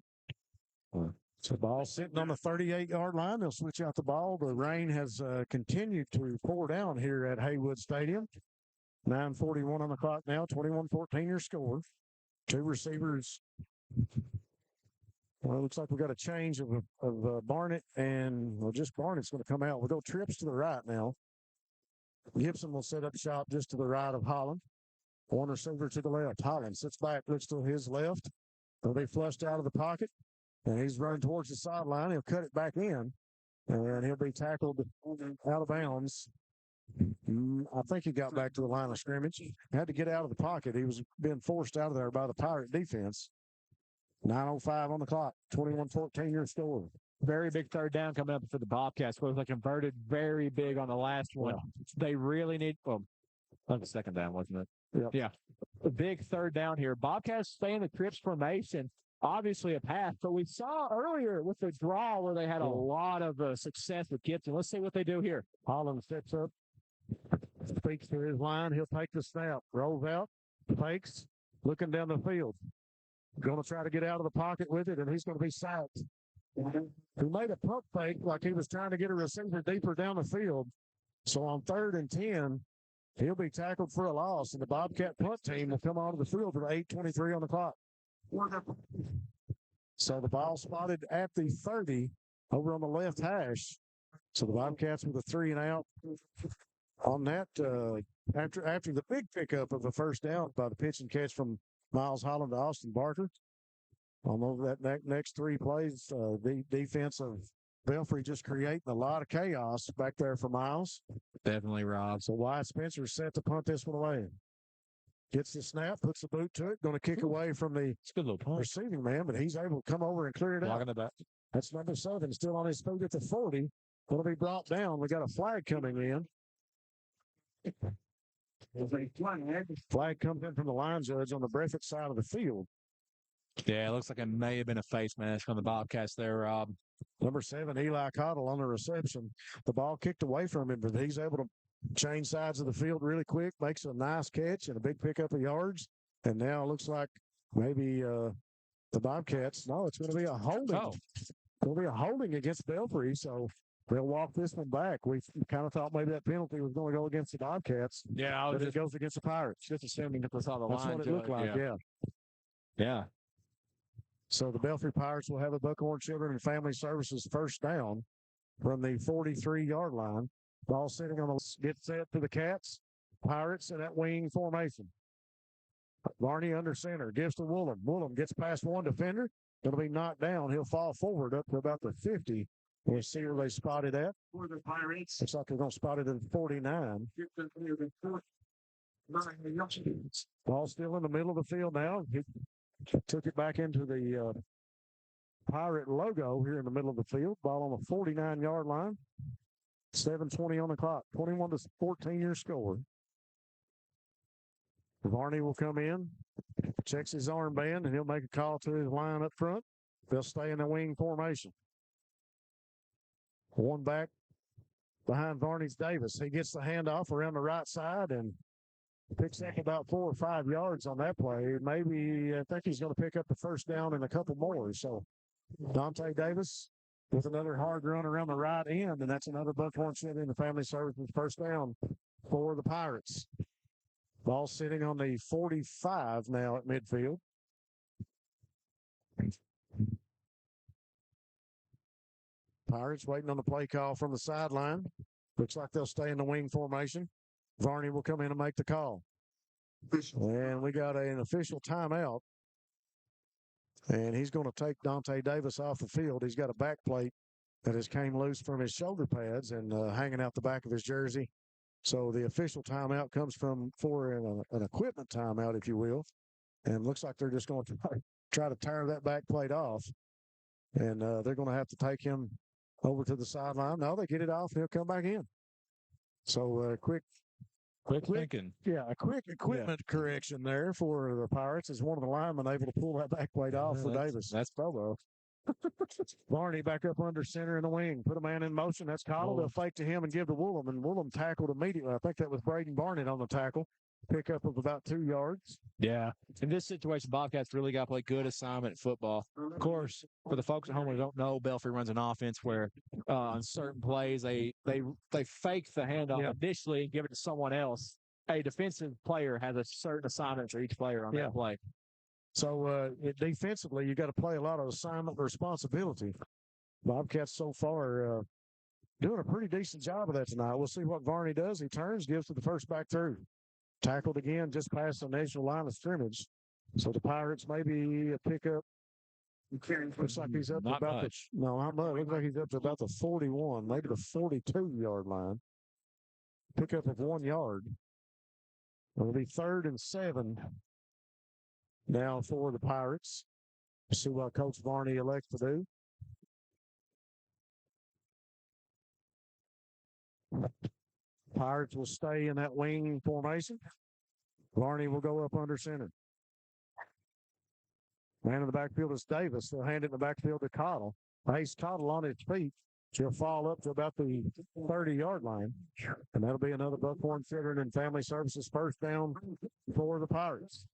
So the ball sitting on the 38-yard line. They'll switch out the ball. The rain has continued to pour down here at Haywood Stadium. 9:41 on the clock now. 21-14 your score. Two receivers. Well, it looks like we got a change of Barnett, and just Barnett's going to come out. We'll go trips to the right now. Gibson will set up shop just to the right of Holland. One receiver to the left. Holland sits back, looks to his left. He'll be flushed out of the pocket, and he's running towards the sideline. He'll cut it back in, and he'll be tackled out of bounds. I think he got back to the line of scrimmage. Had to get out of the pocket. He was being forced out of there by the Pirate defense. 9:05 on the clock. 21-14 your score. Very big third down coming up for the Bobcats. Was they converted very big on the last one. Yeah. They really need the second down, wasn't it? Yep. Yeah. A big third down here. Bobcats stay in the trips formation. Obviously a pass, but we saw earlier with the draw where they had a lot of success with Gibson. Let's see what they do here. Holland steps up, fakes to his line. He'll take the snap, rolls out, fakes, looking down the field. Going to try to get out of the pocket with it, and he's going to be sacked. He made a pump fake like he was trying to get a receiver deeper down the field. So on 3rd and 10, he'll be tackled for a loss, and the Bobcat punt team will come onto the field with 8:23 on the clock. So the ball spotted at the 30 over on the left hash. So the Bobcats with a 3 and out on that after the big pickup of a first down by the pitch and catch from Miles Holland to Austin Barker. On that next 3 plays, the defense of Belfry just creating a lot of chaos back there for Miles. Definitely, Rob. So Wyatt Spencer is set to punt this one away. Gets the snap, puts the boot to it, going to kick away from the receiving man, but he's able to come over and clear it out. That's number 7, still on his feet at the 40. Going to be brought down. We got a flag coming in. Flag comes in from the line judge on the Breathitt side of the field. Yeah, it looks like it may have been a face mask on the Bobcats there, Rob. Number 7, Eli Cottle on the reception. The ball kicked away from him, but he's able to change sides of the field really quick, makes a nice catch and a big pickup of yards. And now it looks like maybe the Bobcats, it's going to be a holding. It's going to be a holding against Belfry, so they'll walk this one back. We kind of thought maybe that penalty was going to go against the Bobcats. Yeah, but it goes against the Pirates. Just assuming that was on the That's line. That's what it looked like, yeah. Yeah. So the Belfry Pirates will have a Buckhorn Children and Family Services first down from the 43-yard line. Ball sitting on the get set to the Cats. Pirates in that wing formation. Varney under center, gives to Woolham. Woolham gets past one defender. Going to be knocked down. He'll fall forward up to about the 50. We'll see where they spotted at. For the Pirates. Looks like they're going to spot it at 49. Ball still in the middle of the field now. He took it back into the Pirate logo here in the middle of the field. Ball on the 49-yard line. 7:20 on the clock. 21-14 your score. Varney will come in, checks his armband, and he'll make a call to his line up front. They'll stay in the wing formation. One back behind Varney's Davis. He gets the handoff around the right side and picks up about 4 or 5 yards on that play. Maybe I think he's going to pick up the first down and a couple more. So Dante Davis with another hard run around the right end, and that's another Buckhorn Center in the Family Services first down for the Pirates. Ball sitting on the 45 now at midfield. Pirates waiting on the play call from the sideline. Looks like they'll stay in the wing formation. Varney will come in and make the call. And we got an official timeout. And he's going to take Dante Davis off the field. He's got a back plate that has came loose from his shoulder pads and hanging out the back of his jersey. So the official timeout comes for an equipment timeout, if you will. And looks like they're just going to try to tear that back plate off. And they're going to have to take him over to the sideline. No, they get it off. He'll come back in. So quick thinking. Yeah, a quick equipment correction there for the Pirates. Is one of the linemen able to pull that back plate off for Davis? That's Bobo. Varney back up under center in the wing. Put a man in motion. That's Cottle. They'll fake to him and give to Woolham. And Woolham tackled immediately. I think that was Braden Barnett on the tackle. Pickup of about 2 yards. Yeah. In this situation, Bobcats really got to play good assignment football. Of course, for the folks at home who don't know, Belfry runs an offense where on certain plays they fake the handoff initially and give it to someone else. A defensive player has a certain assignment for each player on that play. So defensively, you got to play a lot of assignment responsibility. Bobcats so far doing a pretty decent job of that tonight. We'll see what Varney does. He turns, gives to the first back through. Tackled again just past the national line of scrimmage. So the Pirates maybe a pickup. Looks like he's up to about not much. Looks like he's up to about the 41, maybe the 42-yard line. Pickup of 1 yard. It'll be 3rd and 7 now for the Pirates. See what Coach Varney elects to do. Pirates will stay in that wing formation. Varney will go up under center. Man in the backfield is Davis. They'll hand it in the backfield to Cottle. Ace Cottle on his feet. She'll fall up to about the 30-yard line. And that'll be another Buckhorn Children and Family Services first down for the Pirates.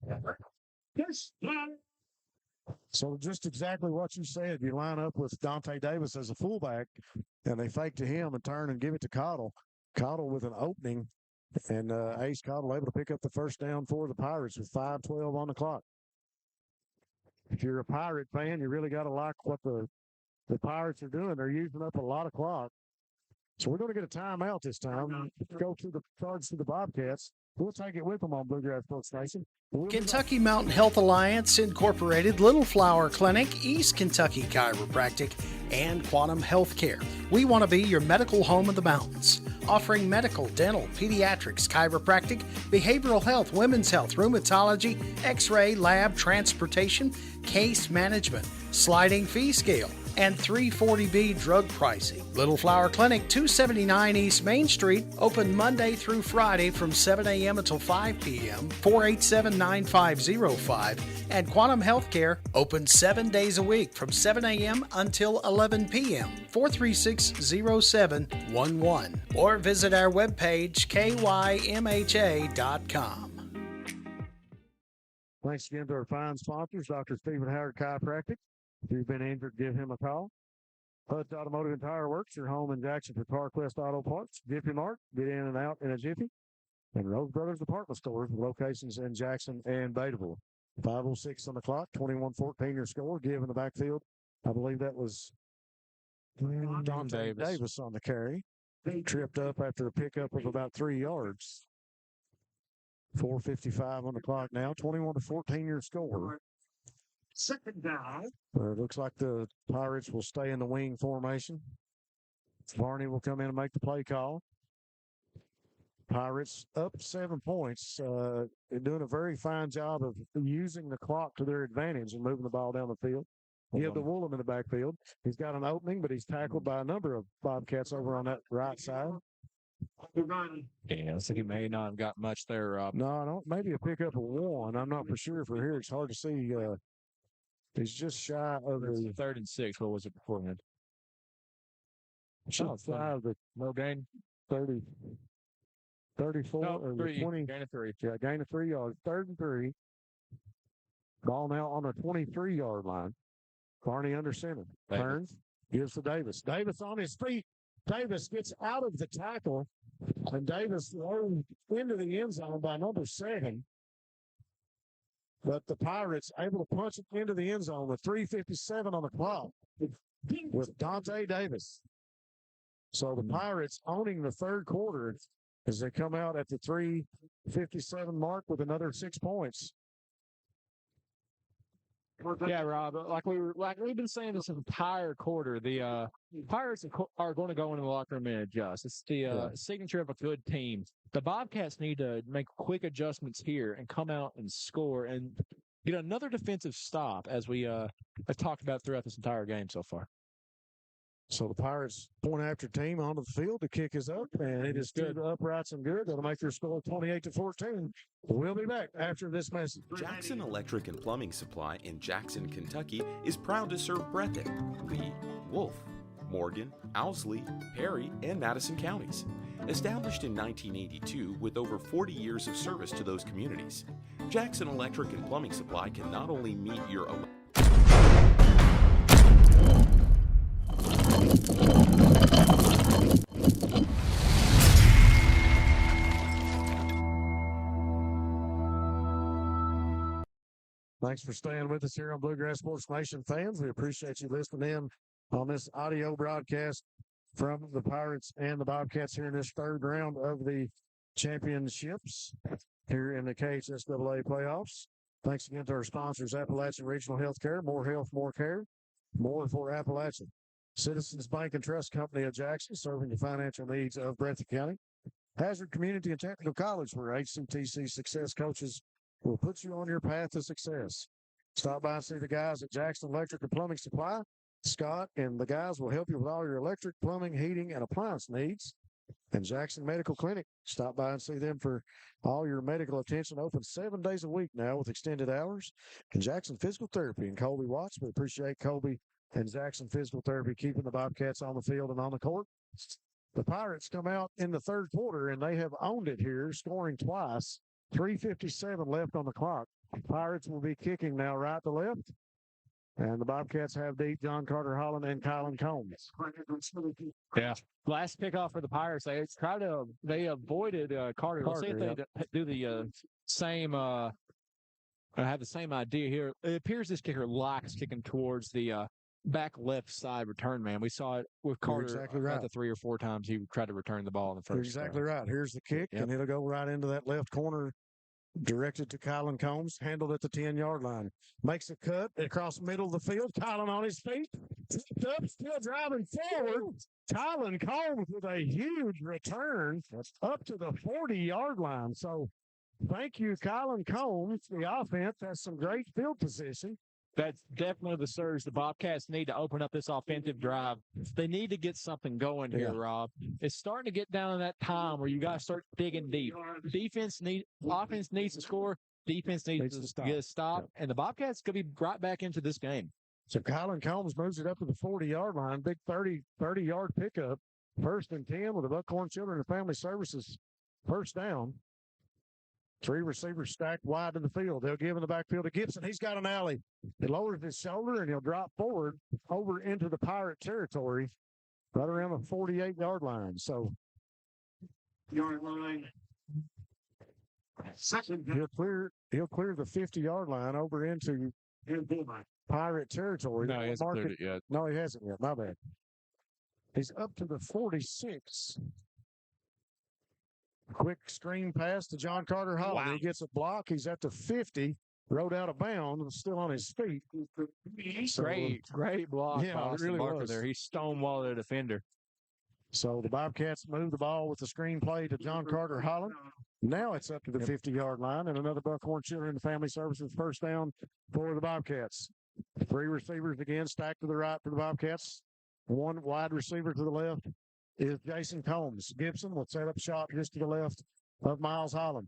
So just exactly what you said. You line up with Dante Davis as a fullback, and they fake to him and turn and give it to Cottle. Cottle with an opening, and Ace Cottle able to pick up the first down for the Pirates with 5:12 on the clock. If you're a Pirate fan, you really got to like what the Pirates are doing. They're using up a lot of clock. So we're going to get a timeout this time. Go to the charge to the Bobcats. We'll take it with them on Bluegrass Sports Station. Kentucky Mountain Health Alliance Incorporated, Little Flower Clinic, East Kentucky Chiropractic, and Quantum Healthcare. We want to be your medical home of the mountains, offering medical, dental, pediatrics, chiropractic, behavioral health, women's health, rheumatology, x-ray, lab, transportation, case management, sliding fee scale, and 340B drug pricing. Little Flower Clinic, 279 East Main Street, open Monday through Friday from 7 a.m. until 5 p.m., 487-9505, and Quantum Healthcare, open 7 days a week from 7 a.m. until 11 p.m., 436-0711, or visit our webpage, kymha.com. Thanks again to our fine sponsors, Dr. Stephen Howard Chiropractic. If you've been injured, give him a call. Hud's Automotive and Tire Works, your home in Jackson for CarQuest Auto Parts. Jiffy Mart, get in and out in a jiffy. And Rose Brothers Department Stores with locations in Jackson and Betaville. 5:06 on the clock, 21-14 your score. Give in the backfield. I believe that was Don Davis on the carry. Tripped up after a pickup of about 3 yards. 4:55 on the clock now. 21-14 your score. Second down. It looks like the Pirates will stay in the wing formation. Varney will come in and make the play call. Pirates up 7 points. They're doing a very fine job of using the clock to their advantage and moving the ball down the field. You have the Woolham in the backfield. He's got an opening, but he's tackled by a number of Bobcats over on that right side. Yeah, looks like he may not have got much there, Rob. No, I don't. Maybe a pickup of one. I'm not for sure for here. It's hard to see. He's just shy of the 3rd and 6. What was it beforehand? Shy of the no gain. 30, 34 or the 20. Gain of 3. Yeah, gain of 3 yards. 3rd and 3. Ball now on the 23-yard line. Barney under center. Turns. Gives to Davis. Davis on his feet. Davis gets out of the tackle. And Davis throws into the end zone by number 7. But the Pirates able to punch it into the end zone with 3:57 on the clock with Dante Davis. So the Pirates owning the third quarter as they come out at the 3:57 mark with another 6 points. Yeah, Rob. Like we've been saying this entire quarter, the Pirates are going to go into the locker room and adjust. It's the signature of a good team. The Bobcats need to make quick adjustments here and come out and score and get another defensive stop, as we have talked about throughout this entire game so far. So the Pirates point after team onto the field. The kick is up, and it is through the uprights and good. That'll make their score 28-14. We'll be back after this message. Jackson Electric and Plumbing Supply in Jackson, Kentucky is proud to serve Breathitt, Lee, Wolf, Morgan, Owsley, Perry, and Madison counties. Established in 1982 with over 40 years of service to those communities, Jackson Electric and Plumbing Supply can not only meet your Thanks for staying with us here on Bluegrass Sports Nation fans. We appreciate you listening in on this audio broadcast from the Pirates and the Bobcats here in this third round of the championships here in the KHSAA playoffs. Thanks again to our sponsors, Appalachian Regional Healthcare, more health, more care, more for Appalachian. Citizens Bank and Trust Company of Jackson, serving the financial needs of Breathitt County. Hazard Community and Technical College, where HCTC success coaches will put you on your path to success. Stop by and see the guys at Jackson Electric and Plumbing Supply. Scott and the guys will help you with all your electric, plumbing, heating, and appliance needs. And Jackson Medical Clinic, stop by and see them for all your medical attention. Open 7 days a week now with extended hours. And Jackson Physical Therapy and Colby Watts. We appreciate Colby and Jackson Physical Therapy keeping the Bobcats on the field and on the court. The Pirates come out in the third quarter, and they have owned it here, scoring twice. 3:57 left on the clock. Pirates will be kicking now right to left. And the Bobcats have deep John Carter Holland and Colin Combs. Yeah. Last kickoff for the Pirates, they avoided Carter. Let's see if they do the same have the same idea here. It appears this kicker likes kicking towards the back left side return man. We saw it with Carter exactly right. the 3 or 4 times he tried to return the ball in the first. You're exactly right. Here's the kick, and it'll go right into that left corner, directed to Colin Combs, handled at the 10-yard line. Makes a cut across the middle of the field. Colin on his feet. Up, still driving forward. Colin Combs with a huge return up to the 40-yard line. So thank you, Colin Combs. The offense has some great field position. That's definitely the surge the Bobcats need to open up this offensive drive. They need to get something going here, Rob. It's starting to get down to that time where you got to start digging deep. Offense needs to score. Defense needs to get a stop. And the Bobcats could be right back into this game. So Colin Combs moves it up to the 40-yard line. Big 30-yard pickup. 1st and 10 with the Buckhorn Children and Family Services first down. 3 receivers stacked wide in the field. They'll give in the backfield to Gibson. He's got an alley. He lowers his shoulder, and he'll drop forward over into the Pirate territory right around the 48-yard line. So yard line. Second. He'll clear the 50-yard line over into Pirate territory. No, he hasn't cleared it yet. No, he hasn't yet. My bad. He's up to the 46. Quick screen pass to John Carter Holland. Wow. He gets a block. He's at the 50, rode out of bounds, still on his feet. So, Great block yeah, by it Austin really Barker was. there. He stonewalled the defender. So the Bobcats move the ball with the screen play to John Carter Holland. Now it's up to the 50-yard line, and another Buckhorn Children and Family Services first down for the Bobcats. 3 receivers again stacked to the right for the Bobcats. 1 wide receiver to the left is Jason Combs. Gibson will set up shop just to the left of Miles Holland.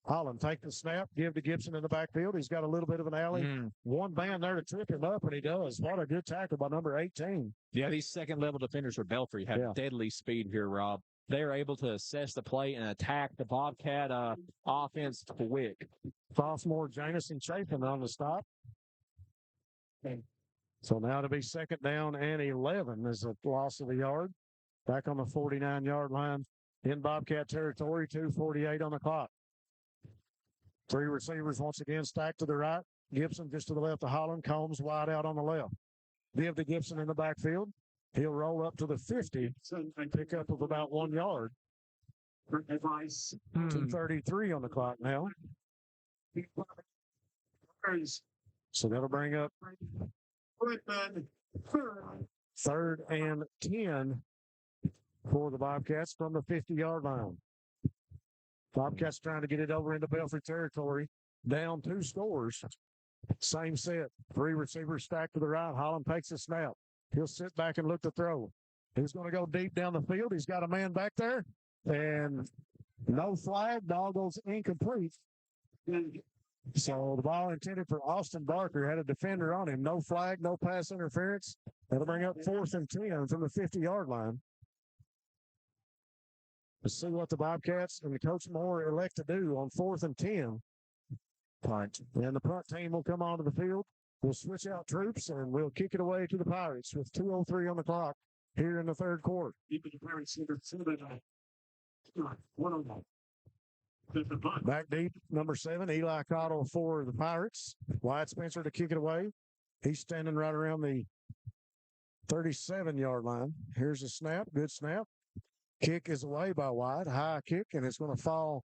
Holland take the snap, give to Gibson in the backfield. He's got a little bit of an alley. One man there to trip him up, and he does. What a good tackle by number 18. Yeah, these second-level defenders for Belfry have deadly speed here, Rob. They're able to assess the play and attack the Bobcat offense quick. Sophomore Jamison Chapin on the stop. So now to be second down and 11 is a loss of a yard. Back on the 49-yard line in Bobcat territory, 2:48 on the clock. 3 receivers once again stacked to the right. Gibson just to the left of Holland. Combs wide out on the left. Give to Gibson in the backfield. He'll roll up to the 50, pick up of about 1 yard. 2:33 on the clock now. So that'll bring up 3rd and 10 for the Bobcats from the 50-yard line. Bobcats trying to get it over into Belfry territory. Down 2 scores. Same set. 3 receivers stacked to the right. Holland takes a snap. He'll sit back and look to throw. He's going to go deep down the field. He's got a man back there. And no flag. Ball goes incomplete. So the ball intended for Austin Barker had a defender on him. No flag, no pass interference. That'll bring up 4th and 10 from the 50-yard line. Let's see what the Bobcats and Coach Moore elect to do on 4th and 10. Punt. And the punt team will come onto the field. We'll switch out troops, and we'll kick it away to the Pirates with 2:03 on the clock here in the 3rd quarter. Back deep, number 7, Eli Cottle for the Pirates. Wyatt Spencer to kick it away. He's standing right around the 37-yard line. Here's a snap. Good snap. Kick is away by Wyatt. High kick, and it's going to fall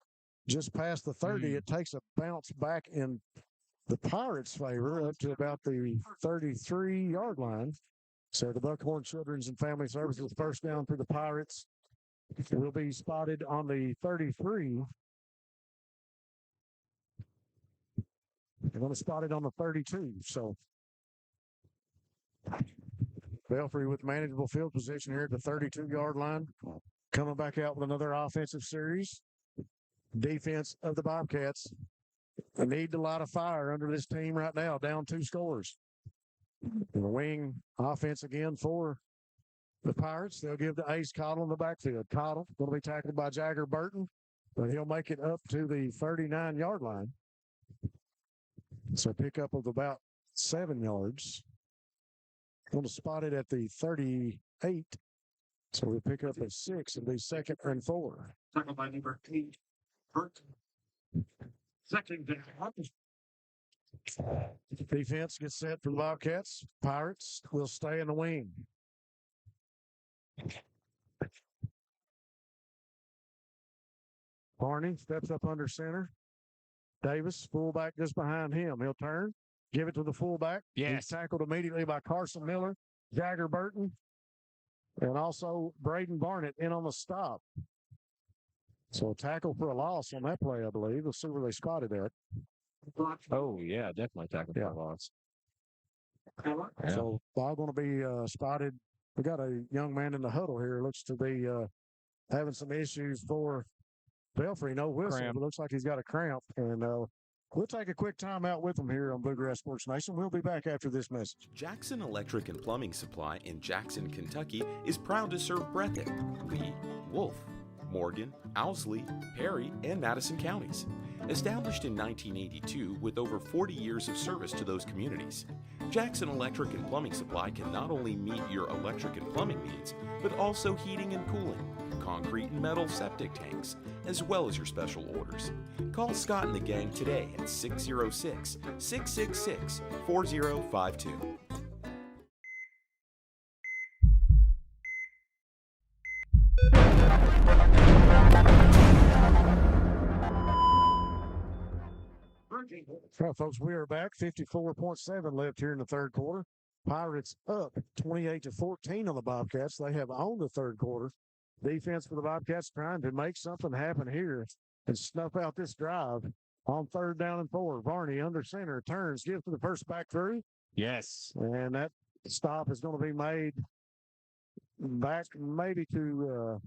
just past the 30. It takes a bounce back in the Pirates' favor up to about the 33-yard line. So the Buckhorn Children's and Family Services first down for the Pirates will be spotted on the 33. They're going to spot it on the 32. So Belfry with manageable field position here at the 32-yard line. Coming back out with another offensive series. Defense of the Bobcats. They need to light a fire under this team right now, down 2 scores. And the wing offense again for the Pirates. They'll give to Ace Cottle in the backfield. Cottle going to be tackled by Jagger Burton, but he'll make it up to the 39-yard line. So pickup of about 7 yards. Going to spot it at the 38. So we'll pick up a 6. It'll be 2nd and 4. Tackled by number 8, Burton. 2nd down. Defense gets set for the Bobcats. Pirates will stay in the wing. Barney steps up under center. Davis, fullback just behind him. He'll turn, give it to the fullback. He's tackled immediately by Carson Miller, Jagger Burton, and also Braden Barnett in on the stop. So a tackle for a loss on that play, I believe. We'll see where they spotted that. Oh, yeah, definitely tackle for a loss. Yeah. So ball going to be spotted. We got a young man in the huddle here. Looks to be having some issues for Belfry. No whistle, but looks like he's got a cramp. And we'll take a quick time out with him here on Bluegrass Sports Nation. We'll be back after this message. Jackson Electric and Plumbing Supply in Jackson, Kentucky is proud to serve Breathitt, Lee, Wolf, Morgan, Owsley, Perry, and Madison counties. Established in 1982 with over 40 years of service to those communities, Jackson Electric and Plumbing Supply can not only meet your electric and plumbing needs, but also heating and cooling, concrete and metal septic tanks, as well as your special orders. Call Scott and the gang today at 606-666-4052. All right, folks, we are back. 54.7 left here in the third quarter. Pirates up 28-14 on the Bobcats. They have owned the third quarter. Defense for the Bobcats trying to make something happen here and snuff out this drive on 3rd down and 4. Varney under center turns, gives to the first back through. Yes. And that stop is going to be made back maybe to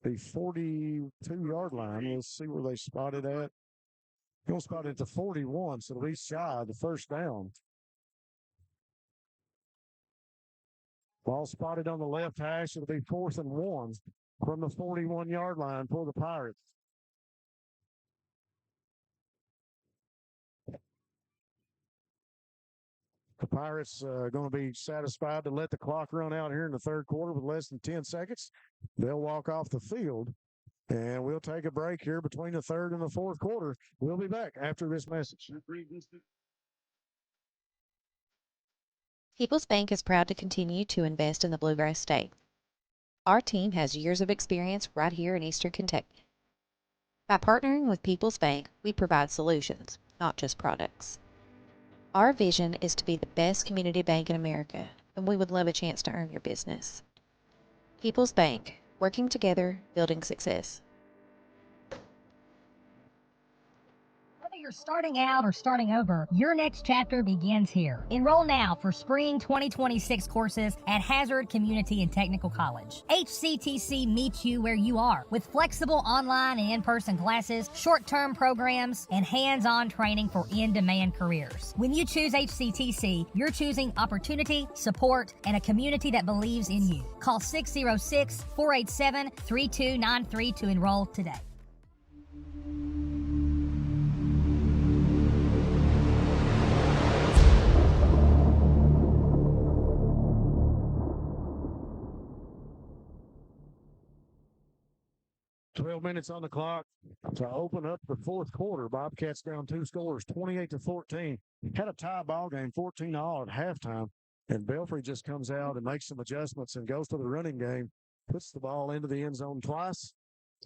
the 42-yard line. Let's see where they spotted at. Going to spot it at the 41, so it'll be shy of the first down. Ball spotted on the left hash. It'll be 4th and 1 from the 41-yard line for the Pirates. The Pirates are going to be satisfied to let the clock run out here in the third quarter with less than 10 seconds. They'll walk off the field, and we'll take a break here between the third and the fourth quarter. We'll be back after this message. People's Bank is proud to continue to invest in the Bluegrass State. Our team has years of experience right here in Eastern Kentucky. By partnering with People's Bank, we provide solutions, not just products. Our vision is to be the best community bank in America, and we would love a chance to earn your business. People's Bank, working together, building success. Whether you're starting out or starting over, your next chapter begins here. Enroll now for spring 2026 courses at Hazard Community and Technical College. HCTC meets you where you are with flexible online and in-person classes, short-term programs, and hands-on training for in-demand careers. When you choose HCTC, you're choosing opportunity, support, and a community that believes in you. Call 606-487-3293 to enroll today. Minutes on the clock to open up the fourth quarter. Bobcats down 2 scores, 28-14. Had a tie ball game, 14-all at halftime, and Belfry just comes out and makes some adjustments and goes to the running game, puts the ball into the end zone twice,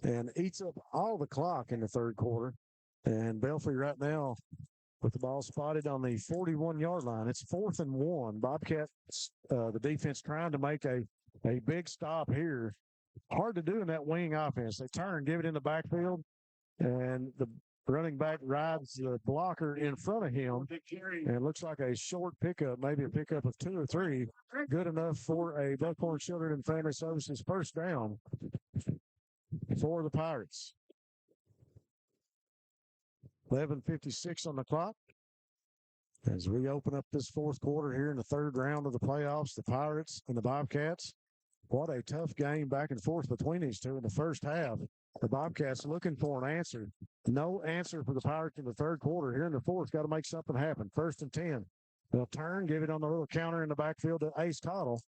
and eats up all the clock in the third quarter. And Belfry right now with the ball spotted on the 41-yard line. It's 4th and 1. Bobcats, the defense trying to make a big stop here. Hard to do in that wing offense. They turn, give it in the backfield, and the running back rides the blocker in front of him. And it looks like a short pickup, maybe a pickup of 2 or 3. Good enough for a Buckhorn Children and Family Services first down for the Pirates. 11:56 on the clock. As we open up this fourth quarter here in the third round of the playoffs, the Pirates and the Bobcats. What a tough game back and forth between these two in the first half. The Bobcats looking for an answer. No answer for the Pirates in the third quarter. Here in the fourth, got to make something happen. 1st and 10. They'll turn, give it on the little counter in the backfield to Ace Cottle.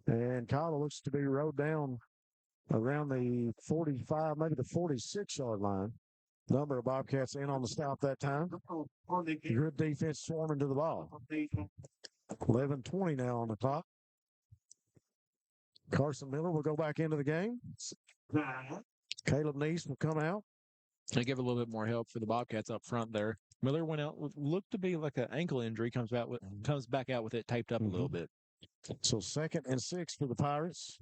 And Cottle looks to be rode down around the 45, maybe the 46-yard line. Number of Bobcats in on the stop that time. Good defense swarming to the ball. 11:20 now on the clock. Carson Miller will go back into the game. Caleb Neese will come out. They give a little bit more help for the Bobcats up front there. Miller went out, looked to be like an ankle injury, comes back out with it taped up a little bit. So 2nd and 6 for the Pirates.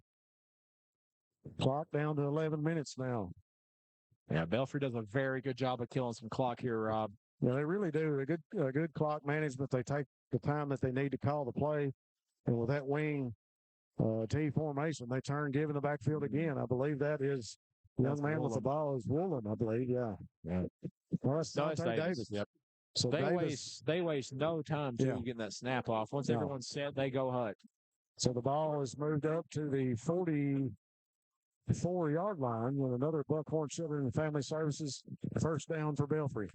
Clock down to 11 minutes now. Yeah, Belfry does a very good job of killing some clock here, Rob. Yeah, they really do. A good clock management. They take the time that they need to call the play. And with that wing T formation, they turn, give in the backfield again. I believe that is the young man with the ball is Woolen, I believe. Yeah. Well, that's Dante Davis. Yep. So they waste no time getting that snap off. Once everyone's set, they go hut. So the ball is moved up to the 44-yard line with another Buckhorn Children and Family Services first down for Belfry.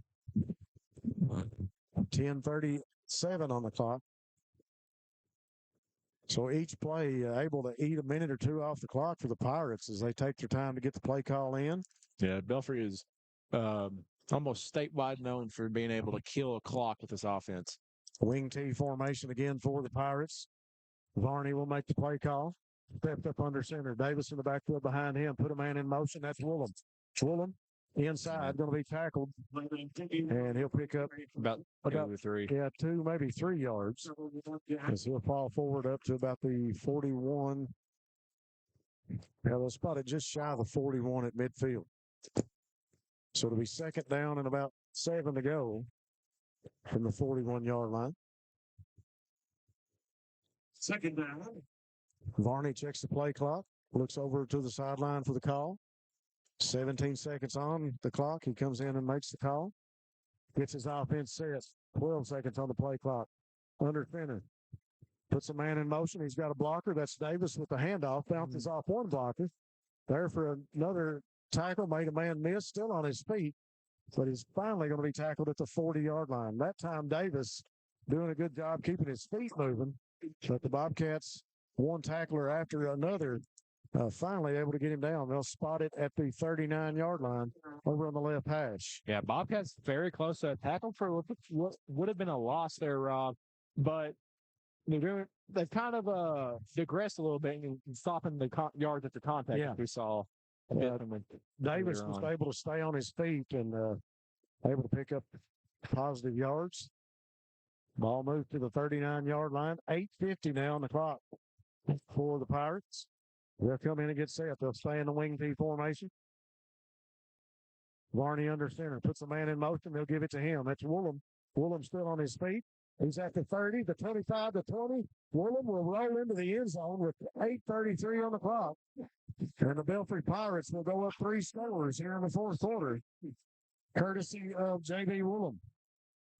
10:37 on the clock. So each play able to eat a minute or two off the clock for the Pirates as they take their time to get the play call in. Yeah, Belfry is almost statewide known for being able to kill a clock with this offense. Wing T formation again for the Pirates. Varney will make the play call. Stepped up under center. Davis in the backfield behind him. Put a man in motion. That's Woolen. Woolen inside, going to be tackled, and he'll pick up About 2 or 3. Yeah, 2, maybe 3 yards, as he'll fall forward up to about the 41. Yeah, they'll spot it just shy of the 41 at midfield. So it'll be second down and about 7 to go from the 41-yard line. Second down. Varney checks the play clock, looks over to the sideline for the call. 17 seconds on the clock. He comes in and makes the call. Gets his offense set. 12 seconds on the play clock. Under center. Puts a man in motion. He's got a blocker. That's Davis with the handoff. Bounces off one blocker. There for another tackle. Made a man miss. Still on his feet. But he's finally going to be tackled at the 40-yard line. That time, Davis doing a good job keeping his feet moving. But the Bobcats, one tackler after another, finally able to get him down. They'll spot it at the 39-yard line over on the left hash. Yeah, Bobcats very close to a tackle for what would have been a loss there, Rob. But they've kind of digressed a little bit in stopping the yards at the contact that we saw. Davis was able to stay on his feet and able to pick up positive yards. Ball moved to the 39-yard line. 8:50 now on the clock for the Pirates. They'll come in and get set. They'll stay in the wing T formation. Varney under center. Puts a man in motion. They'll give it to him. That's Woolham. Woolham still on his feet. He's at the 30, the 25, the 20. Woolham will roll into the end zone with 8:33 on the clock. And the Belfry Pirates will go up 3 scores here in the fourth quarter, courtesy of J.B. Woolham.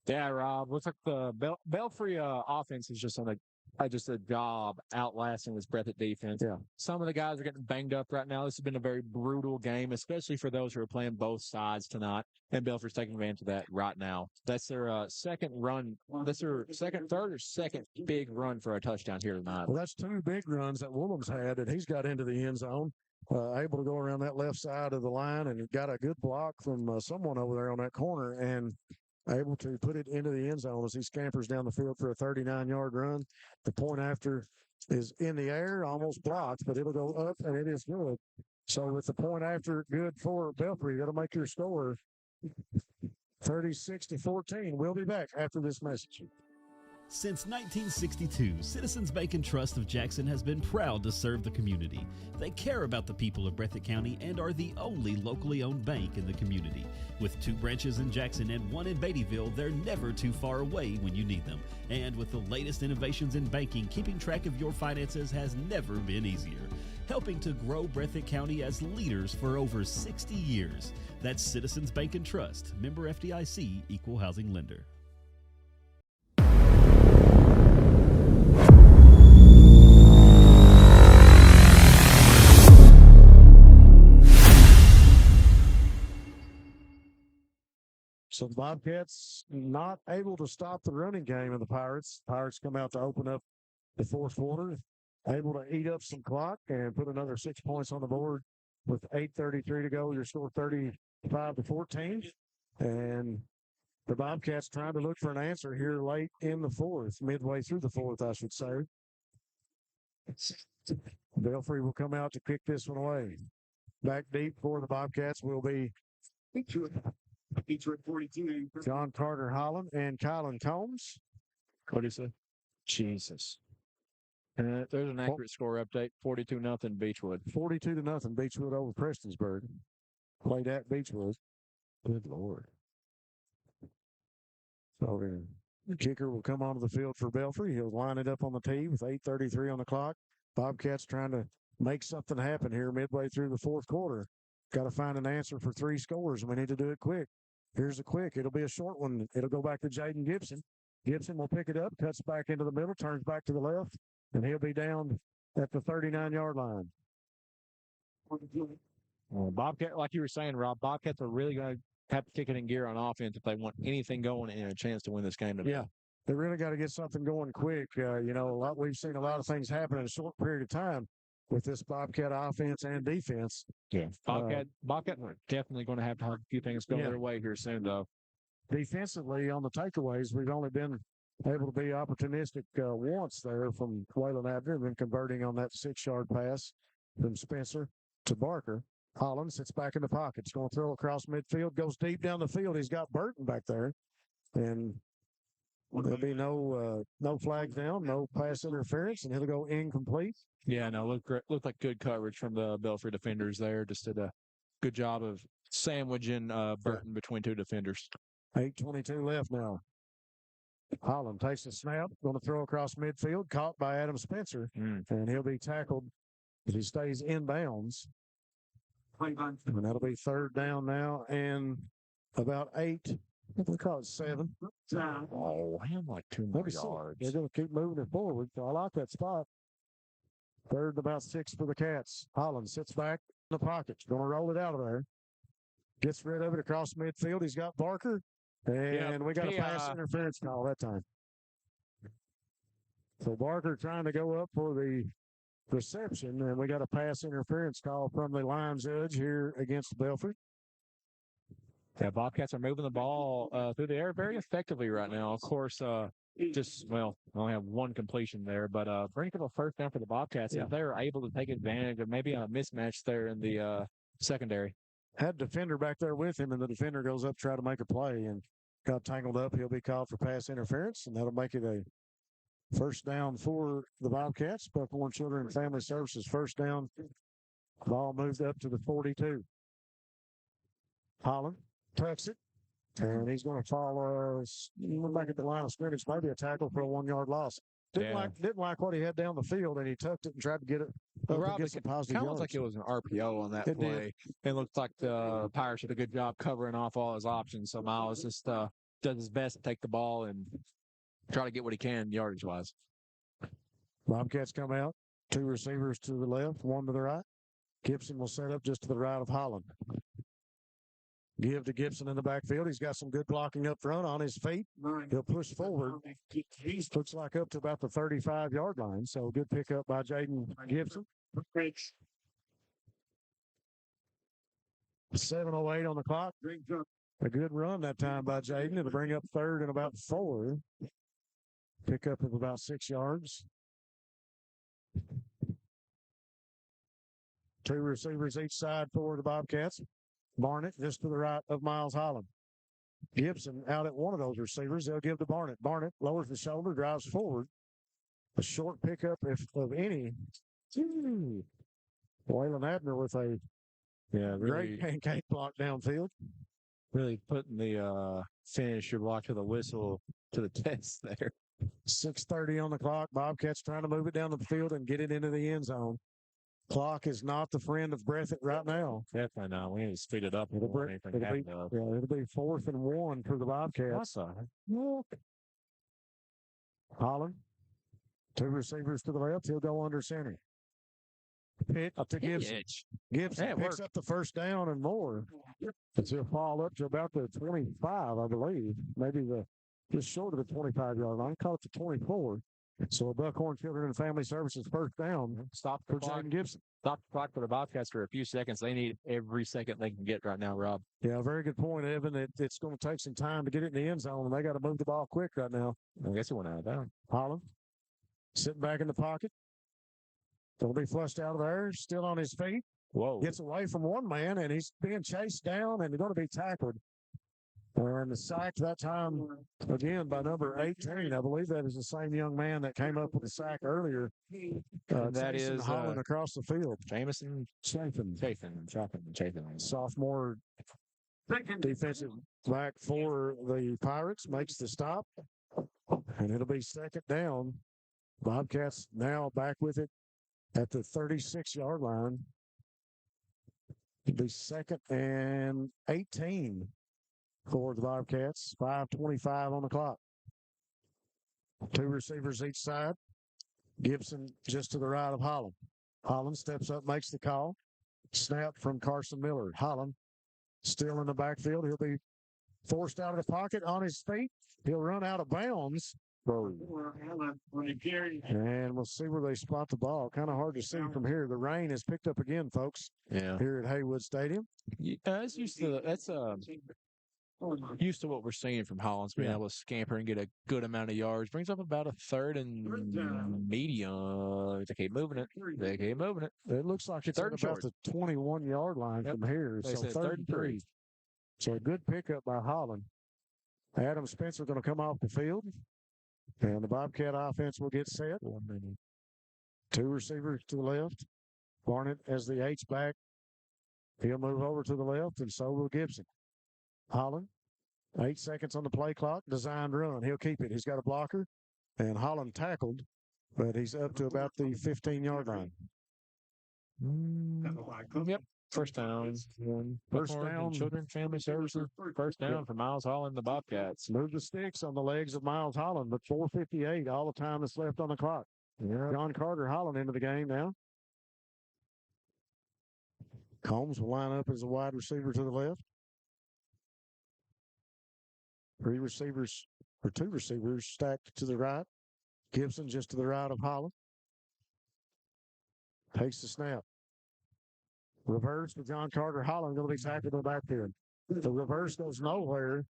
Yeah, Rob. Looks like the Belfry offense is just on just a job outlasting this Breathitt defense. Yeah. Some of the guys are getting banged up right now. This has been a very brutal game, especially for those who are playing both sides tonight. And Belfry's taking advantage of that right now. That's their second run. That's their third or second big run for a touchdown here tonight. Well, that's 2 big runs that Woolham's had, and he's got into the end zone, able to go around that left side of the line, and got a good block from someone over there on that corner, and able to put it into the end zone as he scampers down the field for a 39-yard run. The point after is in the air, almost blocked, but it'll go up, and it is good. So with the point after good for Belfry, that'll make your score 36-14. We'll be back after this message. Since 1962, Citizens Bank and Trust of Jackson has been proud to serve the community. They care about the people of Breathitt County and are the only locally owned bank in the community. With 2 branches in Jackson and 1 in Beattyville, they're never too far away when you need them. And with the latest innovations in banking, keeping track of your finances has never been easier. Helping to grow Breathitt County as leaders for over 60 years. That's Citizens Bank and Trust, member FDIC, equal housing lender. So the Bobcats not able to stop the running game of the Pirates. Pirates come out to open up the fourth quarter, able to eat up some clock and put another 6 points on the board with 8:33 to go. Your score 35-14. And the Bobcats trying to look for an answer here late in the fourth, midway through the fourth, I should say. Belfry will come out to kick this one away. Back deep for the Bobcats will be Feature at 42. John Carter Holland and Kylan Combs. What do you say? Jesus. There's an accurate score update. 42-0 Beechwood. 42-0 Beechwood over Prestonsburg. Played at Beechwood. Good Lord. So the kicker will come onto the field for Belfry. He'll line it up on the tee with 8:33 on the clock. Bobcats trying to make something happen here midway through the fourth quarter. Got to find an answer for 3 scores. We need to do it quick. Here's a quick. It'll be a short one. It'll go back to Jaden Gibson. Gibson will pick it up, cuts back into the middle, turns back to the left, and he'll be down at the 39-yard line. Well, Bobcat, like you were saying, Rob, Bobcats are really going to have to kick it in gear on offense if they want anything going and a chance to win this game today. Yeah, they really got to get something going quick. We've seen a lot of things happen in a short period of time with this Bobcat offense and defense. Yeah, Bobcat are definitely going to have a few things go their way here soon, though. Defensively, on the takeaways, we've only been able to be opportunistic once there from Waylon Abner, and then converting on that 6-yard pass from Spencer to Barker. Holland sits back in the pocket. He's going to throw across midfield, goes deep down the field. He's got Burton back there. And there'll be no flags down, no pass interference, and he'll go incomplete. Yeah, no, looked like good coverage from the Belfry defenders there. Just did a good job of sandwiching Burton between two defenders. 8:22 left now. Holland takes the snap, going to throw across midfield, caught by Adam Spencer, and he'll be tackled if he stays inbounds. And that'll be third down now, and about 8. We call it 7. Oh, man, like 2 more yards. They're going to keep moving it forward, so I like that spot. Third and about 6 for the Cats. Holland sits back in the pocket, going to roll it out of there. Gets rid of it across midfield. He's got Barker, and we got a pass interference call that time. So Barker trying to go up for the reception, and we got a pass interference call from the line judge here against Belfry. Yeah, Bobcats are moving the ball through the air very effectively right now. Of course, I only have one completion there, but bring up a first down for the Bobcats. If they're able to take advantage of maybe a mismatch there in the secondary. Had a defender back there with him, and the defender goes up to try to make a play and got tangled up. He'll be called for pass interference, and that'll make it a first down for the Bobcats. Buckhorn Children and Family Services first down. Ball moved up to the 42. Holland tucks it, and he's going to fall back at the line of scrimmage. Maybe a tackle for a 1-yard loss. Didn't like what he had down the field, and he tucked it and tried to get it up and get some positive yards. Kind of looked like it was an RPO on that play. It looked like the Pirates did a good job covering off all his options. So Miles just does his best to take the ball and try to get what he can yardage-wise. Bobcats come out. 2 receivers to the left, 1 to the right. Gibson will set up just to the right of Holland. Give to Gibson in the backfield. He's got some good blocking up front on his feet. He'll push forward. Looks like up to about the 35-yard line. So good pickup by Jaden Gibson. 7:08 on the clock. A good run that time by Jaden. It'll bring up third and about 4. Pickup of about 6 yards. 2 receivers each side for the Bobcats. Barnett just to the right of Miles Holland. Gibson out at one of those receivers. They'll give to Barnett. Barnett lowers the shoulder, drives forward. A short pickup, if of any. Waylon Abner with a great pancake block downfield. Really putting the finisher block to the whistle to the test there. 6:30 on the clock. Bobcats trying to move it down the field and get it into the end zone. Clock is not the friend of Breathitt right now. Definitely not. We need to speed it up. It'll be 4th and 1 for the Bobcats. Holland, 2 receivers to the left. He'll go under center. Pitch to Gibson. Gibson picks up the first down and more. He'll fall up to about the 25, I believe. Maybe just short of the 25-yard line. Call it the 24. So a Buckhorn Children and Family Services first down. Stop for Jaden Gibson. Stop the clock for the Bobcats for a few seconds. They need every second they can get right now, Rob. Yeah, very good point, Evan. It's going to take some time to get it in the end zone, and they got to move the ball quick right now. I guess it went out of bounds. Holland sitting back in the pocket. He'll be flushed out of there, still on his feet. Whoa. Gets away from one man, and he's being chased down, and he's going to be tackled. And the sack that time, again, by number 18. I believe that is the same young man that came up with the sack earlier. That is Holland across the field. Jamison Chafin. Sophomore defensive back for the Pirates makes the stop. And it'll be second down. Bobcats now back with it at the 36-yard line. It'll be 2nd and 18. For the Bobcats, 5:25 on the clock. 2 receivers each side. Gibson just to the right of Holland. Holland steps up, makes the call. Snap from Carson Miller. Holland still in the backfield. He'll be forced out of the pocket on his feet. He'll run out of bounds. And we'll see where they spot the ball. Kind of hard to see from here. The rain has picked up again, folks. Yeah. Here at Haywood Stadium. That's used to what we're seeing from Hollins, being able to scamper and get a good amount of yards. Brings up about a third and medium. They keep moving it. They keep moving it. It looks like it's third at about the 21-yard line from here. They So said third and 3. So a good pickup by Holland. Adam Spencer going to come off the field. And the Bobcat offense will get set. 1 minute. 2 receivers to the left. Barnett as the H-back. He'll move over to the left, and so will Gibson. Holland, 8 seconds on the play clock. Designed run. He'll keep it. He's got a blocker. And Holland tackled, but he's up to about the 15-yard line. Yep. First down. First down. Children Family Services. First down for Miles Holland, the Bobcats. Move the sticks on the legs of Miles Holland, but 4:58, all the time that's left on the clock. Yeah. John Carter Holland into the game now. Combs will line up as a wide receiver to the left. 2 receivers stacked to the right. Gibson just to the right of Holland. Takes the snap. Reverse to John Carter Holland, going to be tackled in the backfield. The reverse goes nowhere.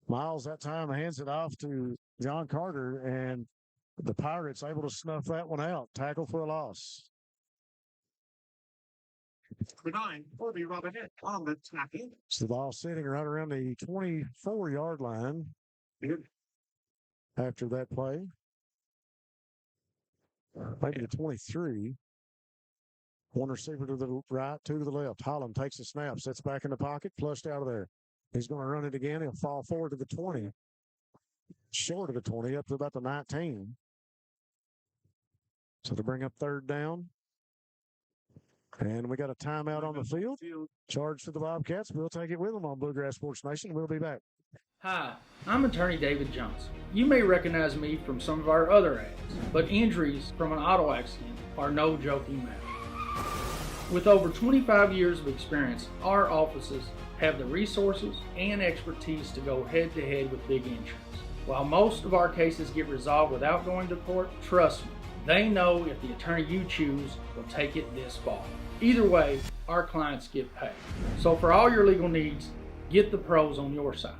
Miles that time hands it off to John Carter, and the Pirates able to snuff that one out. Tackle for a loss. For 9, Bobby Robinette on the tackle. So the ball sitting right around the 24-yard line after that play. Maybe the 23. 1 receiver to the right, 2 to the left. Holland takes the snap, sits back in the pocket, flushed out of there. He's going to run it again. He'll fall forward to the 20. Short of the 20, up to about the 19. So to bring up third down. And we got a timeout on the field. Charge for the Bobcats. We'll take it with them on Bluegrass Sports Nation. We'll be back. Hi, I'm attorney David Johnson. You may recognize me from some of our other ads, but injuries from an auto accident are no joking matter. With over 25 years of experience, our offices have the resources and expertise to go head-to-head with big insurance. While most of our cases get resolved without going to court, trust me, they know if the attorney you choose will take it this far. Either way, our clients get paid. So for all your legal needs, get the pros on your side.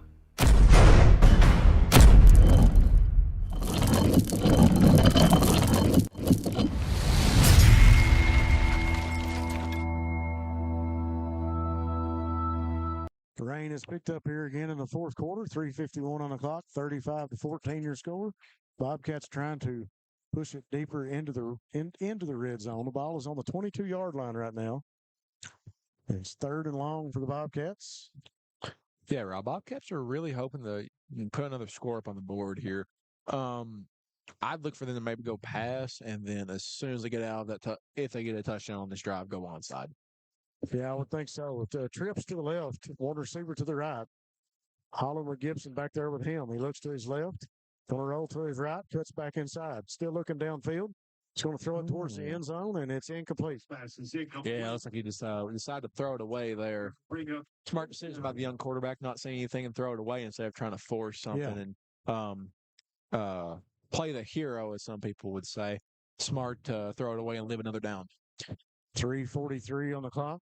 The rain has picked up here again in the fourth quarter. 3:51 on the clock, 35-14 your score. Bobcats trying to push it deeper into the red zone. The ball is on the 22-yard line right now. It's third and long for the Bobcats. Yeah, Rob. Bobcats are really hoping to put another score up on the board here. I'd look for them to maybe go pass, and then as soon as they get out of that, if they get a touchdown on this drive, go onside. Yeah, I would think so. With trips to the left, 1 receiver to the right. Holland with Gibson back there with him. He looks to his left. Going to roll to his right, cuts back inside. Still looking downfield. He's going to throw it towards the end zone, and it's incomplete. Yeah, it looks like he just decided to throw it away there. Smart decision by the young quarterback, not saying anything and throw it away instead of trying to force something and play the hero, as some people would say. Smart to throw it away and live another down. 3:43 on the clock.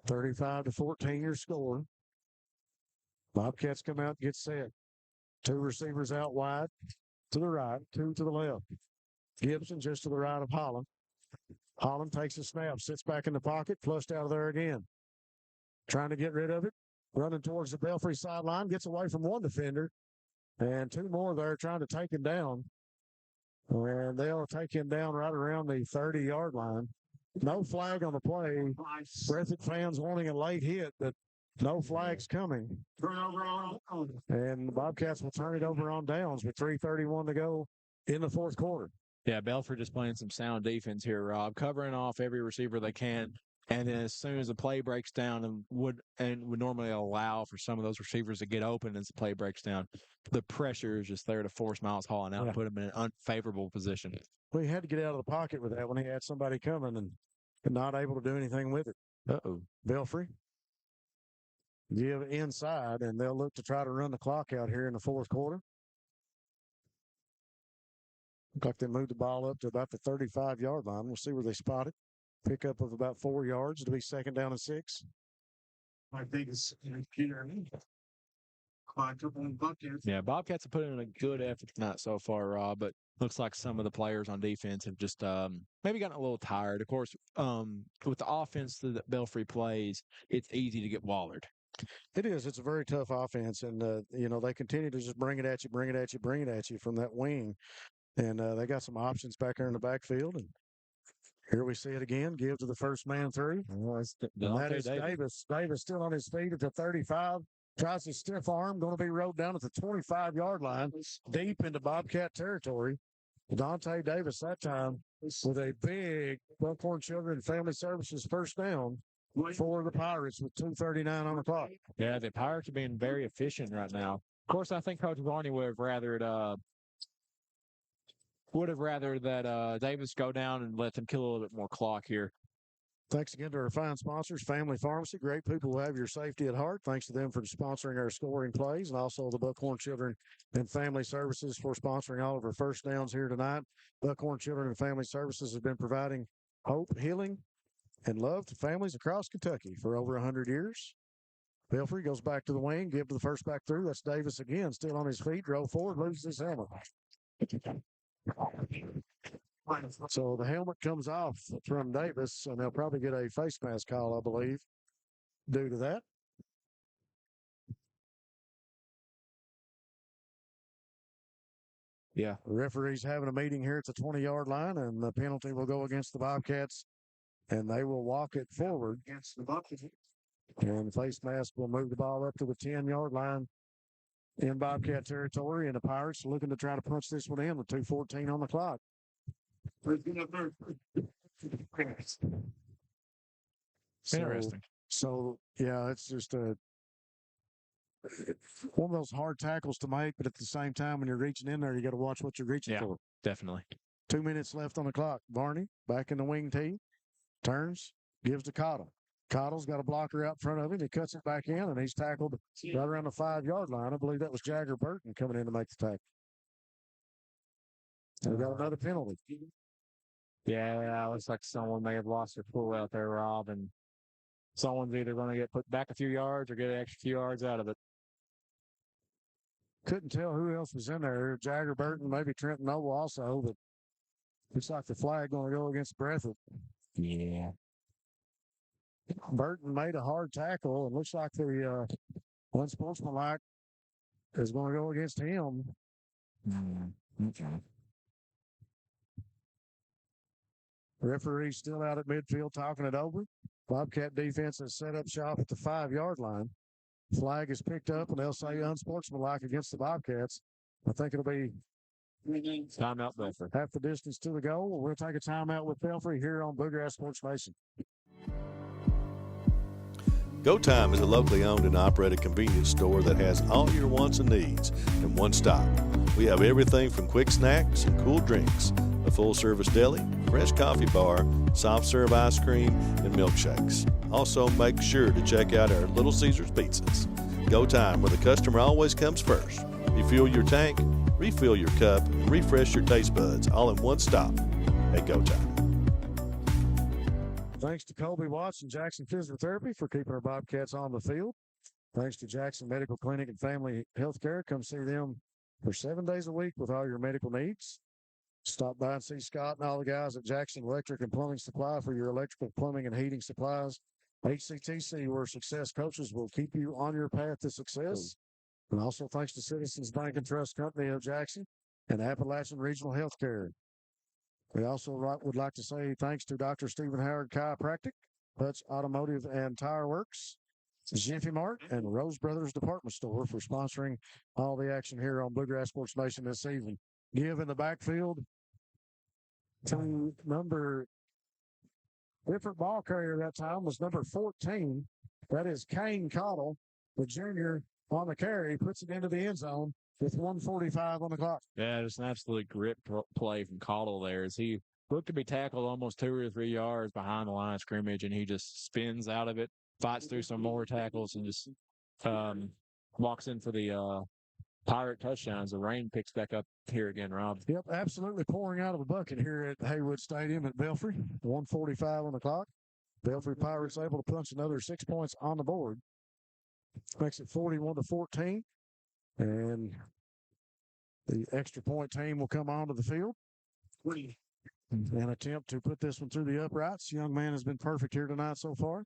35-14 your score. Bobcats come out, get set. 2 receivers out wide to the right, 2 to the left. Gibson just to the right of Holland. Holland takes a snap, sits back in the pocket, flushed out of there again. Trying to get rid of it. Running towards the Belfry sideline, gets away from 1 defender. And 2 more there trying to take him down. And they'll take him down right around the 30-yard line. No flag on the play. Breathitt fans wanting a late hit, but no flags coming. And the Bobcats will turn it over on downs with 3:31 to go in the fourth quarter. Yeah, Belfry just playing some sound defense here, Rob. Covering off every receiver they can. And then as soon as the play breaks down and would normally allow for some of those receivers to get open as the play breaks down, the pressure is just there to force Miles Holland out and put him in an unfavorable position. Well, he had to get out of the pocket with that when he had somebody coming and not able to do anything with it. Belfry. Give inside, and they'll look to try to run the clock out here in the fourth quarter. Look like they moved the ball up to about the 35-yard line. We'll see where they spot it. Pickup of about 4 yards to be second down and 6. my biggest Peter. Yeah, Bobcats have put in a good effort tonight so far, Rob, but looks like some of the players on defense have just maybe gotten a little tired. Of course, with the offense that Belfry plays, it's easy to get wallered. It is. It's a very tough offense, and they continue to just bring it at you, bring it at you, bring it at you from that wing, and they got some options back there in the backfield. And here we see it again. Give to the first man through. And that is Davis. Davis still on his feet at the 35. Tries to stiff arm. Going to be rode down at the 25-yard line, deep into Bobcat territory. Dante Davis that time with a big Buckhorn Children and Family Services first down for the Pirates with 2:39 on the clock. Yeah, the Pirates are being very efficient right now. Of course, I think Coach Varney would have rather that Davis go down and let them kill a little bit more clock here. Thanks again to our fine sponsors, Family Pharmacy. Great people who have your safety at heart. Thanks to them for sponsoring our scoring plays, and also the Buckhorn Children and Family Services for sponsoring all of our first downs here tonight. Buckhorn Children and Family Services has been providing hope, healing, and love to families across Kentucky for over 100 years. Belfry goes back to the wing, give to the first back through. That's Davis again, still on his feet, drove forward, loses his helmet. So the helmet comes off from Davis, and they'll probably get a face mask call, I believe, due to that. Yeah. The referee's having a meeting here at the 20-yard line, and the penalty will go against the Bobcats, and they will walk it forward. Against the Bobcats. And the face mask will move the ball up to the 10-yard line in Bobcat territory, and the Pirates are looking to try to punch this one in with 2:14 on the clock. Interesting. So yeah, it's just one of those hard tackles to make, but at the same time, when you're reaching in there, you got to watch what you're reaching for. Definitely. 2 minutes left on the clock. Barney back in the wing tee, turns, gives to Cottle. Cottle's got a blocker out in front of him. He cuts it back in, and he's tackled right around the 5-yard line. I believe that was Jagger Burton coming in to make the tackle. We got another penalty. Yeah, looks like someone may have lost their cool out there, Rob, and someone's either going to get put back a few yards or get an extra few yards out of it. Couldn't tell who else was in there. Jagger Burton, maybe Trenton Noble also, but looks like the flag going to go against Breathitt. Yeah. Burton made a hard tackle, and looks like the unsportsmanlike is going to go against him. Okay. Referee still out at midfield talking it over. Bobcat defense has set up shop at the 5-yard line. Flag is picked up, and they'll say unsportsmanlike against the Bobcats. I think it'll be timeout, Belfry. Half the distance to the goal. We'll take a timeout with Belfry here on Bluegrass Sports Nation. Go Time is a locally owned and operated convenience store that has all your wants and needs in one stop. We have everything from quick snacks and cool drinks, a full-service deli, fresh coffee bar, soft-serve ice cream, and milkshakes. Also, make sure to check out our Little Caesars pizzas. Go Time, where the customer always comes first. Refuel your tank, refill your cup, and refresh your taste buds all in one stop at Go Time. Thanks to Colby Watts and Jackson Physiotherapy for keeping our Bobcats on the field. Thanks to Jackson Medical Clinic and Family Healthcare. Come see them for 7 days a week with all your medical needs. Stop by and see Scott and all the guys at Jackson Electric and Plumbing Supply for your electrical, plumbing, and heating supplies. HCTC, where success coaches will keep you on your path to success. And also thanks to Citizens Bank and Trust Company of Jackson and Appalachian Regional Healthcare. We also would like to say thanks to Dr. Stephen Howard Chiropractic, Hutch Automotive and Tire Works, Jiffy Mart, and Rose Brothers Department Store for sponsoring all the action here on Bluegrass Sports Nation this evening. Give in the backfield to number, different ball carrier that time was number 14. That is Kane Cottle, the junior on the carry, puts it into the end zone with 1:45 on the clock. Yeah, just an absolute grip play from Cottle there as he looked to be tackled almost 2 or 3 yards behind the line of scrimmage, and he just spins out of it, fights through some more tackles, and just walks in for the Pirate touchdowns. The rain picks back up here again, Rob. Yep, absolutely pouring out of a bucket here at Haywood Stadium at Belfry. 1:45 on the clock. Belfry Pirates able to punch another 6 points on the board Makes it 41-14. And the extra point team will come onto the field and attempt to put this one through the uprights. Young man has been perfect here tonight so far.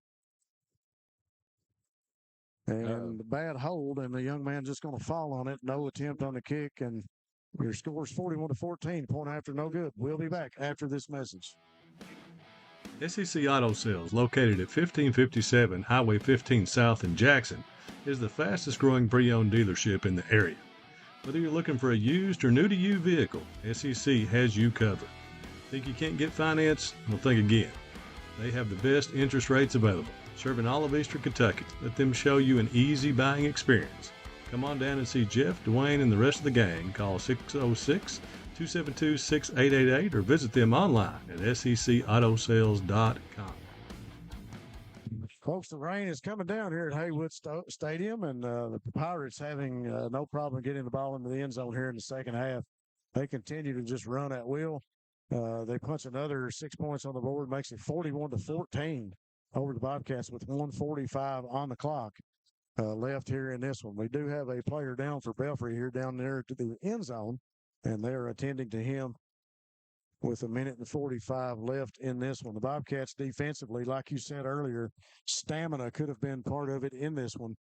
And the bad hold, and the young man just going to fall on it. No attempt on the kick, and your score is 41-14. Point after, no good. We'll be back after this message. SEC Auto Sales, located at 1557 Highway 15 South in Jackson, is the fastest growing pre-owned dealership in the area. Whether you're looking for a used or new-to-you vehicle, SEC has you covered. Think you can't get finance? Well, think again. They have the best interest rates available, serving all of Eastern Kentucky. Let them show you an easy buying experience. Come on down and see Jeff, Dwayne, and the rest of the gang. Call 606-272-6888 or visit them online at secautosales.com. Folks, the rain is coming down here at Haywood Stadium, and the Pirates having no problem getting the ball into the end zone here in the second half. They continue to just run at will. They punch another 6 points on the board, makes it 41-14 over the Bobcats with 1:45 on the clock left here in this one. We do have a player down for Belfry here down there to the end zone, and they're attending to him with 1:45 left in this one. The Bobcats defensively, like you said earlier, stamina could have been part of it in this one,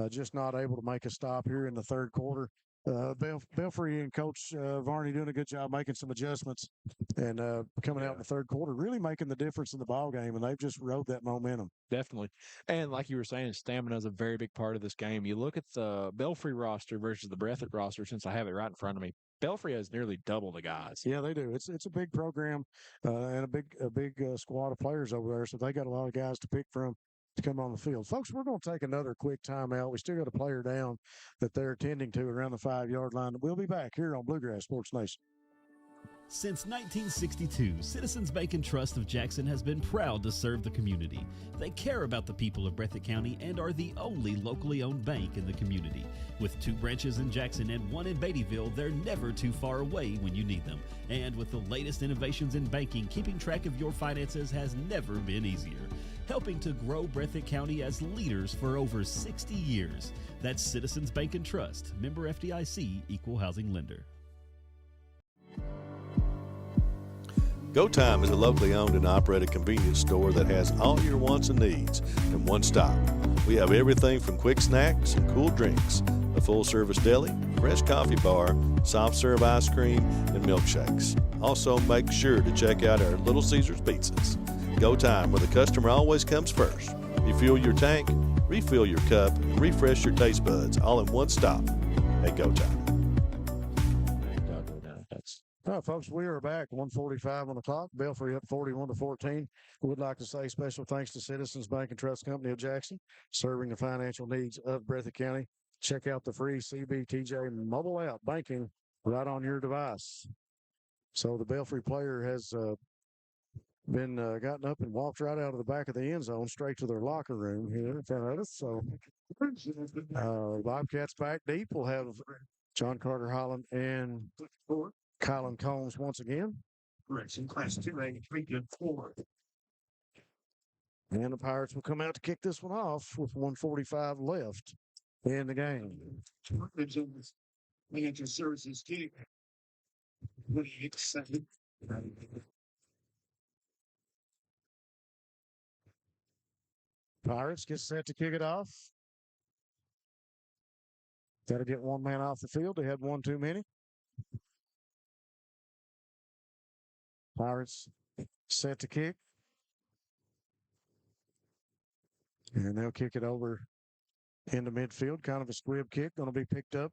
just not able to make a stop here in the third quarter. Belfry and Coach Varney doing a good job making some adjustments and coming out in the third quarter, really making the difference in the ball game, and they've just rode that momentum. Definitely. And like you were saying, stamina is a very big part of this game. You look at the Belfry roster versus the Breathitt roster, since I have it right in front of me. Belfry has nearly double the guys. Yeah, they do. It's a big program and a big squad of players over there, so they got a lot of guys to pick from to come on the field. Folks, we're going to take another quick timeout. We still got a player down that they're attending to around the 5-yard line. We'll be back here on Bluegrass Sports Nation. Since 1962, Citizens Bank and Trust of Jackson has been proud to serve the community. They care about the people of Breathitt County and are the only locally owned bank in the community. With 2 branches in Jackson and 1 in Beattyville, they're never too far away when you need them. And with the latest innovations in banking, keeping track of your finances has never been easier. Helping to grow Breathitt County as leaders for over 60 years. That's Citizens Bank and Trust, member FDIC, equal housing lender. Go Time is a locally owned and operated convenience store that has all your wants and needs in one stop. We have everything from quick snacks and cool drinks, a full-service deli, fresh coffee bar, soft-serve ice cream, and milkshakes. Also, make sure to check out our Little Caesars pizzas. Go Time, where the customer always comes first. Refuel your tank, refill your cup, and refresh your taste buds all in one stop at Go Time. All right, folks, we are back. 1:45 on the clock. Belfry up 41-14. We would like to say special thanks to Citizens Bank and Trust Company of Jackson, serving the financial needs of Breathitt County. Check out the free CBTJ mobile app banking right on your device. So the Belfry player has been gotten up and walked right out of the back of the end zone straight to their locker room here in front of us. So Bobcats back deep. We'll have John Carter Holland and Colin Combs once again. Correction, class 2A, 3 and 4. And the Pirates will come out to kick this one off with 1:45 left in the game. Financial services kick. 28-7. Pirates get set to kick it off. Got to get one man off the field. They had one too many. Pirates set to kick. And they'll kick it over into midfield. Kind of a squib kick. Going to be picked up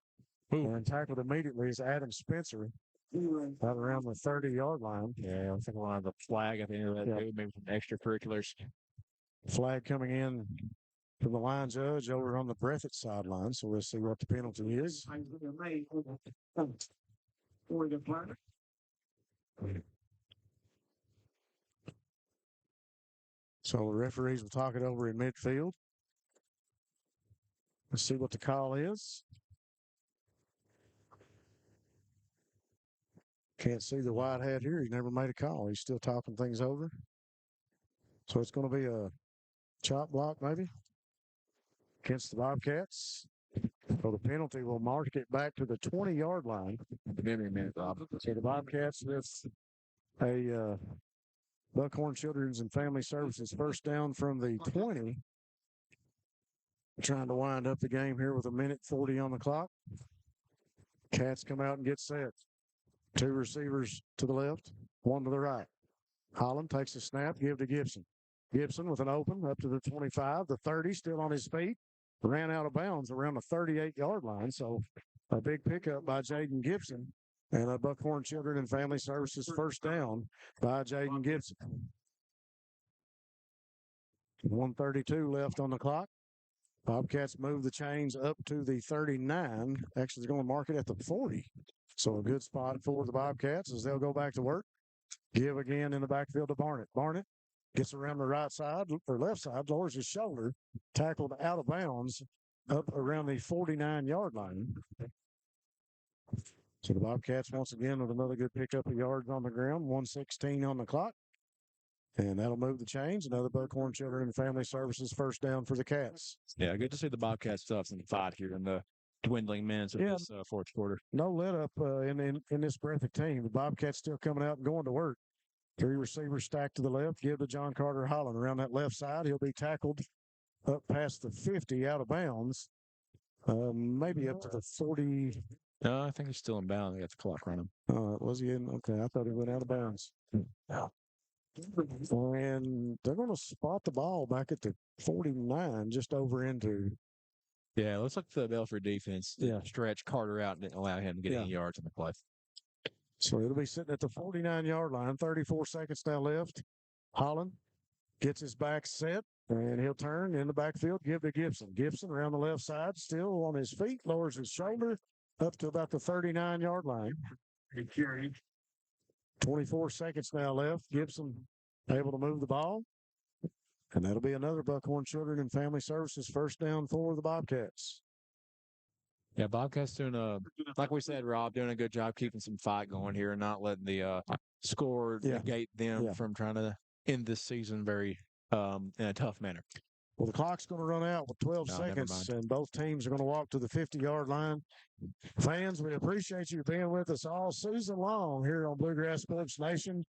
and tackled immediately is Adam Spencer. Right around the 30-yard line. Yeah, I think we'll have the flag at the end of that, too, maybe some extracurriculars. Flag coming in from the line judge over on the Breathitt sideline. So we'll see what the penalty is. So the referees will talk it over in midfield. Let's see what the call is. Can't see the white hat here. He never made a call. He's still talking things over. So it's going to be a chop block, maybe. against the Bobcats. So the penalty will mark it back to the 20-yard line. So the Bobcats with a Buckhorn Children's and Family Services first down from the 20. Trying to wind up the game here with 1:40 on the clock. Cats come out and get set. 2 receivers to the left, 1 to the right. Holland takes a snap, give to Gibson. Gibson with an open up to the 25, the 30, still on his feet. Ran out of bounds around the 38-yard line. So a big pickup by Jaden Gibson. And a Buckhorn Children and Family Services first down by Jaden Gibson. 1:32 left on the clock. Bobcats move the chains up to the 39. Actually, they're going to mark it at the 40. So a good spot for the Bobcats as they'll go back to work. Give again in the backfield to Barnett. Barnett gets around the right side or left side, lowers his shoulder, tackled out of bounds up around the 49-yard line. So the Bobcats once again with another good pickup of yards on the ground, 1:16 on the clock. And that'll move the chains. Another Buckhorn Children and Family Services first down for the Cats. Yeah, good to see the Bobcats stuff in the fight here in the dwindling minutes of this fourth quarter. No let up in this Breathitt team. The Bobcats still coming out and going to work. 3 receivers stacked to the left. Give to John Carter Holland around that left side. He'll be tackled up past the 50 out of bounds. Maybe up to the 40. No, I think he's still in bounds. They got the clock running. Was he in? Okay, I thought he went out of bounds. Yeah. And they're going to spot the ball back at the 49, just over into. Yeah, it looks like the Belfry defense stretched Carter out and didn't allow him to get any yards on the play. So it'll be sitting at the 49-yard line, 34 seconds now left. Holland gets his back set, and he'll turn in the backfield, give to Gibson. Gibson around the left side, still on his feet, lowers his shoulder up to about the 39-yard line. 24 seconds now left. Gibson able to move the ball. And that'll be another Buckhorn Children and Family Services first down for the Bobcats. Yeah, Bobcats doing like we said, Rob, doing a good job keeping some fight going here and not letting the score negate them from trying to end this season very in a tough manner. Well, the clock's going to run out with 12 seconds, and both teams are going to walk to the 50-yard line. Fans, we appreciate you being with us all season long here on Bluegrass Sports Nation.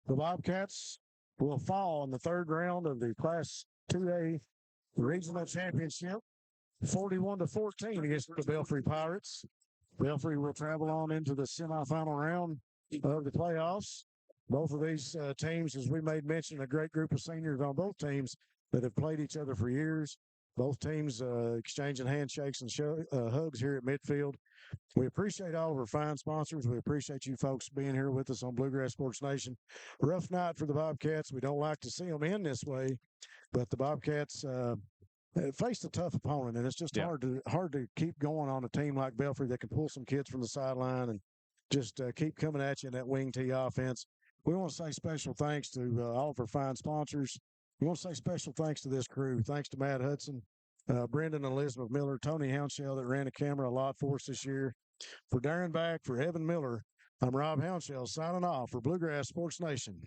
The Bobcats will fall in the 3rd round of the Class 2A Regional Championship, 41-14 against the Belfry Pirates. Belfry will travel on into the semifinal round of the playoffs. Both of these teams, as we made mention, a great group of seniors on both teams that have played each other for years. Both teams exchanging handshakes and hugs here at midfield. We appreciate all of our fine sponsors. We appreciate you folks being here with us on Bluegrass Sports Nation. Rough night for the Bobcats. We don't like to see them end this way, but the Bobcats faced a tough opponent, and it's just hard to keep going on a team like Belfry that can pull some kids from the sideline and just keep coming at you in that wing tee offense. We want to say special thanks to all of our fine sponsors. We want to say special thanks to this crew. Thanks to Matt Hudson, Brendan and Elizabeth Miller, Tony Hounshell that ran the camera a lot for us this year. For Darren Back, for Evan Miller, I'm Rob Hounshell signing off for Bluegrass Sports Nation.